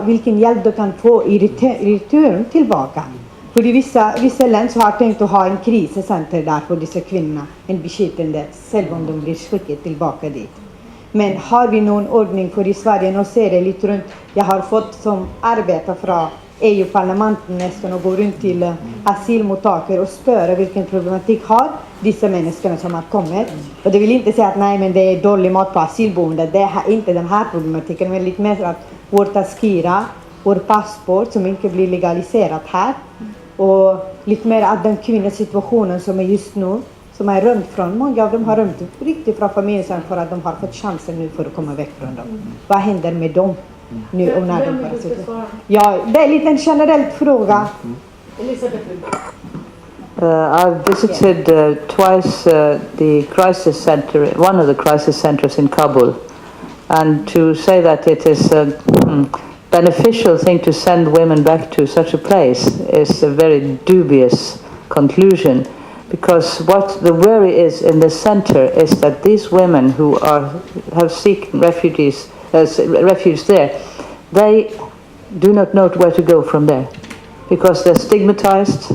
vilken hjälp de kan få i return tillbaka? För i vissa länder så har tänkt att ha en kriscenter där för dessa kvinnorna, en beskyddande, själv om de blir skickade tillbaka dit. Men har vi någon ordning för i Sverige och ser det lite runt, jag har fått som arbeta från EU-parlamentet nästan och gå runt till asylmottagare och spöra vilken problematik har dessa människorna som har kommit. Och det vill inte säga att nej men det är dålig mat på asylboende, det är inte den här problematiken, men lite mer att vår taskira, vår passport som inte blir legaliserat här och lite mer att den kvinnosituationen som är just nu, som är römt från, många av dem har römt riktigt från familjen för att de har fått chansen nu för att komma väck från dem. Vad händer med dem nu och när de bara sitter? Ja, det är lite en generell fråga. I've visited twice the crisis center, one of the crisis centers in Kabul, and to say that it is a beneficial thing to send women back to such a place is a very dubious conclusion, because what the worry is in the center is that these women who have seek refuge there, they do not know where to go from there, because they're stigmatized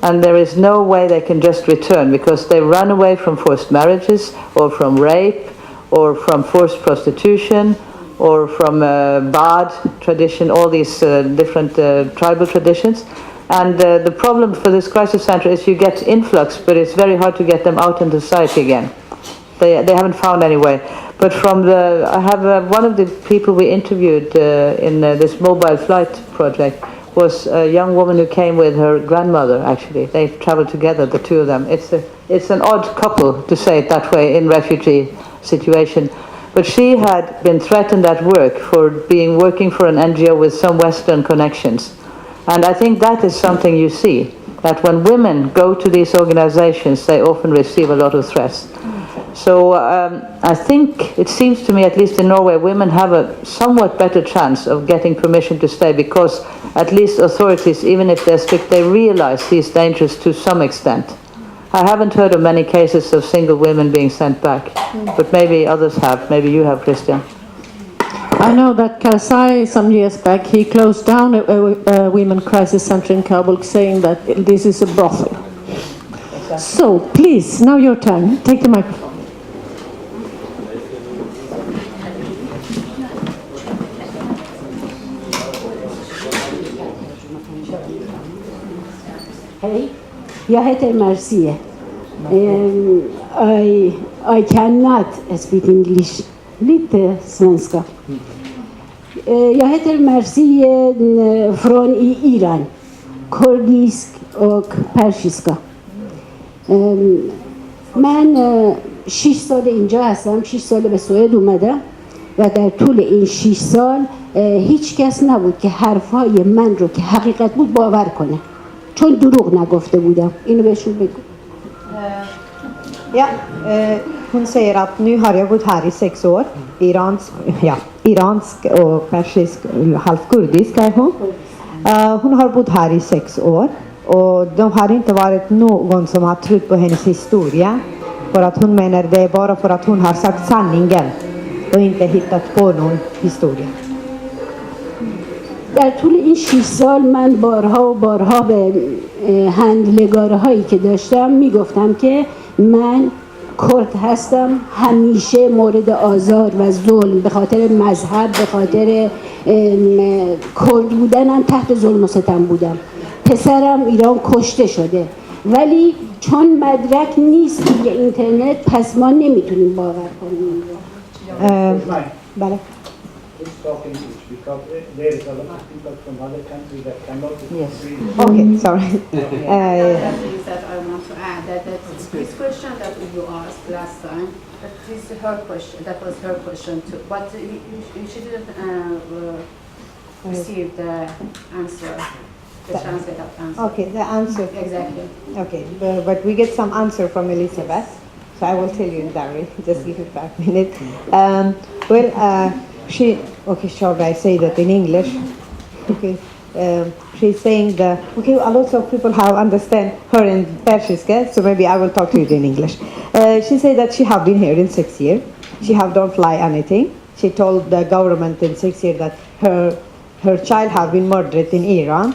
and there is no way they can just return, because they run away from forced marriages or from rape or from forced prostitution or from bad tradition, all these different tribal traditions. And the problem for this crisis center is you get influx, but it's very hard to get them out into society again. They haven't found any way. But I have one of the people we interviewed in this mobile flight project was a young woman who came with her grandmother, actually. They traveled together, the two of them. It's an odd couple, to say it that way, in refugee situation. But she had been threatened at work for working for an NGO with some Western connections. And I think that is something you see, that when women go to these organizations, they often receive a lot of threats. So I think it seems to me, at least in Norway, women have a somewhat better chance of getting permission to stay, because at least authorities, even if they're strict, they realize these dangers to some extent. I haven't heard of many cases of single women being sent back, but maybe others have. Maybe you have, Christian. I know that Karzai, some years back, he closed down a women crisis center in Kabul, saying that this is a brothel. So, please, now your turn. Take the microphone. Hej, Jag heter Marcie. I cannot speak English. Lite svenska. Jag heter Marcie från Iran. Kurdisk och persiska. من 6 سال اینجا هستم، 6 سال به سوئد اومدم و در طول این 6 سال هیچ کس نبود که حرفهای من رو که حقیقت بود باور کنه، چون دروغ نگفته بودم. اینو beshun بگو. Ja, hon säger att nu har jag bott här i 6 år. Iransk och persisk, halvkurdisk är hon. Hon har bott här i 6 år och de har inte varit någon som har trott på hennes historia. För att hon menar det är bara för att hon har sagt sanningen och inte hittat på någon historia. در طول این 6 سال من بارها و بارها به هندلگاره هایی که داشتم میگفتم که من کرد هستم، همیشه مورد آزار و ظلم به خاطر مذهب، به خاطر کرد بودنم تحت ظلم و ستم بودم. پسرم ایران کشته شده ولی چون مدرک نیست توی اینترنت پس ما نمیتونیم باور کنیم. بله. Talk English because there is a lot of people from other countries that cannot speak. Okay, sorry. That I want to add that this question that you asked last time, that is her question. That was her question too, but she didn't receive the answer. The translated answer. Okay, the answer. Exactly. Okay, but we get some answer from Elizabeth, so I will tell you in diary. Just give it 5 minutes. Okay, shall I say that in English? Okay, she's saying that, okay, a lot of people have understand her in Persian, so maybe I will talk to you in English. She said that she have been here in 6 years. She have don't lie anything. She told the government in 6 years that her child have been murdered in Iran,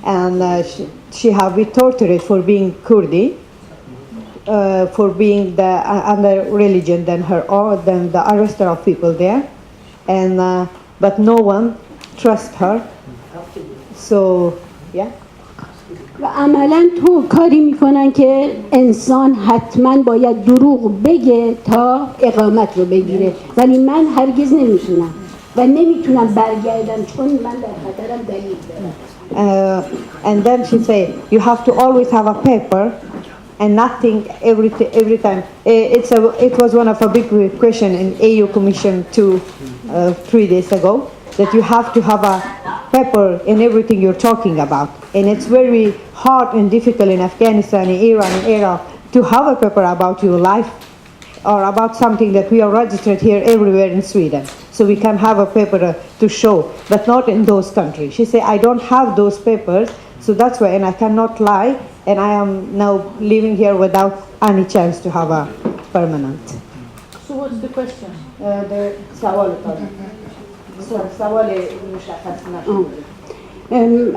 and she have been tortured for being Kurdi, for being the other religion than her, or than the arrestor of people there, and but no one trust her. So yeah. و عملا تو کاری میکنن که انسان حتما باید دروغ بگه تا اقامت رو بگیره، ولی من هرگز نمیتونم و نمیتونم برگردم چون من در خطرم دلیل دارم. And then she say you have to always have a paper and nothing every time. It was one of a big question in EU Commission 3 days ago, that you have to have a paper in everything you're talking about, and it's very hard and difficult in Afghanistan, in Iran, in Iraq to have a paper about your life or about something that we are registered here everywhere in Sweden, so we can have a paper to show, but not in those countries. She said I don't have those papers, so that's why, and I cannot lie, and I am now living here without any chance to have a permanent. So what's the question? The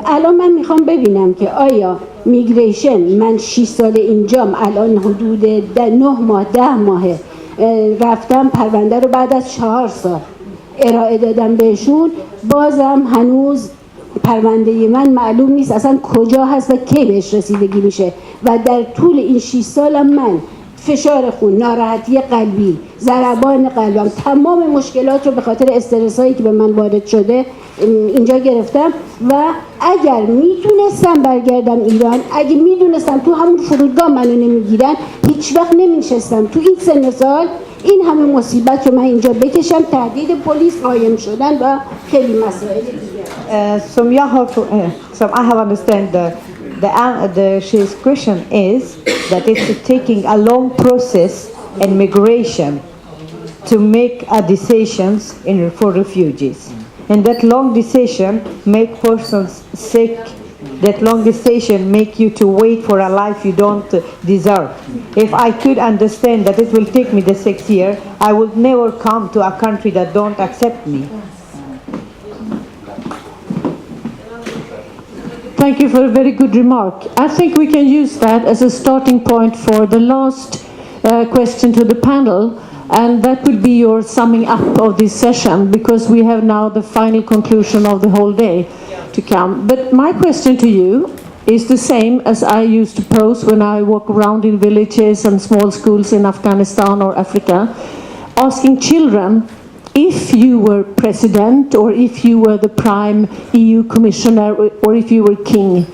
الان من میخوام ببینم که آیا میگریشن، من 6 سال اینجام، الان حدود 9 ماه 10 ماهه رفتم پرونده رو بعد از 4 سال ارائه دادم بهشون، بازم هنوز پرونده من معلوم نیست اصلا کجا هست و کی بهش رسیدگی میشه، و در طول این 6 سالم من فشار خون، ناراحتی قلبی، ضربان قلبم، تمام مشکلات رو به خاطر استرس هایی که به من وارد شده اینجا گرفتم، و اگر میتونستم برگردم ایران، اگه میدونستم تو همون فرودگاه منو نمیگیرن، هیچ وقت نمیشستم تو این سن سال این همه مصیبت رو من اینجا بکشم، تهدید پلیس قایم شدن و خیلی مسائل دیگه. So I have understand she's question is that it's taking a long process in migration to make a decisions for refugees, and that long decision make persons sick. That long decision make you to wait for a life you don't deserve. If I could understand that it will take me the 6 years, I would never come to a country that don't accept me. Thank you for a very good remark. I think we can use that as a starting point for the last question to the panel, and that would be your summing up of this session, because we have now the final conclusion of the whole day to come. But my question to you is the same as I used to pose when I walk around in villages and small schools in Afghanistan or Africa, asking children, if you were president or if you were the prime EU commissioner or if you were king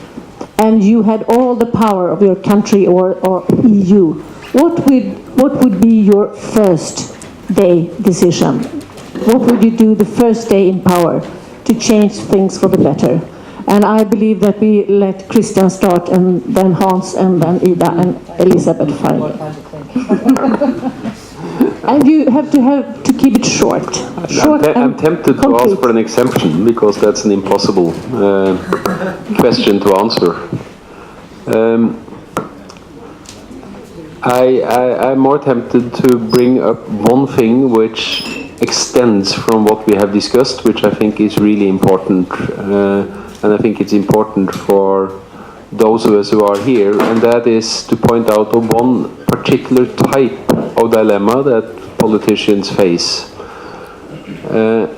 and you had all the power of your country or EU, what would be your first day decision? What would you do the first day in power to change things for the better? And I believe that we let Christian start, and then Hans, and then Ida, and Elisabeth finally. And you have to keep it short. I'm tempted to ask for an exemption, because that's an impossible question to answer. I'm more tempted to bring up one thing which extends from what we have discussed, which I think is really important. And I think it's important for those of us who are here, and that is to point out one particular type of dilemma that politicians face.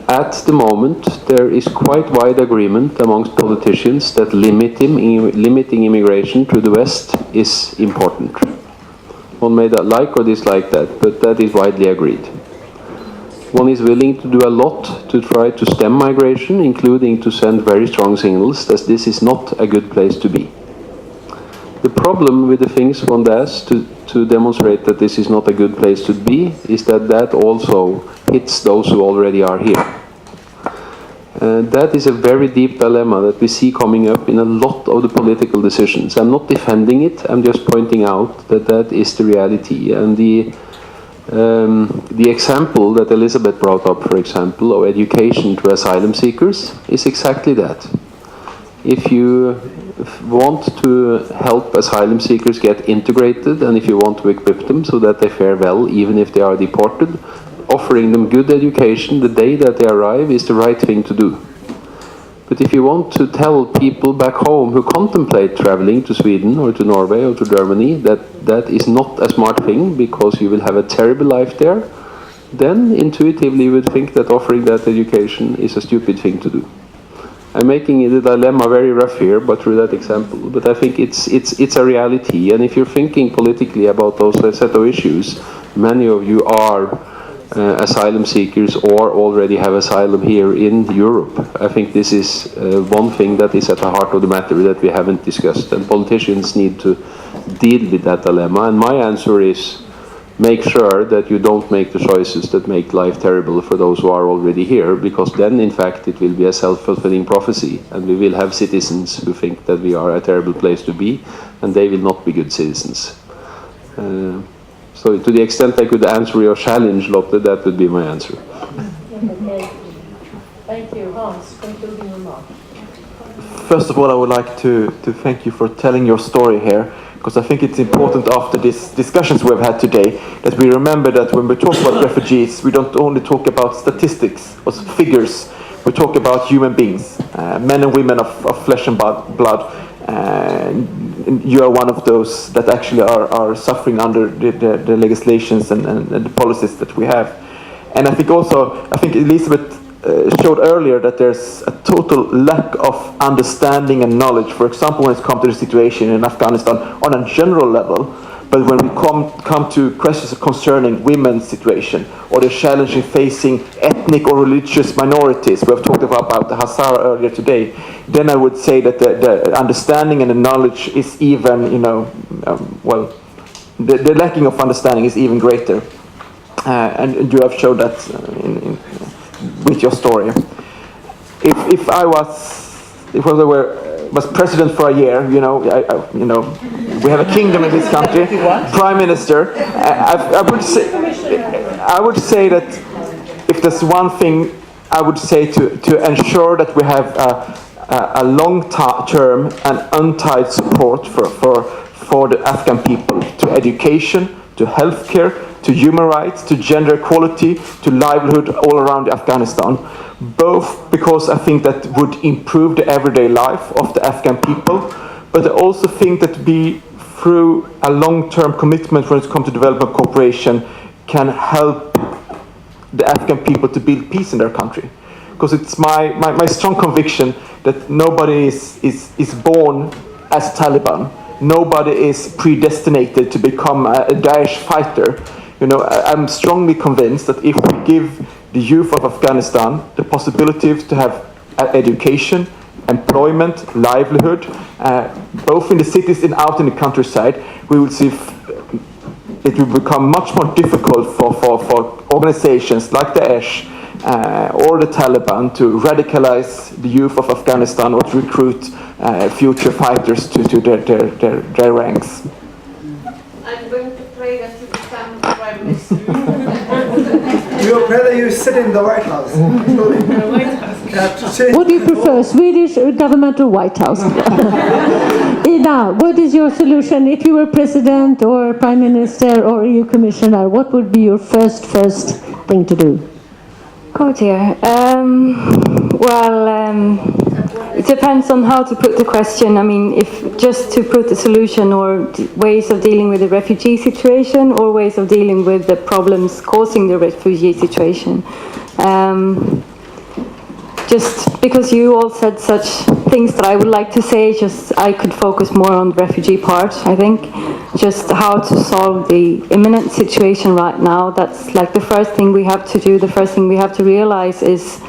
At the moment, there is quite wide agreement amongst politicians that limiting immigration to the West is important. One may like or dislike that, but that is widely agreed. One is willing to do a lot to try to stem migration, including to send very strong signals that this is not a good place to be. The problem with the things one does to demonstrate that this is not a good place to be is that also hits those who already are here. That is a very deep dilemma that we see coming up in a lot of the political decisions. I'm not defending it, I'm just pointing out that that is the reality. And the example that Elizabeth brought up, for example, of education to asylum seekers is exactly that. If you want to help asylum seekers get integrated, and if you want to equip them so that they fare well even if they are deported, offering them good education the day that they arrive is the right thing to do. But if you want to tell people back home who contemplate traveling to Sweden or to Norway or to Germany that that is not a smart thing because you will have a terrible life there, then intuitively you would think that offering that education is a stupid thing to do. I'm making the dilemma very rough here, but through that example. But I think it's a reality, and if you're thinking politically about those set of issues, many of you are asylum seekers or already have asylum here in Europe. I think this is one thing that is at the heart of the matter that we haven't discussed, and politicians need to deal with that dilemma. And my answer is, make sure that you don't make the choices that make life terrible for those who are already here, because then in fact it will be a self-fulfilling prophecy, and we will have citizens who think that we are a terrible place to be, and they will not be good citizens. So to the extent I could answer your challenge, Lotte, that would be my answer. Okay. Thank you. Hans, concluding remark. First of all, I would like to thank you for telling your story here, because I think it's important after these discussions we've had today that we remember that when we talk about refugees, we don't only talk about statistics or figures, we talk about human beings, men and women of flesh and blood. You are one of those that actually are suffering under the legislations and the policies that we have. And I think Elizabeth showed earlier that there's a total lack of understanding and knowledge, for example, when it comes to the situation in Afghanistan on a general level. But when we come to questions concerning women's situation or the challenge in facing ethnic or religious minorities, we have talked about the Hazara earlier today, then I would say that the understanding and the knowledge is even, the lacking of understanding is even greater. And you have showed that with your story. If I was president for a year, we have a kingdom in this country, prime minister. I would say that if there's one thing I would say to ensure that we have a long-term and untied support for the Afghan people, to education, to healthcare, to human rights, to gender equality, to livelihood all around Afghanistan. Both because I think that would improve the everyday life of the Afghan people, but I also think that we, through a long-term commitment when it comes to development cooperation, can help the Afghan people to build peace in their country. Because it's my strong conviction that nobody is born as Taliban. Nobody is predestinated to become a Daesh fighter. You know, I'm strongly convinced that if we give the youth of Afghanistan the possibility to have education, employment, livelihood, both in the cities and out in the countryside, we will see it will become much more difficult for organizations like Daesh or the Taliban to radicalize the youth of Afghanistan or to recruit future fighters to their ranks. I'm going to pray that you become Prime Minister. You will pray that you sit in the White House. What do you prefer, Swedish government or White House? Ida, what is your solution if you were president or prime minister or EU commissioner? What would be your first thing to do? Oh dear. It depends on how to put the question. I mean, if just to put a solution or ways of dealing with the refugee situation or ways of dealing with the problems causing the refugee situation. Just because you all said such things that I would like to say, just I could focus more on the refugee part, I think. Just how to solve the imminent situation right now. That's like the first thing we have to do. The first thing we have to realize is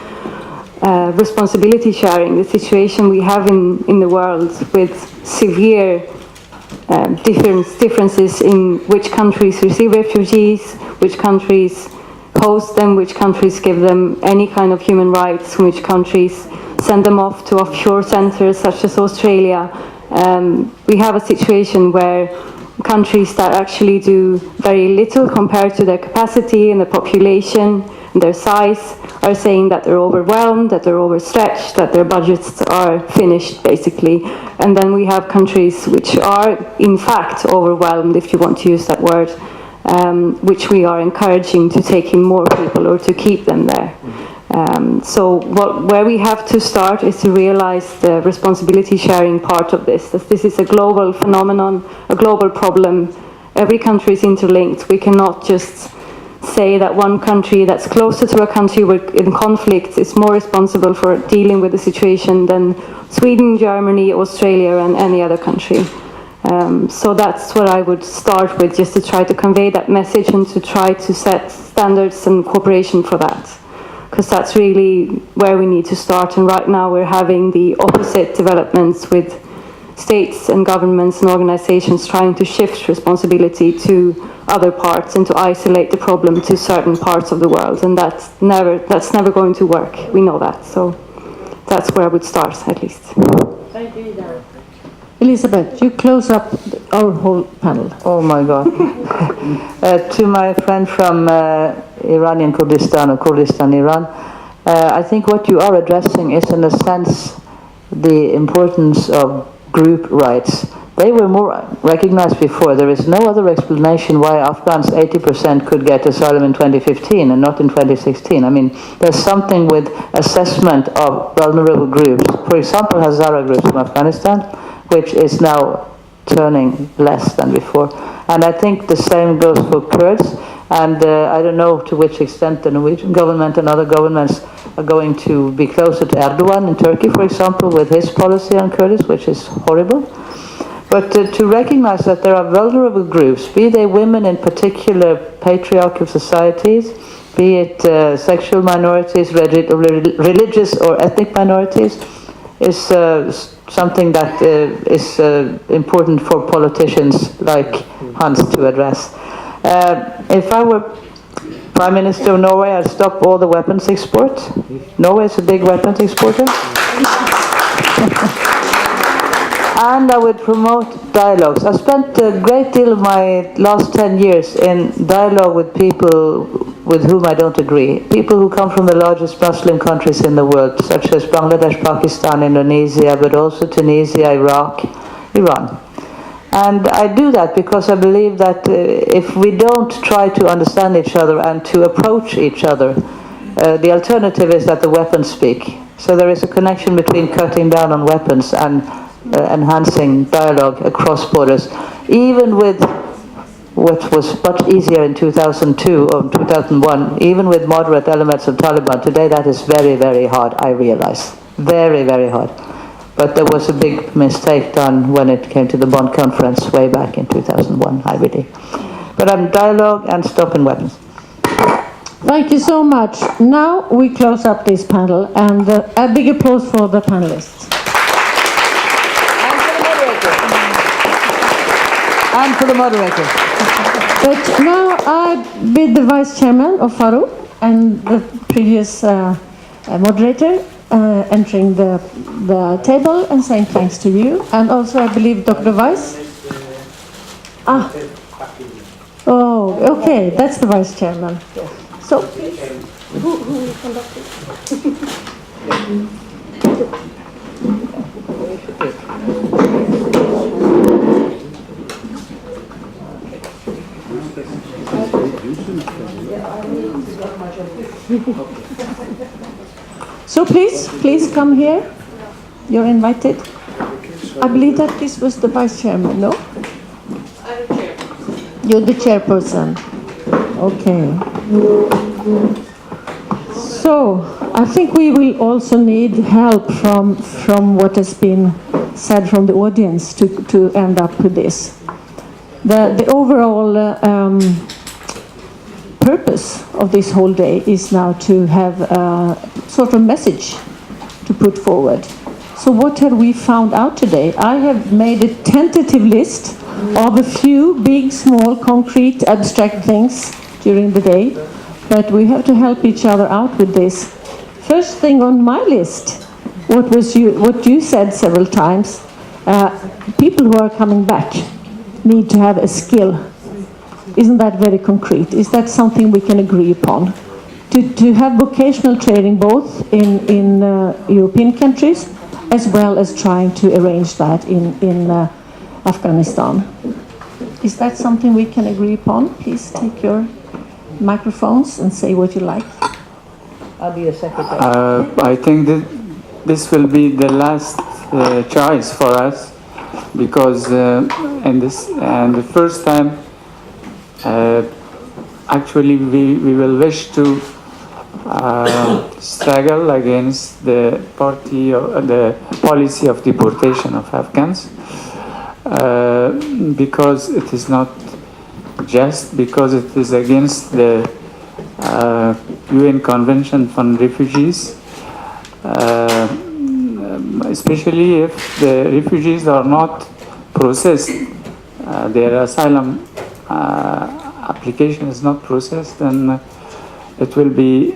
responsibility sharing. The situation we have in the world with severe differences in which countries receive refugees, which countries host them, which countries give them any kind of human rights, which countries send them off to offshore centres such as Australia. We have a situation where countries that actually do very little compared to their capacity and their population and their size are saying that they're overwhelmed, that they're overstretched, that their budgets are finished basically. And then we have countries which are in fact overwhelmed, if you want to use that word, which we are encouraging to take in more people or to keep them there. So where we have to start is to realize the responsibility sharing part of this. That this is a global phenomenon, a global problem. Every country is interlinked. We cannot just say that one country that's closer to a country in conflict is more responsible for dealing with the situation than Sweden, Germany, Australia, and any other country. So that's what I would start with, just to try to convey that message and to try to set standards and cooperation for that. Because that's really where we need to start. And right now we're having the opposite developments with states and governments and organizations trying to shift responsibility to other parts and to isolate the problem to certain parts of the world. And that's never going to work. We know that. So that's where I would start, at least. Thank you, Ida. Elizabeth, you close up our whole panel. Oh my God. To my friend from Iranian Kurdistan or Kurdistan, Iran, I think what you are addressing is in a sense the importance of group rights. They were more recognized before. There is no other explanation why Afghans 80% could get asylum in 2015 and not in 2016. I mean, there's something with assessment of vulnerable groups. For example, Hazara groups from Afghanistan, which is now turning less than before. And I think the same goes for Kurds. And I don't know to which extent the Norwegian government and other governments are going to be closer to Erdogan in Turkey, for example, with his policy on Kurds, which is horrible. But to recognize that there are vulnerable groups, be they women in particular patriarchal societies, be it sexual minorities, religious or ethnic minorities, is something that is important for politicians like Hans to address. If I were Prime Minister of Norway, I'd stop all the weapons export. Norway is a big weapons exporter. And I would promote dialogues. I spent a great deal of my last 10 years in dialogue with people with whom I don't agree. People who come from the largest Muslim countries in the world, such as Bangladesh, Pakistan, Indonesia, but also Tunisia, Iraq, Iran. And I do that because I believe that if we don't try to understand each other and to approach each other, the alternative is that the weapons speak. So there is a connection between cutting down on weapons and enhancing dialogue across borders. Even with what was much easier in 2002 or 2001, even with moderate elements of Taliban, today that is very, very hard, I realize. Very, very hard. but there was a big mistake done when it came to the Bonn Conference way back in 2001, IBD. But dialogue and stop and weapons. Thank you so much. Now we close up this panel, and a big applause for the panelists. And for the moderator. But now I bid the Vice Chairman of FAROE and the previous moderator entering the table and saying thanks to you. And also I believe Dr. Weiss. Oh, okay, that's the Vice Chairman. So, who will conduct it? So please come here. You're invited. I believe that this was the Vice Chairman, no? I'm the chair. You're the chairperson. Okay. So I think we will also need help from what has been said from the audience to end up with this. The overall purpose of this whole day is now to have a sort of message to put forward. So what have we found out today? I have made a tentative list of a few big, small, concrete, abstract things during the day, but we have to help each other out with this. First thing on my list, what you said several times, people who are coming back need to have a skill. Isn't that very concrete? Is that something we can agree upon? To have vocational training both in European countries as well as trying to arrange that in Afghanistan. Is that something we can agree upon? Please take your microphones and say what you like. I'll be a secretary. I think that this will be the last choice for us, because and the first time actually we will wish to struggle against the policy of deportation of Afghans, because it is not just, because it is against the UN Convention on Refugees, especially if the refugees are not processed, their asylum application is not processed, then it will be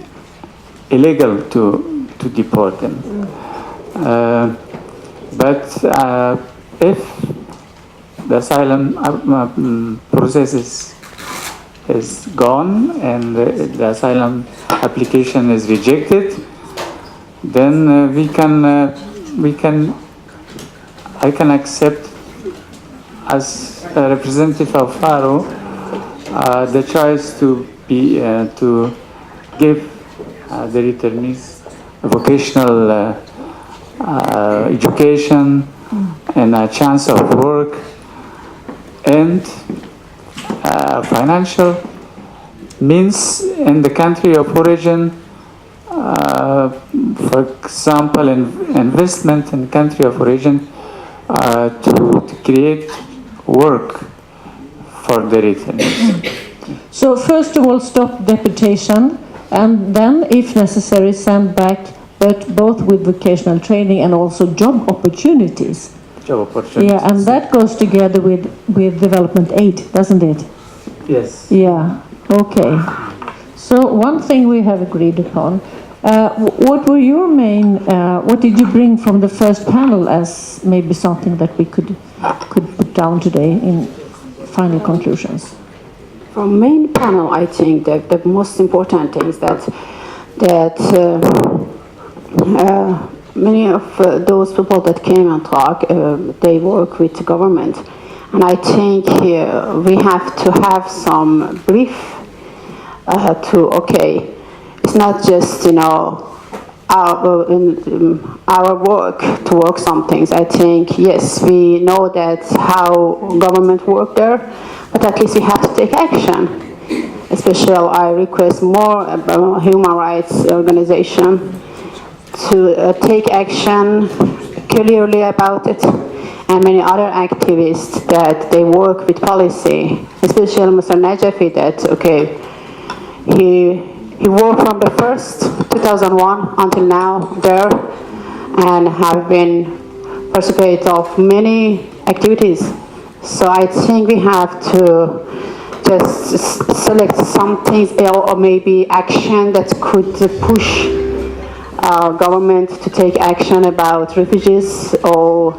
illegal to deport them. But if the asylum process is gone and the asylum application is rejected, then I can accept as a representative of FAROE the choice to give the returnees a vocational education and a chance of work and financial means in the country of origin. For example, investment in country of origin to create work for the returnees. So first of all, stop deportation, and then, if necessary, send back, but both with vocational training and also job opportunities. Job opportunities. Yeah, and that goes together with development aid, doesn't it? Yes. Yeah. Okay. So one thing we have agreed upon. What were your main? What did you bring from the first panel as maybe something that we could put down today in final conclusions? From main panel, I think that the most important thing is that many of those people that came and talk, they work with the government, and I think we have to have some brief it's not just our work to work some things. I think yes, we know that how government work there, but at least we have to take action. Especially, I request more human rights organization to take action clearly about it, and many other activists that they work with policy, especially Mr. Najafi, that, okay, he worked from the first 2001 until now there, and have been participate of many activities. So I think we have to just select some things or maybe action that could push government to take action about refugees or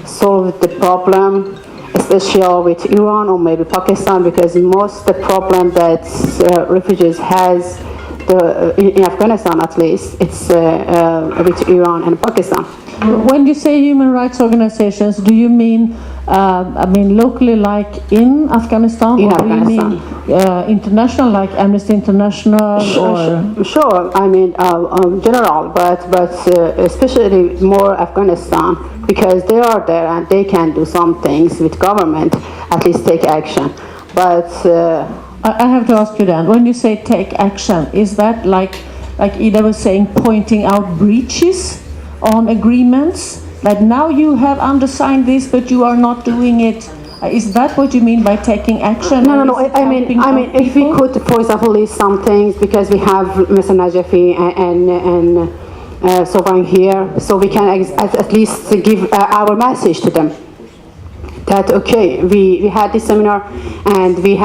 solve the problem, especially with Iran or maybe Pakistan, because most the problem that refugees has in Afghanistan, at least, it's with Iran and Pakistan. When you say human rights organizations, do you mean, locally, like in Afghanistan, in or Afghanistan. do you mean international, like Amnesty International, or? Sure, I mean general, but especially more Afghanistan, because they are there and they can do some things with government, at least take action. But I have to ask you then, when you say take action, is that like Ida was saying, pointing out breaches on agreements? Like now you have undersigned this, but you are not doing it. Is that what you mean by taking action? No. I mean, if we could, for example, list some things, because we have Mr. Najafi and Sovan here, so we can at least give our message to them. That okay, we had this seminar and we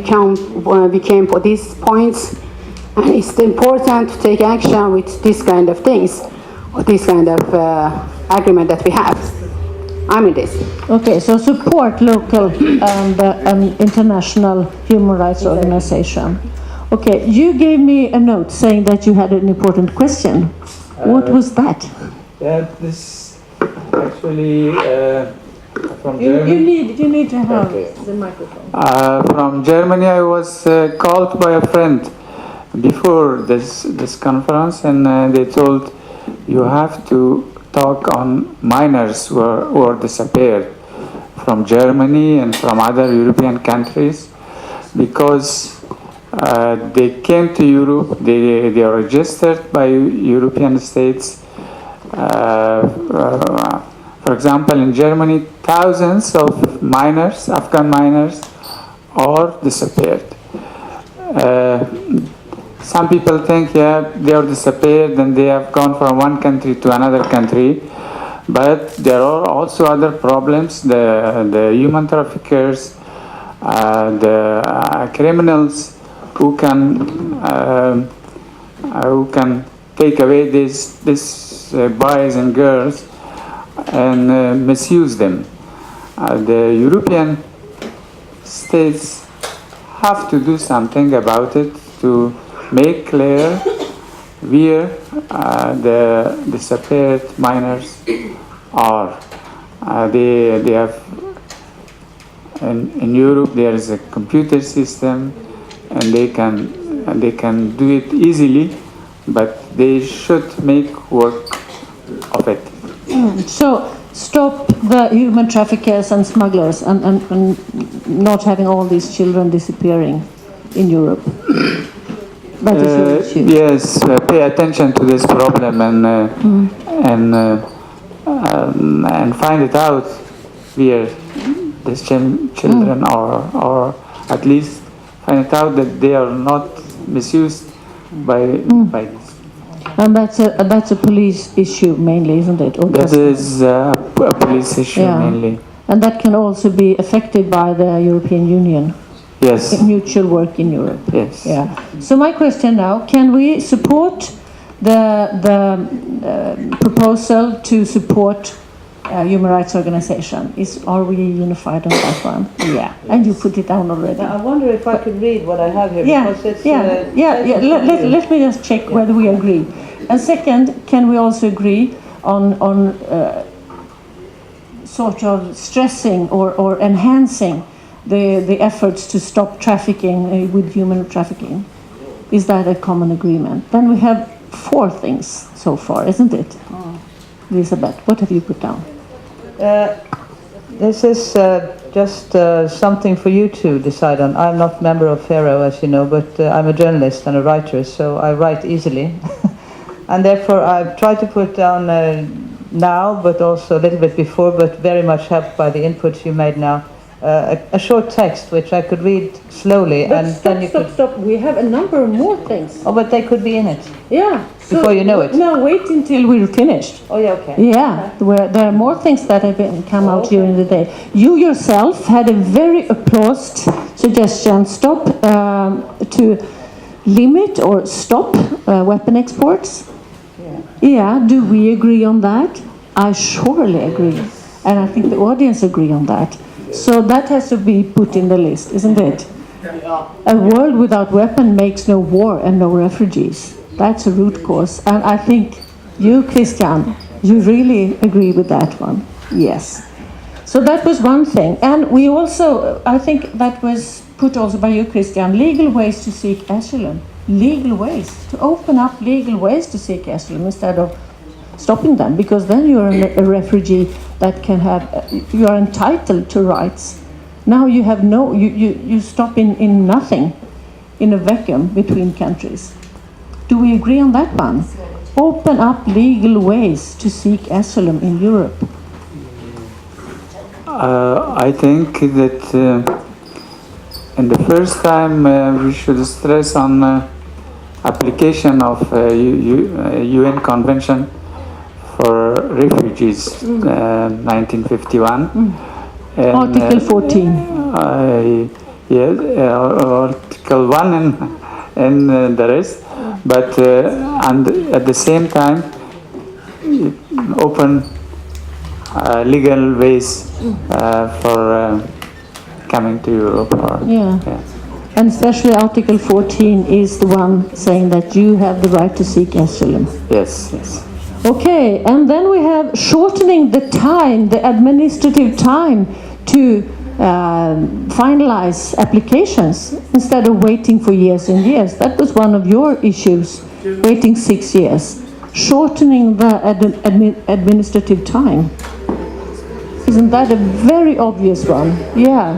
came for these points, and it's important to take action with this kind of things, or this kind of agreement that we have. I mean this. Okay, so support local and international human rights organization. Okay, you gave me a note saying that you had an important question. What was that? Yeah, this actually. From Germany. You need to have the microphone. From Germany, I was called by a friend before this conference, and they told you have to talk on minors who are disappeared from Germany and from other European countries, because they came to Europe, they are registered by European states. For example, in Germany, thousands of minors, Afghan minors, are disappeared. Some people think, yeah, they are disappeared and they have gone from one country to another country. But there are also other problems. The human traffickers, the criminals who can take away these boys and girls and misuse them. The European states have to do something about it to make clear where the disappeared minors are. They have in Europe there is a computer system, and they can do it easily, but they should make work of it. So stop the human traffickers and smugglers and not having all these children disappearing in Europe. That is your issue. Yes, pay attention to this problem and find it out where these children are, or at least find it out that they are not misused by this. And that's a police issue mainly, isn't it? Or that is a police issue mainly. And that can also be affected by the European Union. Yes. Mutual work in Europe. Yes. Yeah. So my question now: can we support the proposal to support human rights organization? Are we unified on that one? Yeah. And you put it down already. I wonder if I could read what I have here. Yeah. Because it's, Let me just check whether we agree. And second, can we also agree on sort of stressing or enhancing the efforts to stop trafficking with human trafficking? Is that a common agreement? Then we have 4 things so far, isn't it? Elizabeth, what have you put down? This is just something for you to decide on. I'm not a member of FAROE, as you know, but I'm a journalist and a writer, so I write easily. And therefore I've tried to put down now, but also a little bit before, but very much helped by the inputs you made now. A short text which I could read slowly, But and stop, then you stop, could. stop. We have a number of more things. Oh, but they could be in it. Yeah. Before you know it. No, wait until we're finished. Oh, yeah, okay. Yeah, there are more things that have come out during the day. You yourself had a very applauded suggestion: stop to limit or stop weapon exports. Yeah, do we agree on that? I surely agree, and I think the audience agree on that. So that has to be put in the list, isn't it? A world without weapon makes no war and no refugees. That's a root cause. And I think you, Christian, you really agree with that one. Yes. So that was one thing. And we also, I think that was put also by you, Christian, legal ways to seek asylum. Legal ways. To open up legal ways to seek asylum instead of stopping them, because then you're a refugee that can have, you are entitled to rights. Now you have no, you stop in nothing, in a vacuum between countries. Do we agree on that one? Open up legal ways to seek asylum in Europe. I think that in the first time we should stress on application of UN Convention for Refugees, 1951. And, Article 14. Article 1 and the rest. But and at the same time, open legal ways for coming to Europe. Yeah. And especially Article 14 is the one saying that you have the right to seek asylum. Yes, yes. Okay, and then we have shortening the time, the administrative time to finalize applications instead of waiting for years and years. That was one of your issues, waiting 6 years. Shortening the administrative time. Isn't that a very obvious one? Yeah,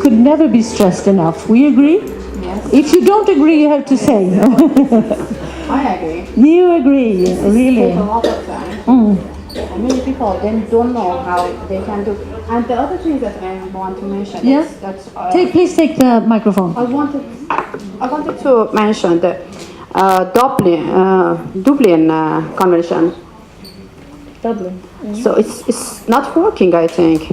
could never be stressed enough. We agree? Yes. If you don't agree, you have to say. I agree. You agree, really? Take a lot of time. Many people then don't know how they can do. And the other thing that I want to mention Yeah. is that Please take the microphone. I wanted to mention the Dublin Convention. Dublin. So it's not working, I think,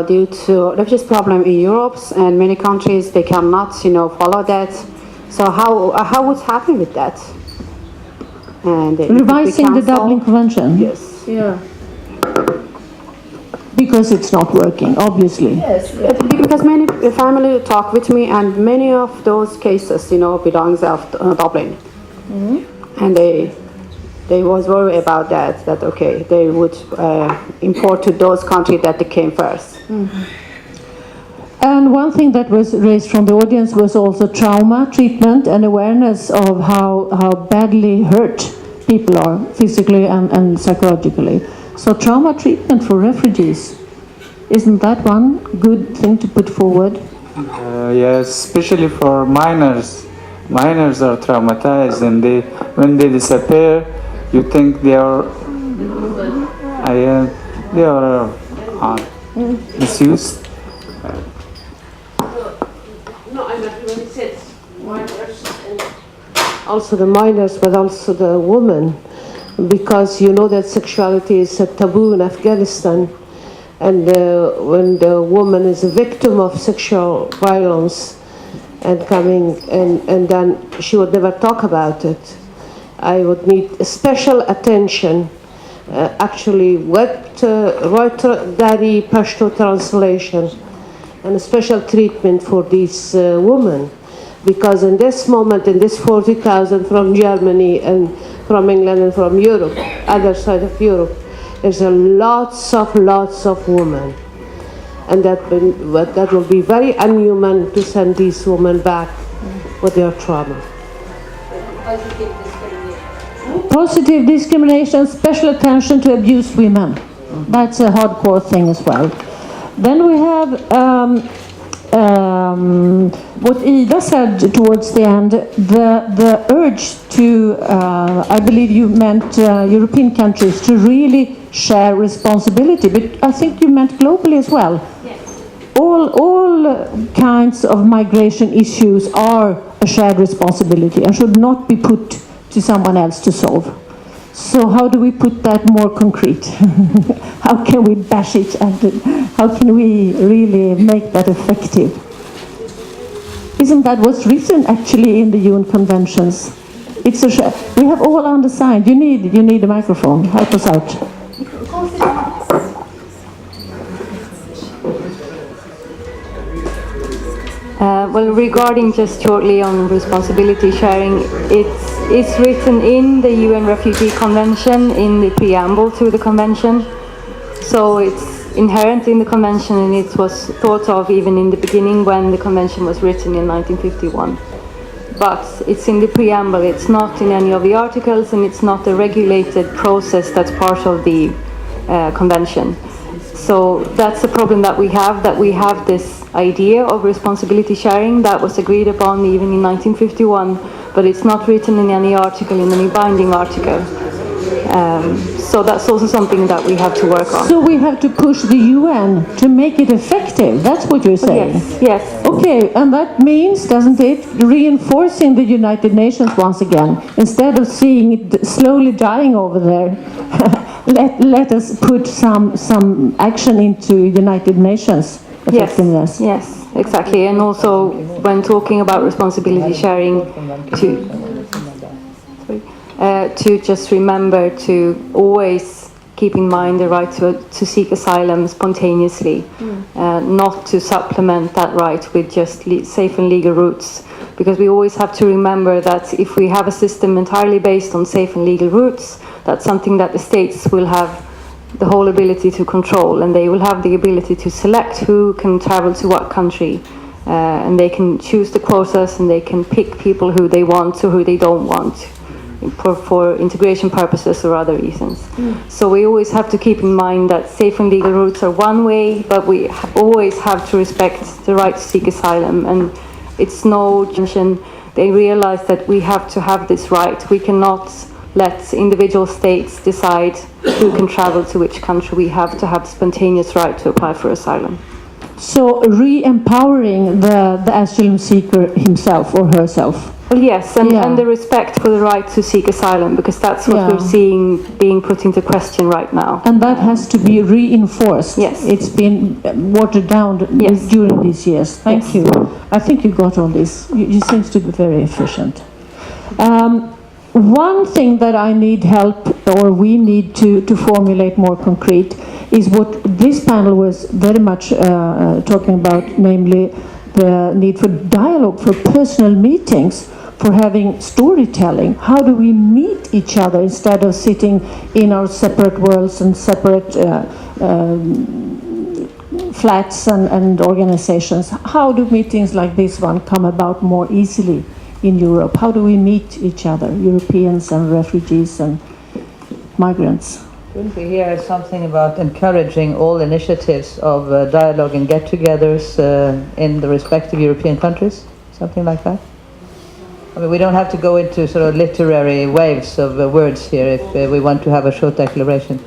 due to refugees problem in Europe and many countries they cannot follow that. So how would happen with that? And Revising the Dublin Convention. Yes. Yeah. Because it's not working, obviously. Yes, because many family talk with me, and many of those cases, belongs of Dublin, and they was worried about that. That okay, they would import to those countries that they came first. And one thing that was raised from the audience was also trauma treatment and awareness of how badly hurt people are physically and psychologically. So trauma treatment for refugees, isn't that one good thing to put forward? Yes, especially for minors. Minors are traumatized, and when they disappear, you think they are misused. No, I'm not really said minors and also the minors, but also the women, because you know that sexuality is a taboo in Afghanistan, and when the woman is a victim of sexual violence and then she would never talk about it. I would need special attention, actually right Dari Pashto translation, and a special treatment for these women, because in this moment, in this 40,000 from Germany and from England and from Europe, other side of Europe, there's a lots of women, and that will be very inhuman to send these women back with their trauma. Positive discrimination, special attention to abused women. That's a hardcore thing as well. Then we have what Ida said towards the end, the urge to, I believe you meant European countries to really share responsibility, but I think you meant globally as well. All kinds of migration issues are a shared responsibility and should not be put to someone else to solve. So how do we put that more concrete? How can we bash it and how can we really make that effective? Isn't that what's written actually in the UN conventions? It's we have all undersigned. You need a microphone. Help us out. Well, regarding just shortly on responsibility sharing, it's written in the UN Refugee Convention, in the preamble to the convention. So it's inherent in the convention, and it was thought of even in the beginning when the convention was written in 1951. But it's in the preamble, it's not in any of the articles, and it's not a regulated process that's part of the convention. So that's the problem that we have this idea of responsibility sharing that was agreed upon even in 1951, but it's not written in any article, in any binding article. So that's also something that we have to work on. So we have to push the UN to make it effective. That's what you're saying? Yes. Okay, and that means, doesn't it, reinforcing the United Nations once again, instead of seeing it slowly dying over there. let us put some action into United Nations effectiveness. Yes, exactly. And also when talking about responsibility sharing, to just remember to always keep in mind the right to seek asylum spontaneously, not to supplement that right with just safe and legal routes. Because we always have to remember that if we have a system entirely based on safe and legal routes, that's something that the states will have the whole ability to control, and they will have the ability to select who can travel to what country, and they can choose the quotas, and they can pick people who they want or who they don't want for integration purposes or other reasons. So we always have to keep in mind that safe and legal routes are one way, but we always have to respect the right to seek asylum, and it's no tension. They realize that we have to have this right. We cannot let individual states decide who can travel to which country. We have to have spontaneous right to apply for asylum. So re-empowering the asylum seeker himself or herself. Well, yes, and the respect for the right to seek asylum, because that's what we're seeing being put into question right now. And that has to be reinforced. Yes. It's been watered down during these years. Thank you. I think you got all this. You seem to be very efficient. One thing that I need help, or we need to formulate more concrete, is what this panel was very much talking about, namely the need for dialogue, for personal meetings, for having storytelling. How do we meet each other instead of sitting in our separate worlds and separate flats and organizations? How do meetings like this one come about more easily in Europe? How do we meet each other, Europeans and refugees and migrants? Couldn't we hear something about encouraging all initiatives of dialogue and get-togethers in the respective European countries? Something like that? I mean, we don't have to go into sort of literary waves of words here if we want to have a short declaration.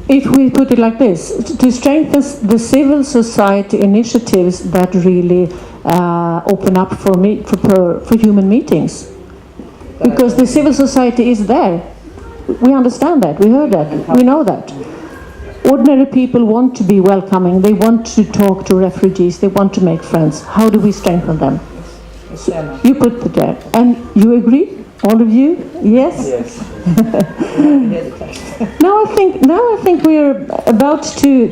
If we put it like this, to strengthen the civil society initiatives that really open up for human meetings. Because the civil society is there. We understand that, we heard that, we know that. Ordinary people want to be welcoming, they want to talk to refugees, they want to make friends. How do we strengthen them? So you put it there. And you agree? All of you? Yes? Yes. Now I think we're about to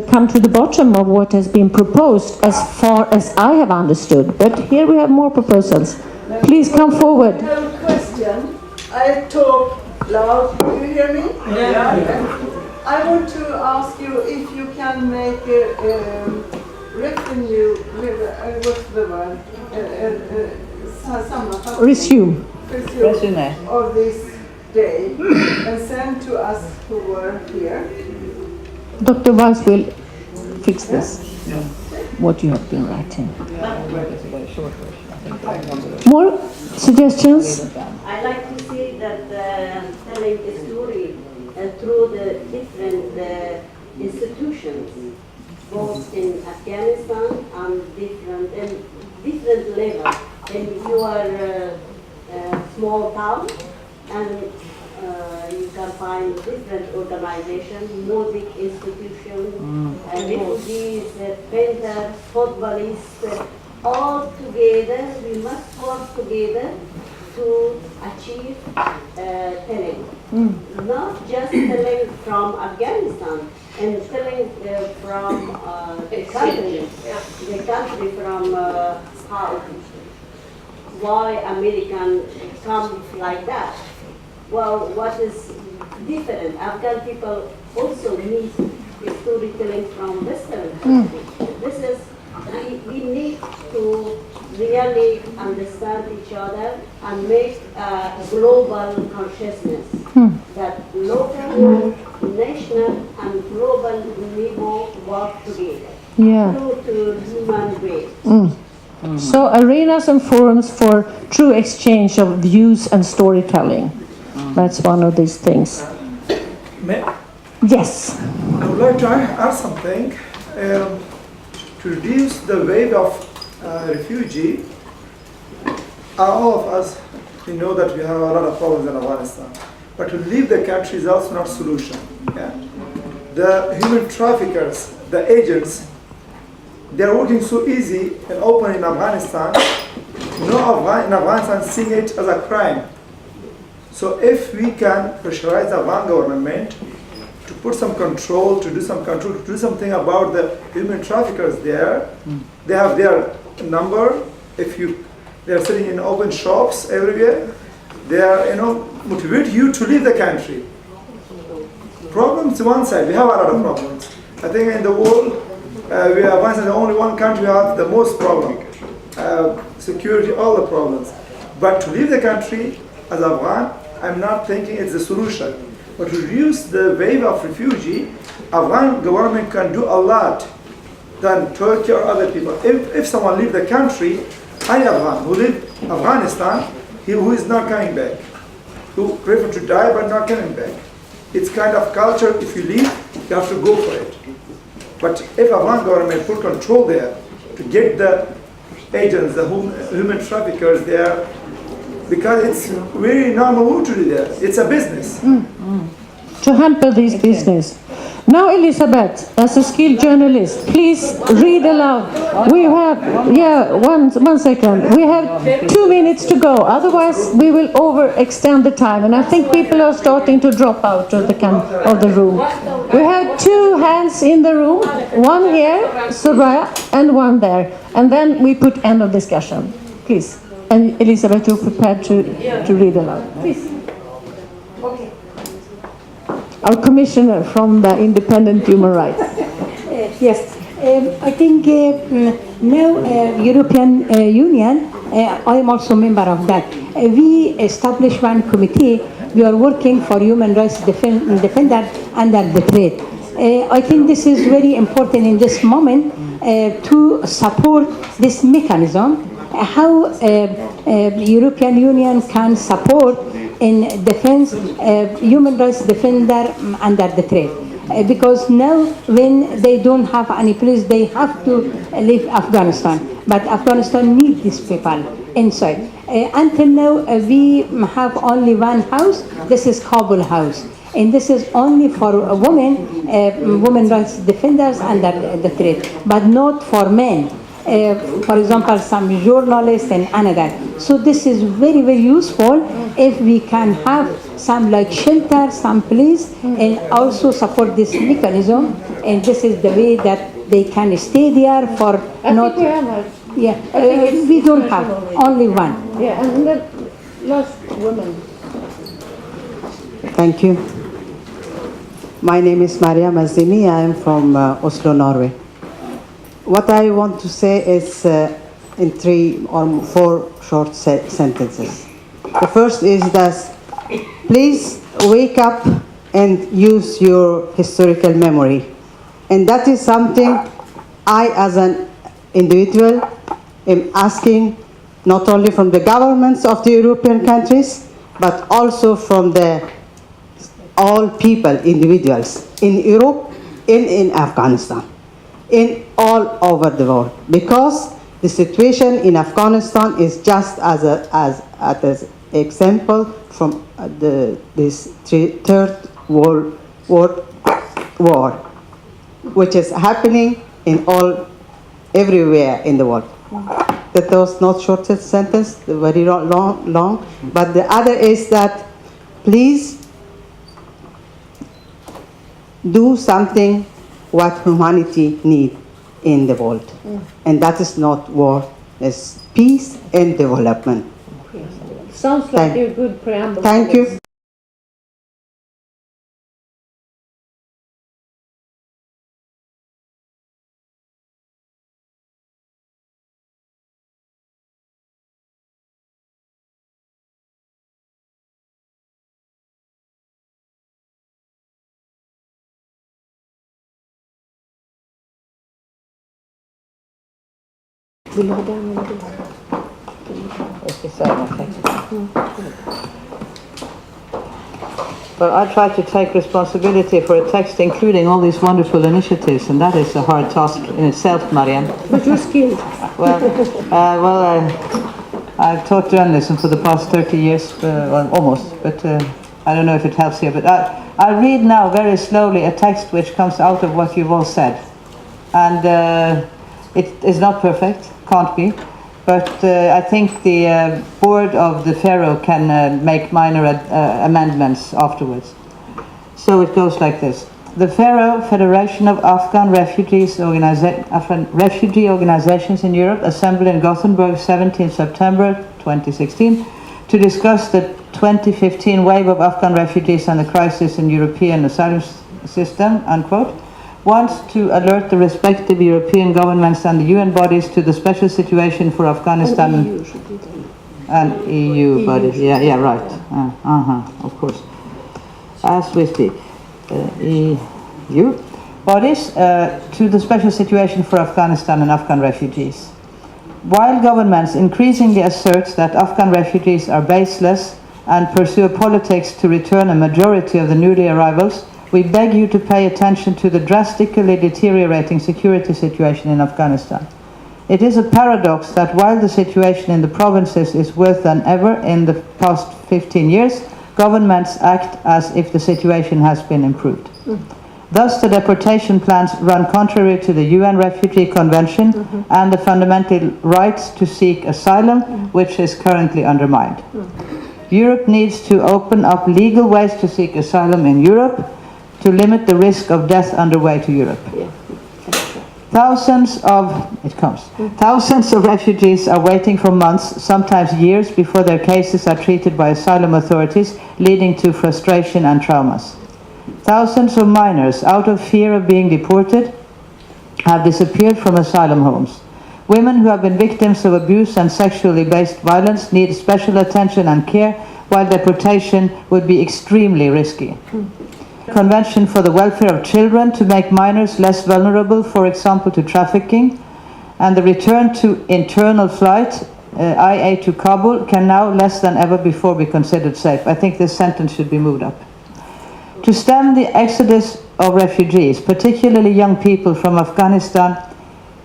come to the bottom of what has been proposed as far as I have understood. But here we have more proposals. Please come forward. I have a question. I talk loud. Do you hear me? Yeah. I want to ask you if you can make a revenue, what's the word? Resume of this day and send to us who were here. Dr. Weiss will fix this. what you have been writing. More suggestions? I like to see that telling a story through the different institutions, both in Afghanistan and different levels. And you are a small town, and you can find different organizations, music institutions, refugees, painters, footballists, all together. We must work together to achieve telling. Not just telling from Afghanistan, and telling from the country from why American come like that. Well, what is different? Afghan people also need storytelling from Western countries. This is, we need to really understand each other and make a global consciousness that local, national, and global level work together to human race. So arenas and forums for true exchange of views and storytelling. That's one of these things. Yes. I would like to add something. To reduce the weight of refugee, all of us, we know that we have a lot of problems in Afghanistan. But to leave the country is also not a solution. Yeah? The human traffickers, the agents, they are working so easy and open in Afghanistan. No Afghan in Afghanistan seeing it as a crime. So if we can pressurize the Afghan government to put some control, to do something about the human traffickers there, they have their number. If they are sitting in open shops everywhere, they are, motivate you to leave the country. Problems one side, we have a lot of problems. I think in the world, we are the only one country we have the most problem. Security, all the problems. But to leave the country as Afghan, I'm not thinking it's the solution. But to reduce the wave of refugee, Afghan government can do a lot than Turkey or other people. If someone leave the country, any Afghan who live Afghanistan, who is not coming back, who prefer to die but not coming back. It's kind of culture, if you leave, you have to go for it. But if Afghan government put control there to get the agents, the human traffickers there, because it's very normal to do that. It's a business. To hamper this business. Now, Elizabeth, as a skilled journalist, please read aloud. We have, one second. We have 2 minutes to go. Otherwise, we will overextend the time. And I think people are starting to drop out of the room. We have 2 hands in the room. One here, Södra, and one there. And then we put end of discussion. Please. And Elizabeth, you're prepared to read aloud. Please. Our commissioner from the Independent Human Rights. Yes, I think now European Union, I am also a member of that. We established one committee. We are working for human rights defenders under the threat. I think this is very important in this moment to support this mechanism. How European Union can support in defense human rights defender under the threat. Because now when they don't have any place, they have to leave Afghanistan. But Afghanistan needs these people inside. Until now, we have only one house. This is Kabul House. And this is only for women, women rights defenders under the threat, but not for men. For example, some journalists and another. So this is very, very useful if we can have some like shelter, some place, and also support this mechanism. And this is the way that they can stay there for not. We don't have only one. Yeah, and the last woman. Thank you. My name is Maria Mazzini. I am from Oslo, Norway. What I want to say is in 3 or 4 short sentences. The first is that please wake up and use your historical memory. And that is something I, as an individual, am asking not only from the governments of the European countries, but also from all people, individuals in Europe and in Afghanistan, in all over the world, because the situation in Afghanistan is just as an example from this third world war, which is happening everywhere in the world. That was not shortest sentence, very long. But the other is that please do something what humanity needs in the world. And that is not war, it's peace and development. Sounds like a good preamble. Thank you. Well, I try to take responsibility for a text including all these wonderful initiatives, and that is a hard task in itself, Mariam. But you're skilled. I've taught journalism for the past 30 years, well, almost, but I don't know if it helps here. But I read now very slowly a text which comes out of what you've all said. And it is not perfect, can't be. But I think the board of the FAROE can make minor amendments afterwards. So it goes like this. The FAROE, Federation of Afghan Refugee Organizations in Europe, assembled in Gothenburg 17 September 2016 to discuss the 2015 wave of Afghan refugees and the crisis in European asylum system, unquote, wants to alert the respective European governments and the UN bodies to the special situation for Afghanistan and EU bodies. Yeah, right. Of course. As we speak. EU bodies to the special situation for Afghanistan and Afghan refugees. While governments increasingly assert that Afghan refugees are baseless and pursue politics to return a majority of the newly arrivals, we beg you to pay attention to the drastically deteriorating security situation in Afghanistan. It is a paradox that while the situation in the provinces is worse than ever in the past 15 years, governments act as if the situation has been improved. Thus, the deportation plans run contrary to the UN Refugee Convention and the fundamental rights to seek asylum, which is currently undermined. Europe needs to open up legal ways to seek asylum in Europe, to limit the risk of death underway to Europe. Thousands of refugees are waiting for months, sometimes years, before their cases are treated by asylum authorities, leading to frustration and traumas. Thousands of minors, out of fear of being deported, have disappeared from asylum homes. Women who have been victims of abuse and sexually based violence need special attention and care, while deportation would be extremely risky. Convention for the welfare of children to make minors less vulnerable, for example, to trafficking, and the return to internal flight, IA to Kabul, can now less than ever before be considered safe. I think this sentence should be moved up. To stem the exodus of refugees, particularly young people from Afghanistan,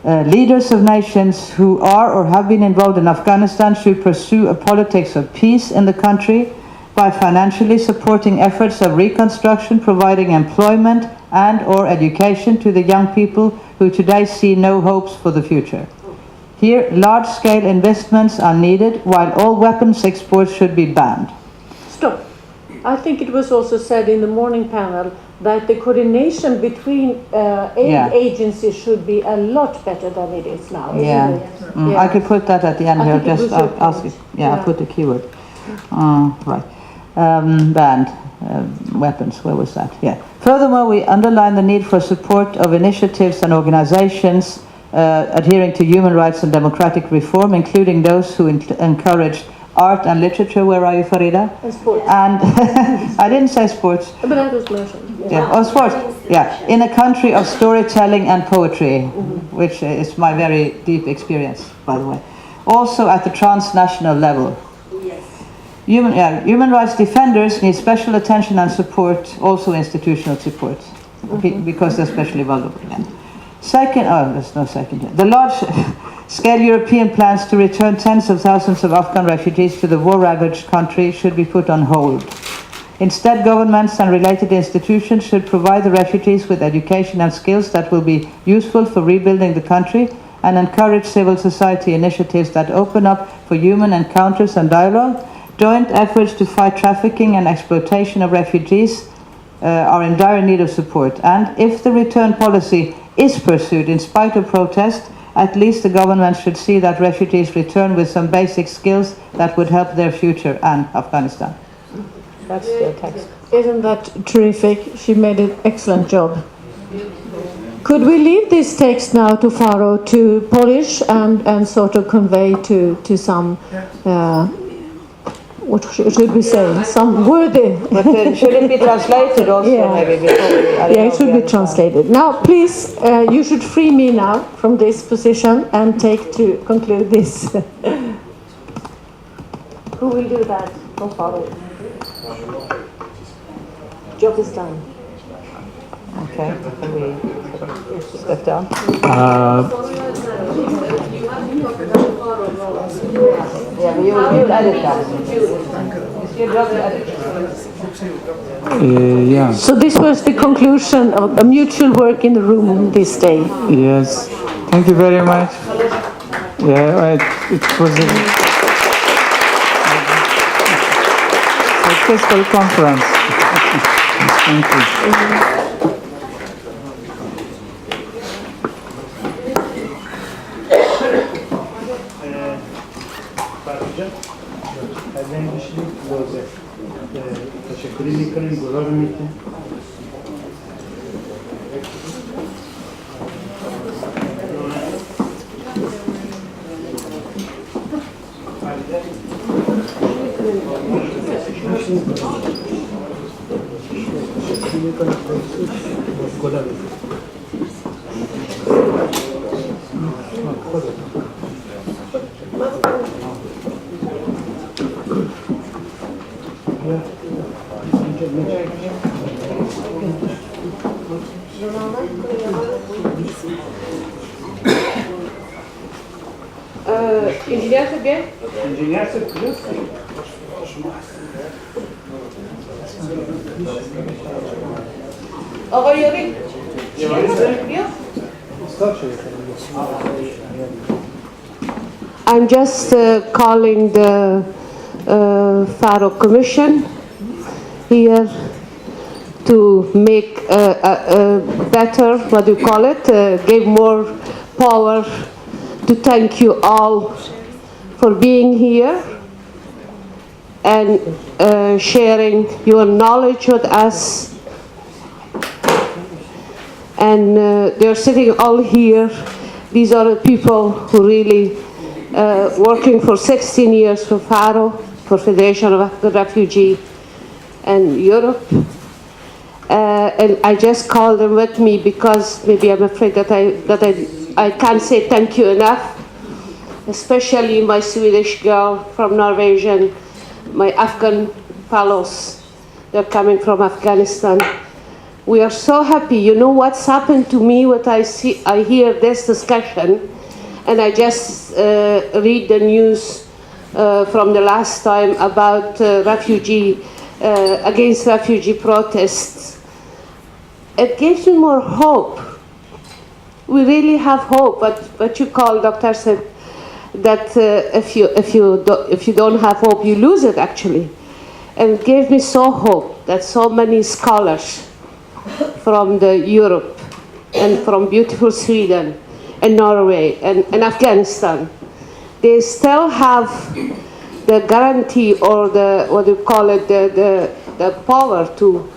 leaders of nations who are or have been involved in Afghanistan should pursue a politics of peace in the country by financially supporting efforts of reconstruction, providing employment and or education to the young people who today see no hopes for the future. Here, large-scale investments are needed, while all weapons exports should be banned. Stop. I think it was also said in the morning panel that the coordination between aid agencies should be a lot better than it is now. I could put that at the end here. Just ask it. I put the keyword. Right. Banned weapons. Where was that? Furthermore, we underline the need for support of initiatives and organizations adhering to human rights and democratic reform, including those who encourage art and literature. Where are you, Farida? And sports. And I didn't say sports. But that was mentioned. Yeah. Oh, sports. Yeah. In a country of storytelling and poetry, which is my very deep experience, by the way. Also at the transnational level. Human rights defenders need special attention and support, also institutional support, because they're especially vulnerable. Second, there's no second here. The large-scale European plans to return tens of thousands of Afghan refugees to the war-ravaged country should be put on hold. Instead, governments and related institutions should provide the refugees with education and skills that will be useful for rebuilding the country, and encourage civil society initiatives that open up for human encounters and dialogue. Joint efforts to fight trafficking and exploitation of refugees are in dire need of support. And if the return policy is pursued in spite of protest, at least the government should see that refugees return with some basic skills that would help their future and Afghanistan. That's the text. Isn't that terrific? She made an excellent job. Could we leave this text now to FAROE to polish and sort of convey to some, what should we say, some worthy... But should it be translated also maybe? Yeah, it should be translated. Now, please, you should free me now from this position and take to conclude this. Who will do that from FAROE? Job is done. Okay, can we step down? Yeah, you'll edit that. It's your job to edit. Yeah. So this was the conclusion of a mutual work in the room this day. Yes. Thank you very much. Yeah, it was a successful conference. Thank you. Engineer Sergey? Engineer Sergey? آقای یاری؟ I'm just calling the FAROE Commission here to make a better, what do you call it, give more power to thank you all for being here and sharing your knowledge with us. And they're sitting all here. These are the people who really working for 16 years for FAROE, for Federation of Afghan Refugee and Europe. And I just call them with me because maybe I'm afraid that I can't say thank you enough, especially my Swedish girl from Norwegian, my Afghan fellows. They're coming from Afghanistan. We are so happy. You know what's happened to me? What I hear this discussion, and I just read the news from the last time about against refugee protests. It gives me more hope. We really have hope. But what you call, Doctor said, that if you don't have hope, you lose it actually. And it gave me so hope that so many scholars from Europe and from beautiful Sweden and Norway and Afghanistan, they still have the guarantee or the, what do you call it, the power to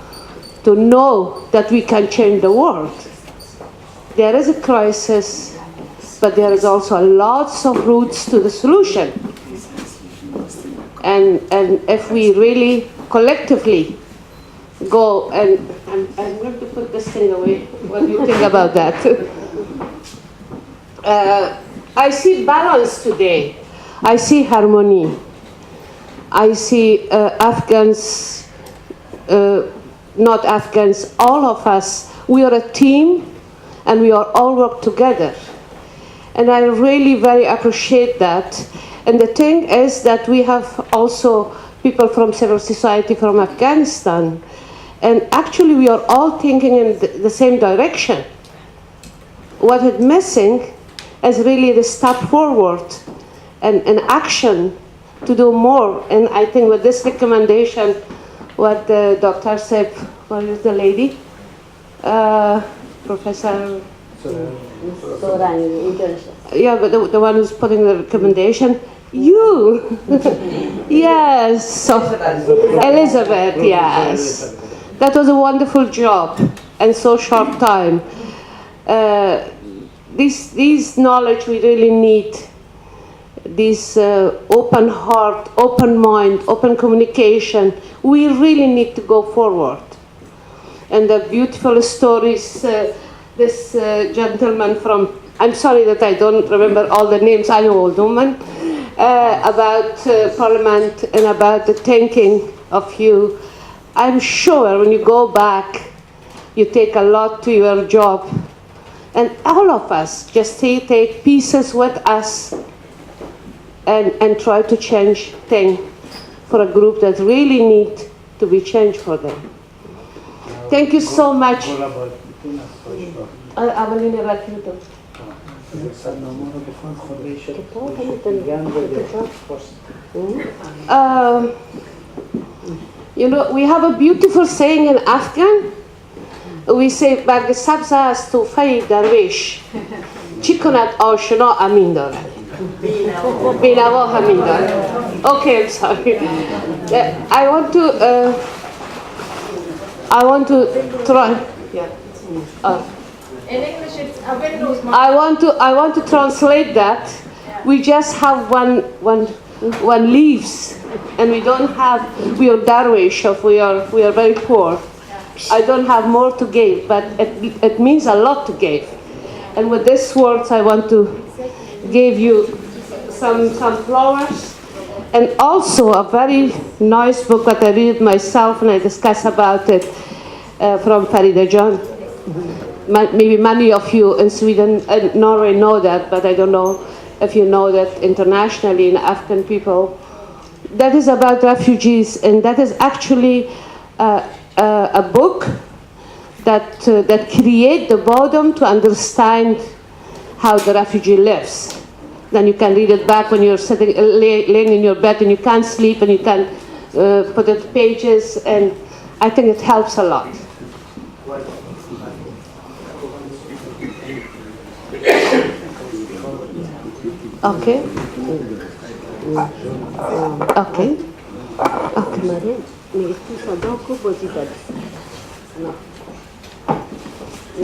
know that we can change the world. There is a crisis, but there is also lots of routes to the solution. And if we really collectively go and I'm going to put this thing away. What do you think about that? I see balance today. I see harmony. I see Afghans, not Afghans, all of us, we are a team and we are all work together. And I really very appreciate that. And the thing is that we have also people from civil society from Afghanistan. And actually we are all thinking in the same direction. What is missing is really the step forward and action to do more. And I think with this recommendation, what Dr. said, what is the lady? Professor? Yeah, but the one who's putting the recommendation, you! Yes, so, Elizabeth, yes. That was a wonderful job and so short time. This knowledge we really need. This open heart, open mind, open communication, we really need to go forward. And the beautiful stories, this gentleman from, I'm sorry that I don't remember all the names, I'm an old woman, about Parliament and about the thinking of you. I'm sure when you go back, you take a lot to your job. And all of us just take pieces with us and try to change things for a group that really need to be changed for them. Thank you so much. You know, we have a beautiful saying in Afghan. We say, برگ سبز است و فی درویش چی کند آشنا امین دارد بینوا همین دارد. Okay, I'm sorry. I want to try. Yeah. In English, it's a windows. I want to translate that. We just have one leaves, and we don't have. We are darwish, we are very poor. I don't have more to give, but it means a lot to give. And with these words, I want to give you some flowers, and also a very nice book that I read myself and I discuss about it from Farida John. Maybe many of you in Sweden and Norway know that, but I don't know if you know that internationally in Afghan people. That is about refugees, and that is actually a book that create the bottom to understand how the refugee lives. Then you can read it back when you're sitting, laying in your bed and you can't sleep, and you can put it pages, and I think it helps a lot. Okay. Okay.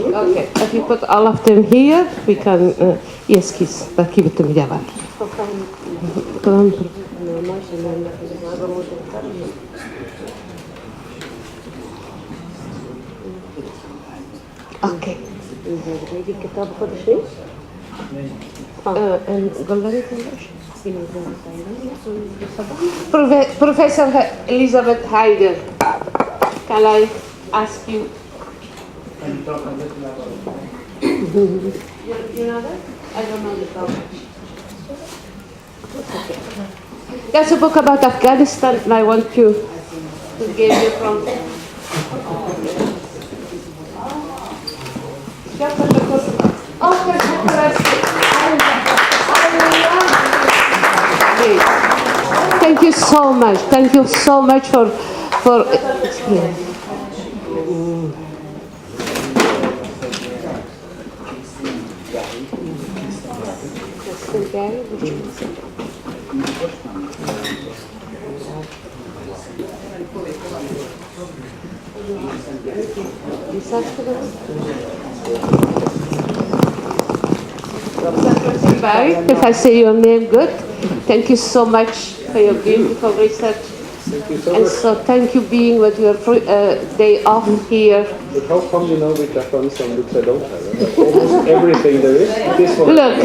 Okay, if you put all of them here, we can, yes, kiss, but keep it to me, yeah. Okay. Professor Elizabeth Hayden, can I ask you? Can you talk a little about You know that? I don't know the topic. Okay. That's a book about Afghanistan, and I want you to give you from. Thank you so much. Thank you so much for experience. If I say your name good, thank you so much for your beautiful research. And so thank you being with your day off here. But how come you know which Afghanistan books I don't have? Almost everything there is. This one. Look,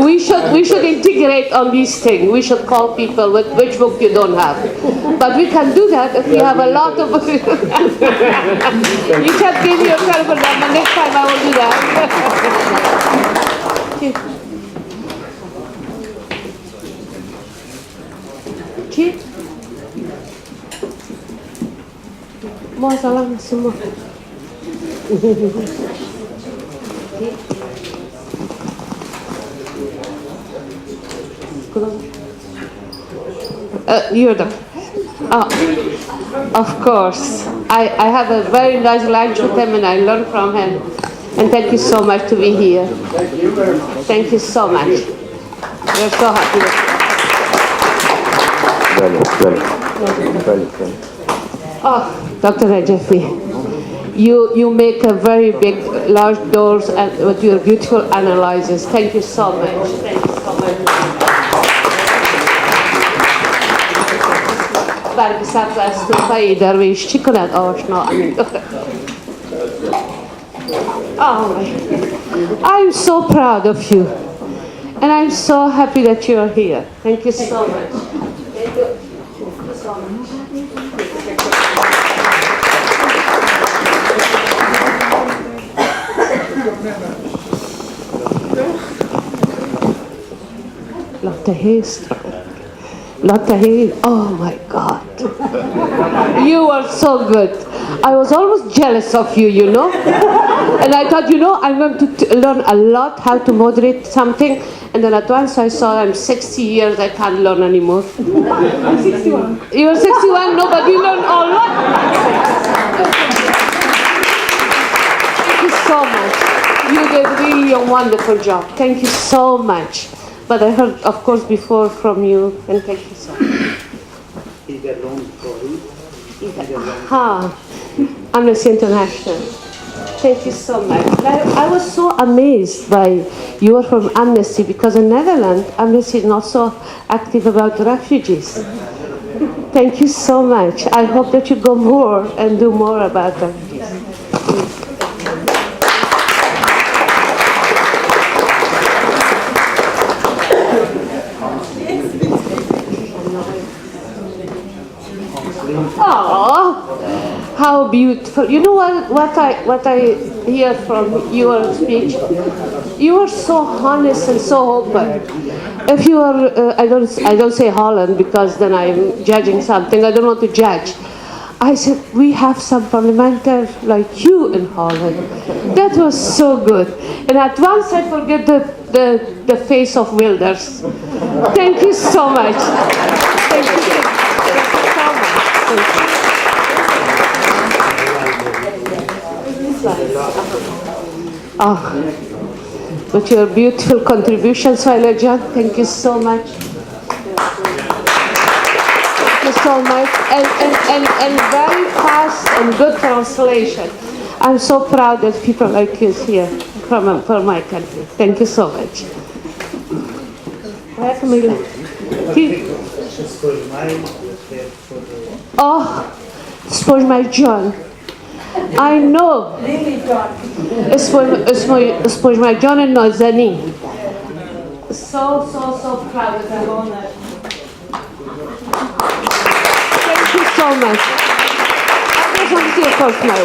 we should integrate on these things. We should call people with which book you don't have. But we can do that if we have a lot of books. You can give me your telephone number. Next time I will do that. Okay. Masalah semua. You're the. Of course. I have a very nice lunch with him and I learned from him. And thank you so much to be here. Thank you very much. Thank you so much. We're so happy. Oh, Dr. Rajafi, you make a very big, large doors and with your beautiful analysis. Thank you so much. Thank you so much. برگ سبز از توفای درویش چی کند آشنا امین Oh my. I'm so proud of you and I'm so happy that you're here. Thank you so much. Thank you so much. Lotte Hestra. Lotte He, oh my God. You are so good. I was almost jealous of you, you know. And I thought, you know, I'm going to learn a lot how to moderate something. And then at once I saw I'm 60 years, I can't learn anymore. I'm 61. You're 61? No, but you learn a lot. Thank you so much. You did really a wonderful job. Thank you so much. But I heard, of course, before from you, and thank you so much. Is that long story? Amnesty International. Thank you so much. I was so amazed by you are from Amnesty because in Netherlands, Amnesty is not so active about refugees. Thank you so much. I hope that you go more and do more about refugees. Oh, how beautiful! You know what I hear from your speech. You are so honest and so open. If you are, I don't say Holland because then I'm judging something. I don't want to judge. I said we have some parliamentarians like you in Holland. That was so good. And at once I forget the face of Wilders. Thank you so much. Thank you so much. Oh, with your beautiful contributions, John. Thank you so much. Thank you so much. And very fast and good translation. I'm so proud that people like you here from my country. Thank you so much. Oh, spoil my John. I know. Spoil my John and Nozani. So proud of you. Thank you so much. I just want to see, of course, my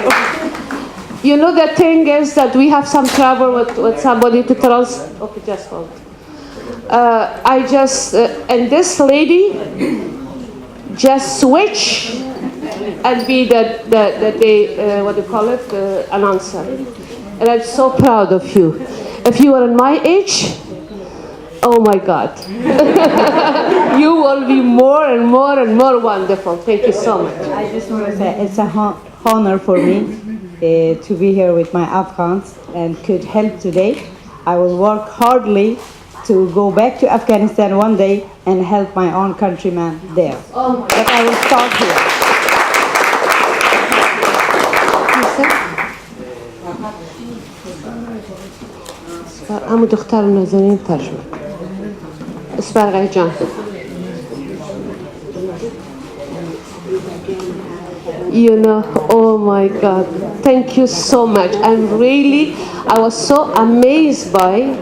work. You know, the thing is that we have some trouble with somebody to tell us. Okay, just hold. And this lady just switch and be what do you call it, announcer. And I'm so proud of you. If you are in my age, oh my God, you will be more and more and more wonderful. Thank you so much. I just want to say it's an honor for me to be here with my Afghans and could help today. I will work hardly to go back to Afghanistan one day and help my own countrymen there. But I will start here. I'm دختر نازنین ترجمه. اسبرقه جان. You know, oh my God, thank you so much. I was so amazed by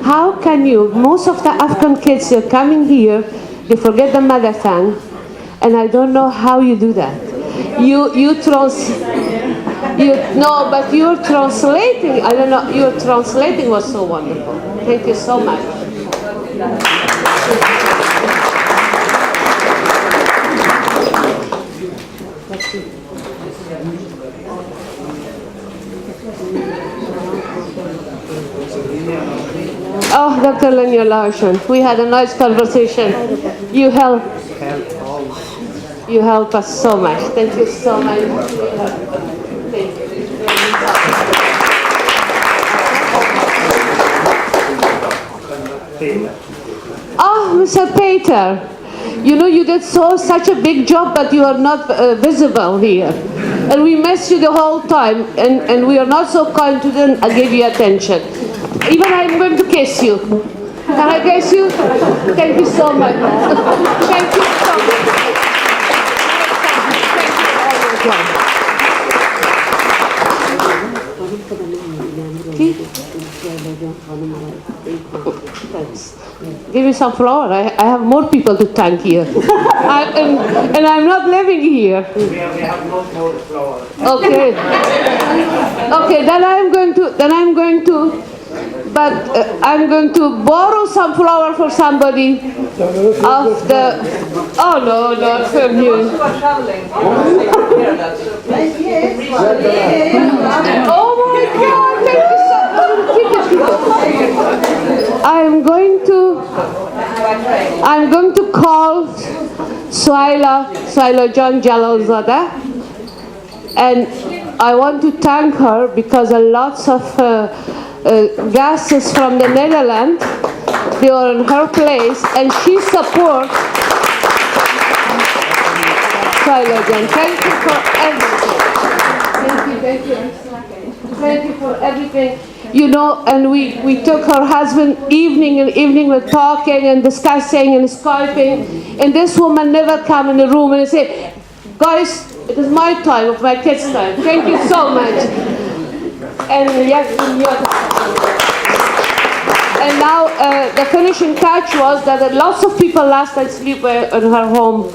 how can you, most of the Afghan kids are coming here, they forget the mother tongue, and I don't know how you do that. But you're translating, I don't know, your translating was so wonderful. Thank you so much. Oh, Dr. Lenja Larsson, we had a nice conversation. You help us so much. Thank you so much. Thank you. Oh, Mr. Peter, you know, you did such a big job, but you are not visible here. And we miss you the whole time, and we are not so kind to give you attention. Even I'm going to kiss you. Can I kiss you? Thank you so much. Thank you so much. Thanks. Give me some flower. I have more people to thank here. And I'm not living here. We have no more flowers. Okay. Okay, then I'm going to borrow some flower for somebody of the, oh no, not from you. Oh my God, thank you so much. I'm going to call Swaila John Jalalzadeh, and I want to thank her because lots of guests from the Netherlands, they are in her place, and she supports Swaila John. Thank you for everything. Thank you for everything. You know, and we took her husband evening and evening with talking and discussing and Skyping, and this woman never come in the room and say, guys, it is my time, of my kids' time. Thank you so much. And and now the finishing touch was that lots of people last night sleep in her home,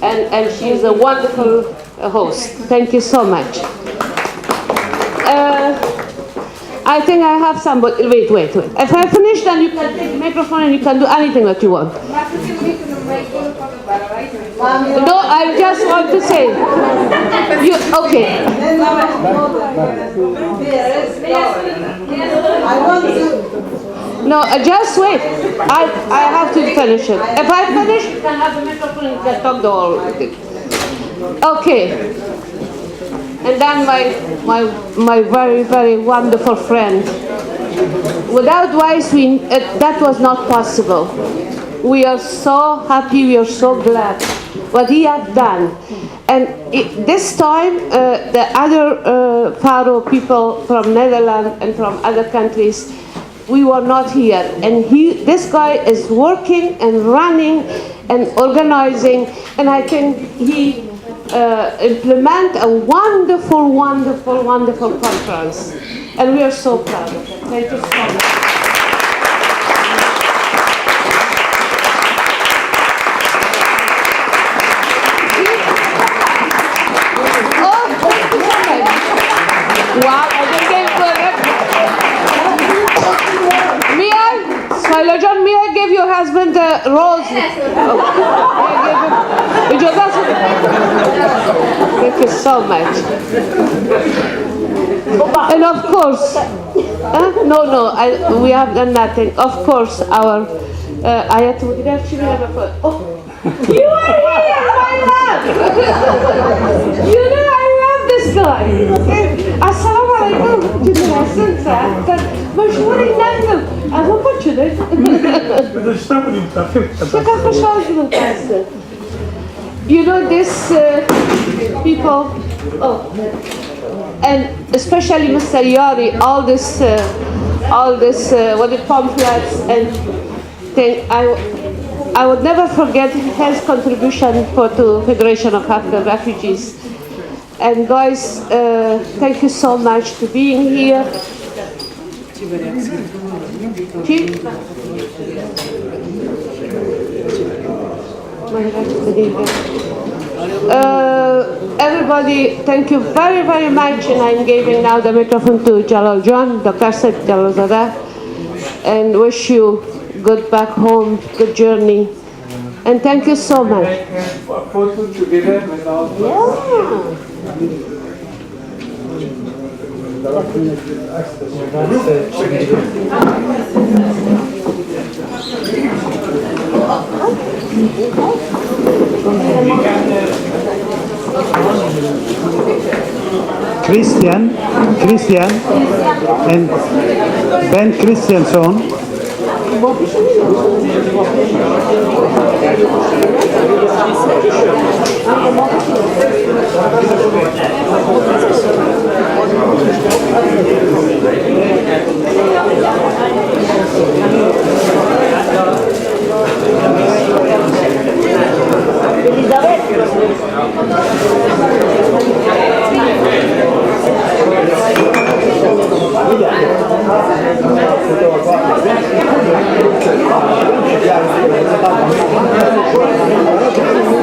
and she is a wonderful host. Thank you so much. I think I have somebody. Wait. If I finish, then you can take the microphone and you can do anything that you want. No, I just want to say. Okay. No, just wait. I have to finish it. If I finish, you can have the microphone and you can talk the whole thing. Okay. And then my very, very wonderful friend. Without Weiss, that was not possible. We are so happy, we are so glad what he has done. And this time, the other FAROE people from Netherlands and from other countries, we were not here. And this guy is working and running and organizing, and I think he implement a wonderful, wonderful, wonderful conference. And we are so proud of it. Thank you so much. Wow, I think John, may I give your husband a rose? Thank you so much. And of course, we have done nothing. Of course, our Ayat. You are here, my love. You know I love this guy. Assalamu alaikum. مشهوري نعلم أنا بقولش You know this people, and especially Mr. Yari, all this what the pamphlets and thing. I would never forget his contribution to Federation of Afghan Refugees. And guys, thank you so much for being here. Everybody, thank you very, very much. And I'm giving now the microphone to Jalal John, Dr. Said Jalalzadeh, and wish you good back home, good journey. And thank you so much. Photo together with all. Christian and Ben Christiansson. Elizabeth.